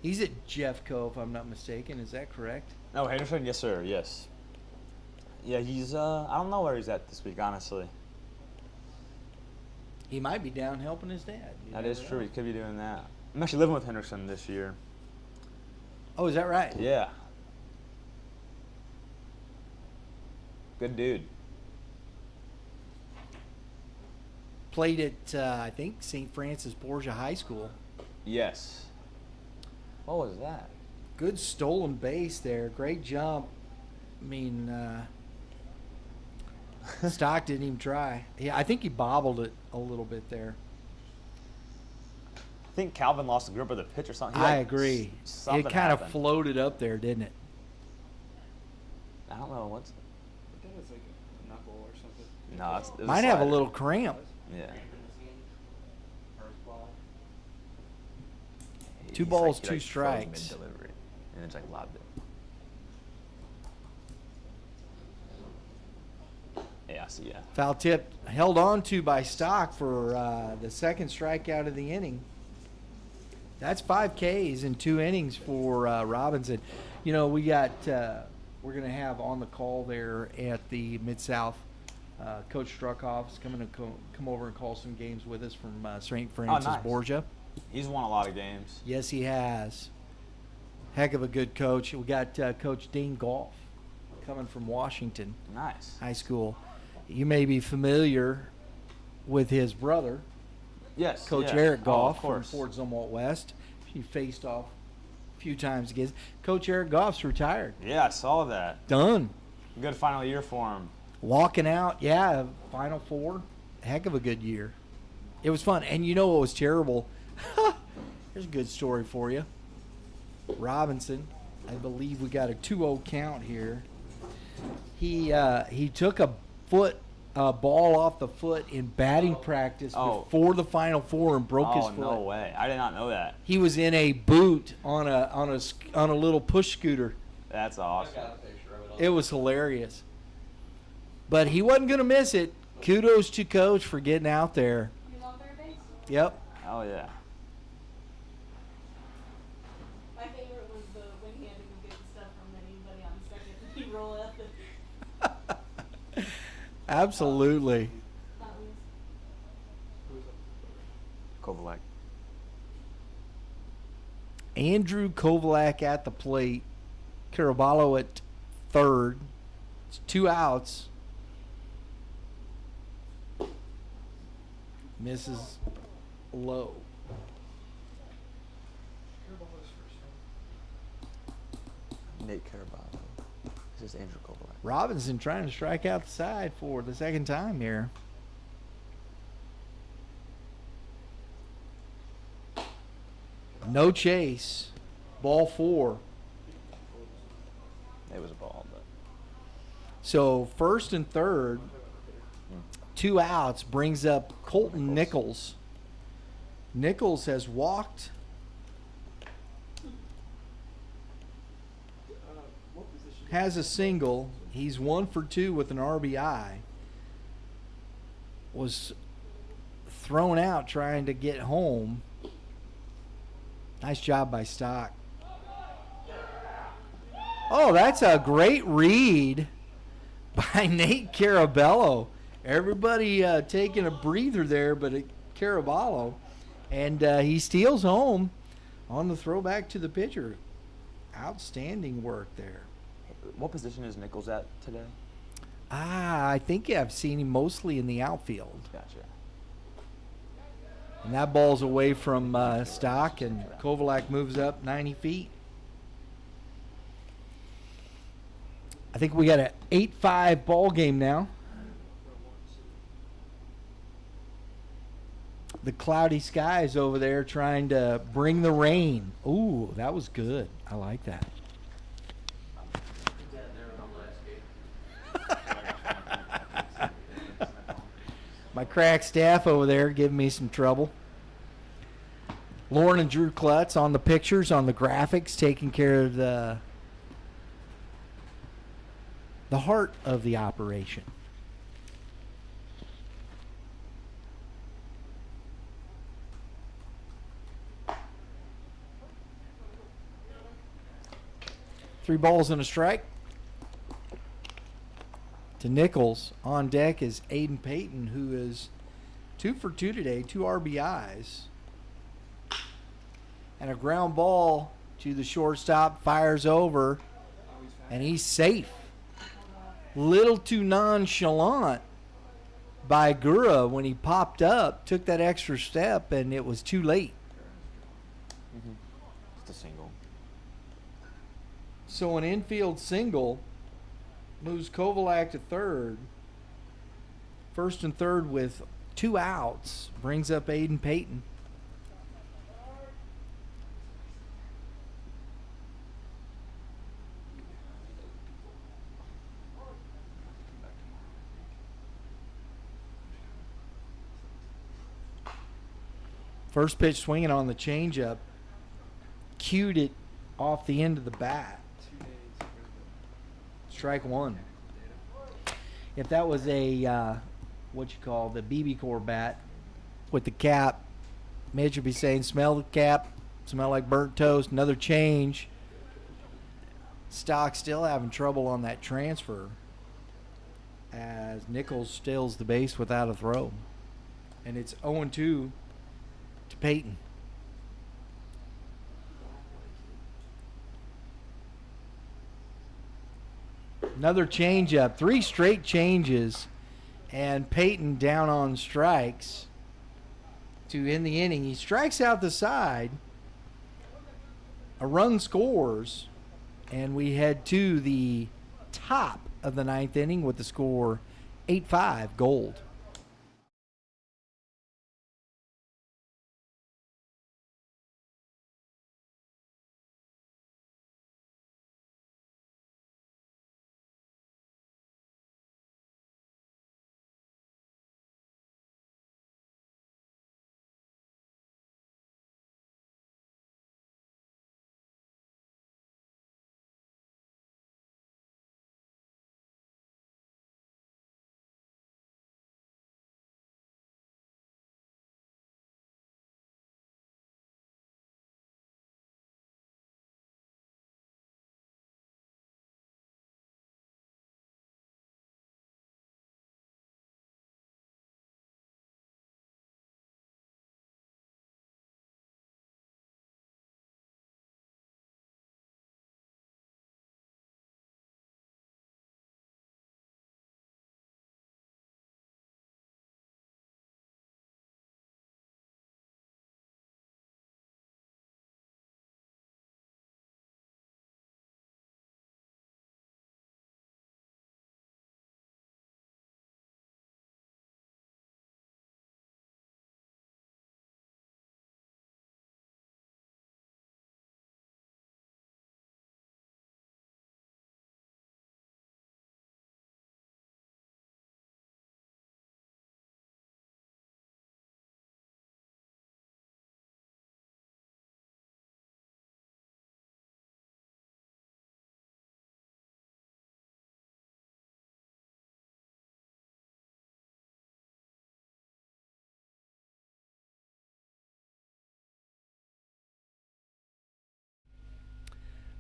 He's at Jeffco, if I'm not mistaken. Is that correct? No, Henderson, yes sir, yes. Yeah, he's I don't know where he's at this week, honestly. He might be down helping his dad. You That never is true. know. He could be doing that. I'm actually living with Henderson this year. Oh, is that right? Yeah. Good dude. Played at, I think, St. Francis Borgia High School. Yes. What was that? Good stolen base there. Great jump. I mean, Stock didn't even try. Yeah, I think he bobbled it a little bit there. I think Calvin lost the grip of the pitch or something. I agree. Something It kind of happened. floated up there, didn't it? I don't know what's. I think it's like a knuckle or something. No, it was Might have a slider. little cramp. Yeah. First ball. Two He's balls, he two froze strikes. mid-delivery, and then just like lobbed it. Yeah, I see. Yeah. Foul tip held on to by Stock for the second strikeout of the inning. That's 5 Ks in 2 innings for Robinson. You know, we got we're going to have on the call there at the Mid-South, Coach Struckhoff's coming to come over and call some games with us from St. Francis nice. Borgia. He's won a lot of games. Yes, he has. Heck of a good coach. We got Coach Dean Goff coming from Washington Nice. High School. You may be familiar with his brother, Yes. Coach yeah. Eric Oh, Goff of from course. Fort Zumwalt West. He faced off a few times against. Coach Eric Goff's retired. Yeah, I saw that. Done. Good final year for him. Walking out, yeah, Final Four. Heck of a good year. It was fun. And you know what was terrible? Here's a good story for you. Robinson, I believe we got a 2-0 count here. He took a ball off the foot in batting practice Oh. before the Final Four and broke his Oh foot. no way! I did not know that. He was in a boot on a little push scooter. That's I awesome. got a picture of it. It was hilarious. But he wasn't going to miss it. Kudos to Coach for getting out there. He was on third base. Yep. Oh yeah. My favorite was when he had to go get the stuff from anybody on second. He rolled up and Absolutely. that was Kovalek. Andrew Kovalak at the plate. Caraballo at third. It's 2 outs. Misses low. Nate Caraballo. This is Andrew Kovalek. Robinson trying to strike out the side for the second time here. No chase. Ball 4. It was a ball, but So first and third, 2 outs brings up Colton Nichols. Nichols has walked. Has a single. He's 1 for 2 with an RBI. Was thrown out trying to get home. Nice job by Stock. Oh, that's a great read by Nate Caraballo. Everybody taking a breather there, but Caraballo. And he steals home on the throwback to the pitcher. Outstanding work there. what position is Nichols at today? I think I've seen him mostly in the outfield. Gotcha. And that ball's away from Stock, and Kovalak moves up 90 feet. I think we got an 8-5 ball game now. The cloudy skies over there trying to bring the rain. Ooh, that was good. I like that. My crack staff over there giving me some trouble. Lauren and Drew Klutz on the pictures, on the graphics, taking care of the heart of the operation. Three balls and a strike. To Nichols. On deck is Aiden Payton, who is 2 for 2 today, 2 RBIs. And a ground ball to the shortstop, fires over, and he's safe. Little too nonchalant by Gura when he popped up, took that extra step, and it was too late. Just a single. So an infield single moves Kovalak to third. First and third with 2 outs brings up Aiden Payton. First pitch swinging on the changeup. Cued it off the end of the bat. Strike one. If that was a, what you call the BB Core bat with the cap, Mitch would be saying, smell the cap, smell like burnt toast, another change. Stock still having trouble on that transfer as Nichols steals the base without a throw. And it's 0-2 to Peyton. Another changeup, 3 straight changes, and Peyton down on strikes to end the inning. He strikes out the side. A run scores, and we head to the top of the 9th inning with the score 8-5 Gold.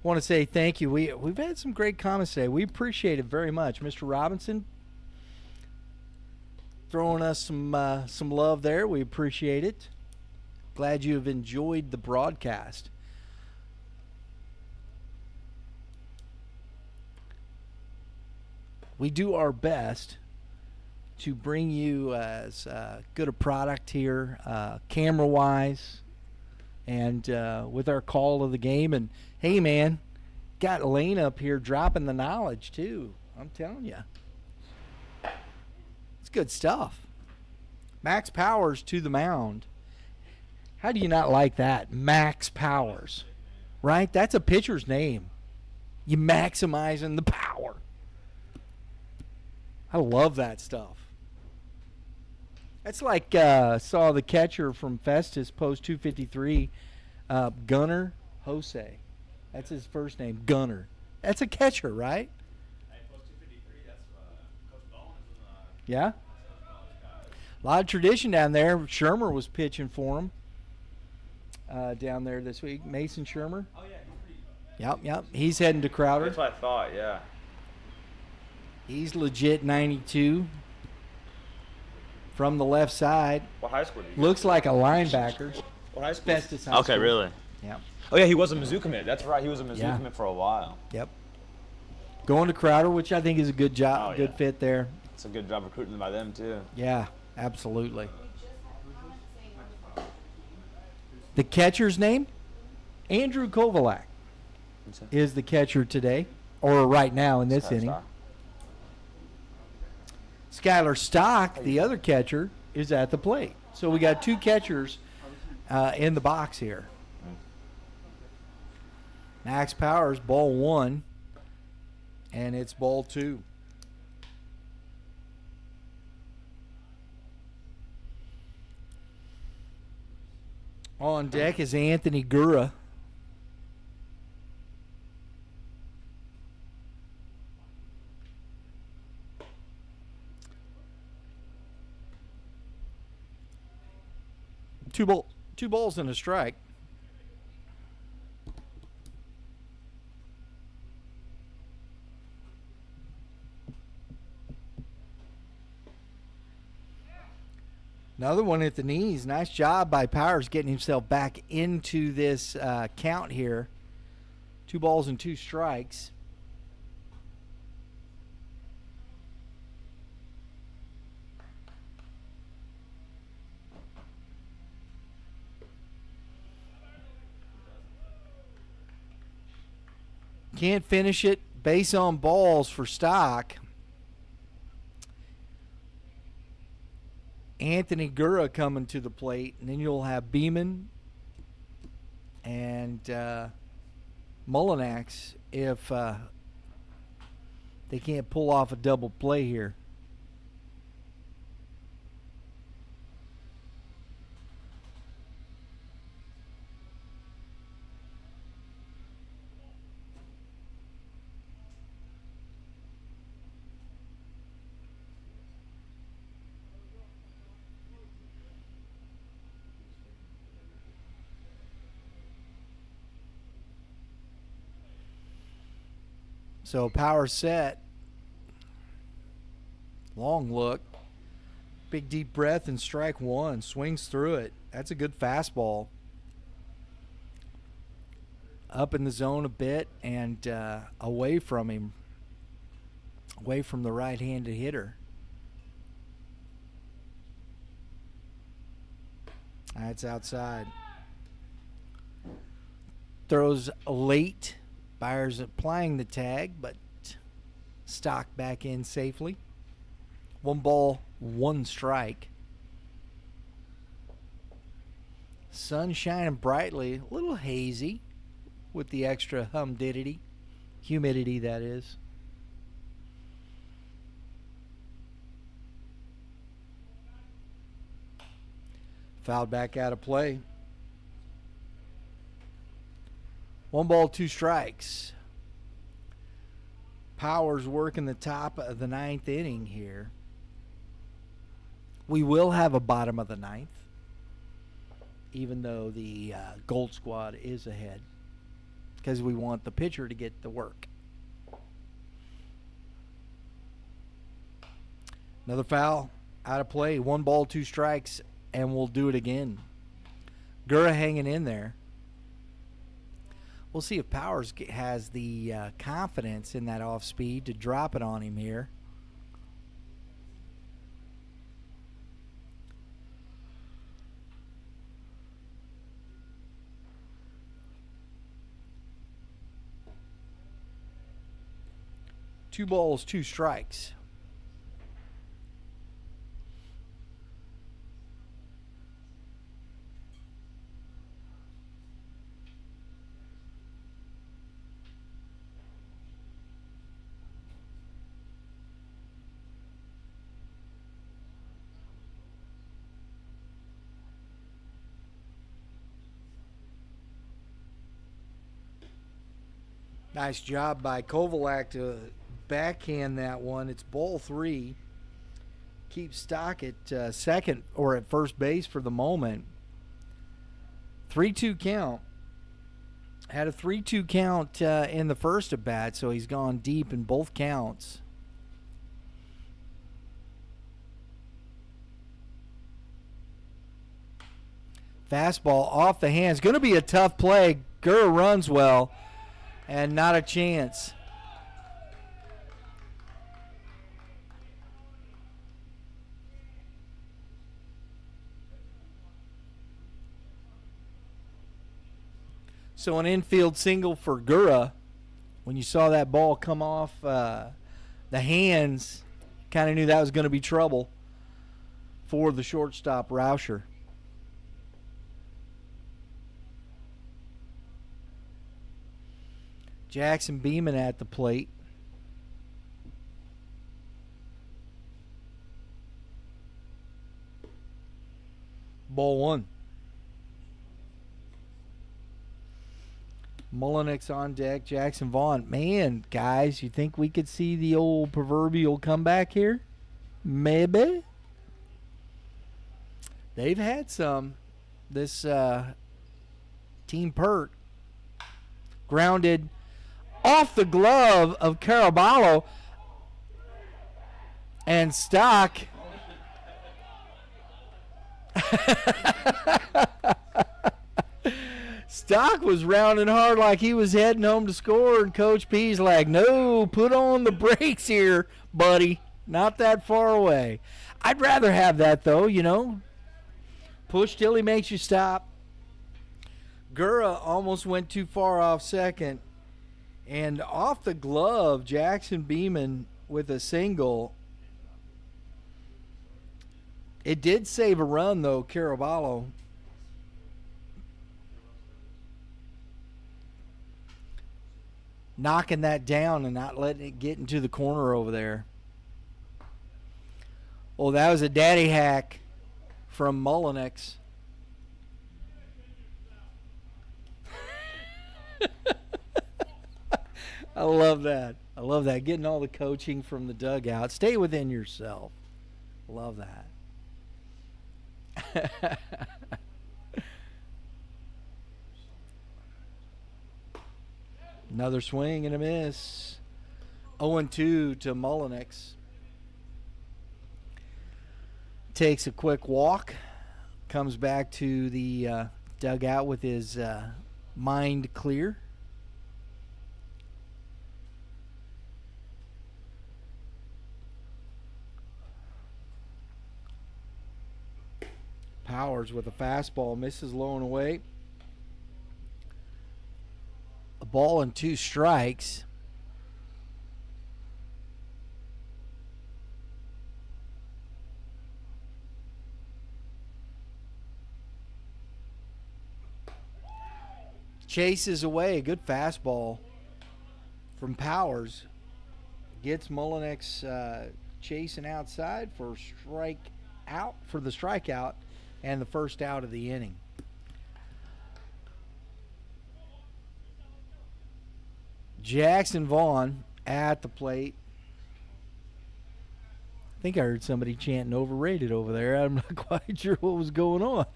Want to say thank you. We've had some great comments today. We appreciate it very much. Mr. Robinson throwing us some love there. We appreciate it. Glad you have enjoyed the broadcast. We do our best to bring you as good a product here, camera-wise, and with our call of the game. And hey, man, got Lane up here dropping the knowledge too. I'm telling you, it's good stuff. Max Powers to the mound. How do you not like that? Max Powers, right? That's a pitcher's name. You maximizing the power. I love that stuff. That's like saw the catcher from Festus post 253, Gunnar Jose. That's his first name, Gunnar. That's a catcher, right? Hey, post 253, that's Coach Bowens. Yeah. A lot of tradition down there. Shermer was pitching for him down there this week. Mason Shermer. Oh, yeah, Yep. He's heading to Crowder. that's what I thought, yeah. He's legit 92 from the left side. What high school did you Looks like a linebacker. What high school? Festus High Okay, School. really? Yep. Oh, yeah, he was a Mizzou commit. That's right. He was a Mizzou Yeah. commit for a while. Yep. Going to Crowder, which I think is a good job, Oh, yeah. good fit there. It's a good job recruiting by them, too. Yeah, absolutely. The catcher's name? Andrew Kovalak is the catcher today, or right now in this inning. Skylar Stock, the other catcher, is at the plate. So we got 2 catchers in the box here. Max Powers, ball 1, and it's ball 2. On deck is Anthony Gura. Two balls and a strike. Another one at the knees. Nice job by Powers getting himself back into this count here. 2 balls and 2 strikes. Can't finish it. Base on balls for Stock. Anthony Gura coming to the plate, and then you'll have Beeman and Mullinax if they can't pull off a double play here. So power set. Long look. Big deep breath and strike one. Swings through it. That's a good fastball. Up in the zone a bit and away from him. Away from the right-handed hitter. That's outside. Throws late. Byers applying the tag, but Stock back in safely. 1 ball, 1 strike. Sun shining brightly, a little hazy with the extra humidity that is. Fouled back out of play. 1 ball, 2 strikes. Powers working the top of the 9th inning here. We will have a bottom of the 9th, even though the Gold Squad is ahead, because we want the pitcher to get the work. Another foul out of play. 1 ball, 2 strikes, and we'll do it again. Gura hanging in there. We'll see if Powers has the confidence in that off speed to drop it on him here. Two balls, 2 strikes. Nice job by Kovalak to backhand that one. It's ball 3. Keep Stock at second or at first base for the moment. 3-2 count. Had a 3-2 count in the first at bat, so he's gone deep in both counts. Fastball off the hands. Going to be a tough play. Gura runs well. And not a chance. So an infield single for Gura. When you saw that ball come off the hands, kind of knew that was going to be trouble for the shortstop, Rauscher. Jackson Beeman at the plate. Ball 1. Mullenix on deck. Jackson Vaughn. Man, guys, you think we could see the old proverbial comeback here? Maybe. They've had some. This Team Pert. Grounded off the glove of Caraballo. And Stock. Stock was rounding hard like he was heading home to score, and Coach P's like, no, put on the brakes here, buddy. Not that far away. I'd rather have that, though, you know. Push till he makes you stop. Gura almost went too far off second. And off the glove, Jackson Beeman with a single. It did save a run, though, Caraballo. Knocking that down and not letting it get into the corner over there. Well, that was a daddy hack from Mullenix. I love that. I love that. Getting all the coaching from the dugout. Stay within yourself. Love that. Another swing and a miss. 0-2 to Mullenix. Takes a quick walk. Comes back to the dugout with his mind clear. Powers with a fastball. Misses low and away. A ball and 2 strikes. Chases away. A good fastball from Powers. Gets Mullenix chasing outside for the strikeout and the first out of the inning. Jackson Vaughn at the plate. I think I heard somebody chanting overrated over there. I'm not quite sure what was going on.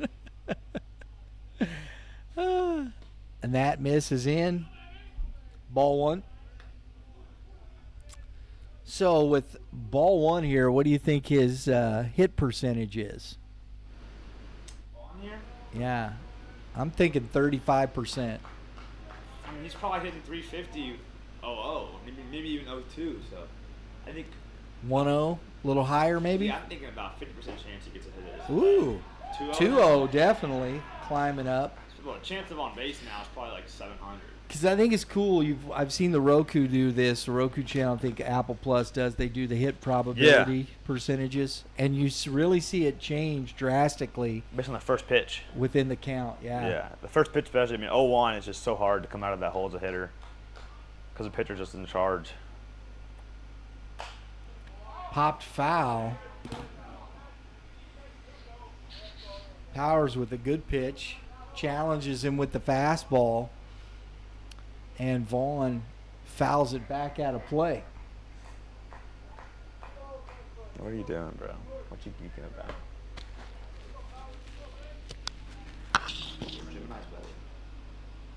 And that miss is in. Ball 1. So with ball 1 here, what do you think his hit percentage is? On here? Yeah. I'm thinking 35%. I mean, he's probably hitting 350, maybe even 02. So I think 1-0, a little higher maybe? Yeah, I'm thinking about 50% chance he gets a hit. Ooh. 2-0. 2-0, definitely climbing up. Well, the chance of on base now is probably like 700. Because I think it's cool. I've seen the Roku do this. The Roku channel, I think Apple Plus does. They do the hit probability percentages, and you really see it change drastically Based on the first pitch. within the count. Yeah. Yeah, the first pitch, especially. I mean, 0-1 is just so hard to come out of that hole as a hitter because the pitcher's just in charge. Popped foul. Powers with a good pitch. Challenges him with the fastball. And Vaughn fouls it back out of play. What are you doing, bro? What you geeking about?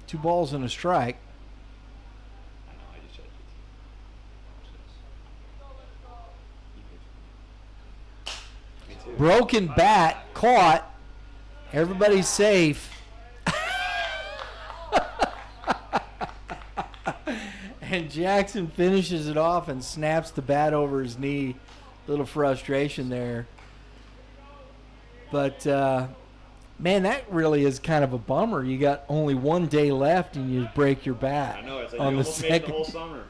2 balls and a strike. I know, I just said it. Me too. Broken bat, caught. Everybody's safe. And Jackson finishes it off and snaps the bat over his knee. Little frustration there. But, man, that really is kind of a bummer. You got only 1 day left and you break your bat. I know, it's like on you the almost made it the whole summer.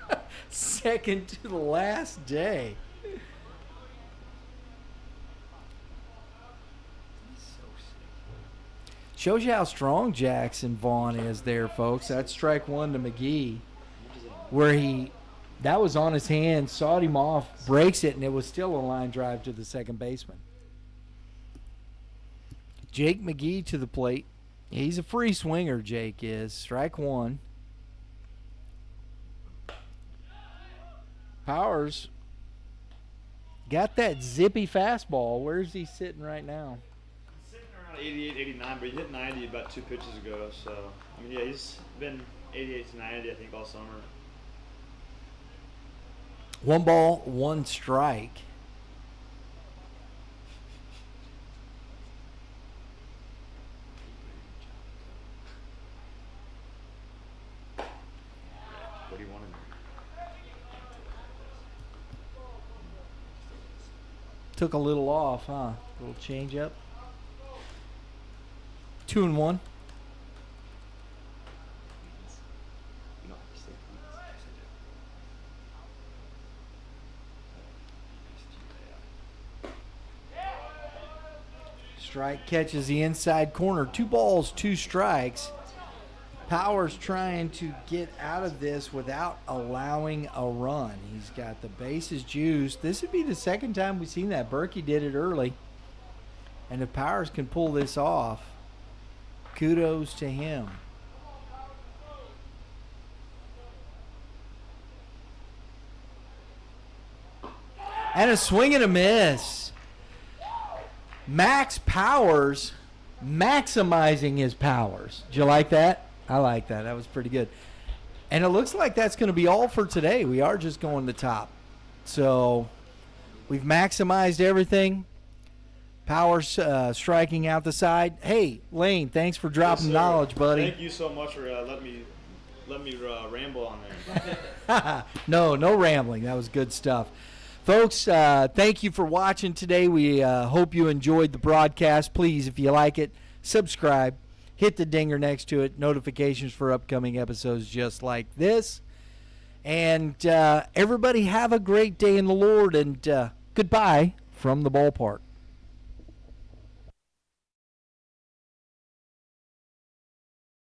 second to the last day. Shows you how strong Jackson Vaughn is there, folks. That's strike 1 to McGee, where that was on his hand, sawed him off, breaks it, and it was still a line drive to the second baseman. Jake McGee to the plate. He's a free swinger, Jake is. Strike 1. Powers got that zippy fastball. Where's he sitting right now? He's sitting around 88, 89, but he hit 90 about 2 pitches ago. So, I mean, yeah, he's been 88 to 90, I think, all summer. 1 ball, 1 strike. What do you want to do? Took a little off, huh? Little change up. 2-1. Strike catches the inside corner. 2 balls, 2 strikes. Powers trying to get out of this without allowing a run. He's got the bases juiced. This would be the second time we've seen that. Berkey did it early. And if Powers can pull this off, kudos to him. And a swing and a miss. Max Powers maximizing his powers. Did you like that? I like that. That was pretty good. And it looks like that's going to be all for today. We are just going to the top. So we've maximized everything. Powers striking out the side. Hey, Lane, thanks for dropping knowledge, buddy. Thank you so much for letting me ramble on there. No rambling. That was good stuff. Folks, thank you for watching today. We hope you enjoyed the broadcast. Please, if you like it, subscribe. Hit the dinger next to it. Notifications for upcoming episodes just like this. And everybody have a great day in the Lord. And goodbye from the ballpark.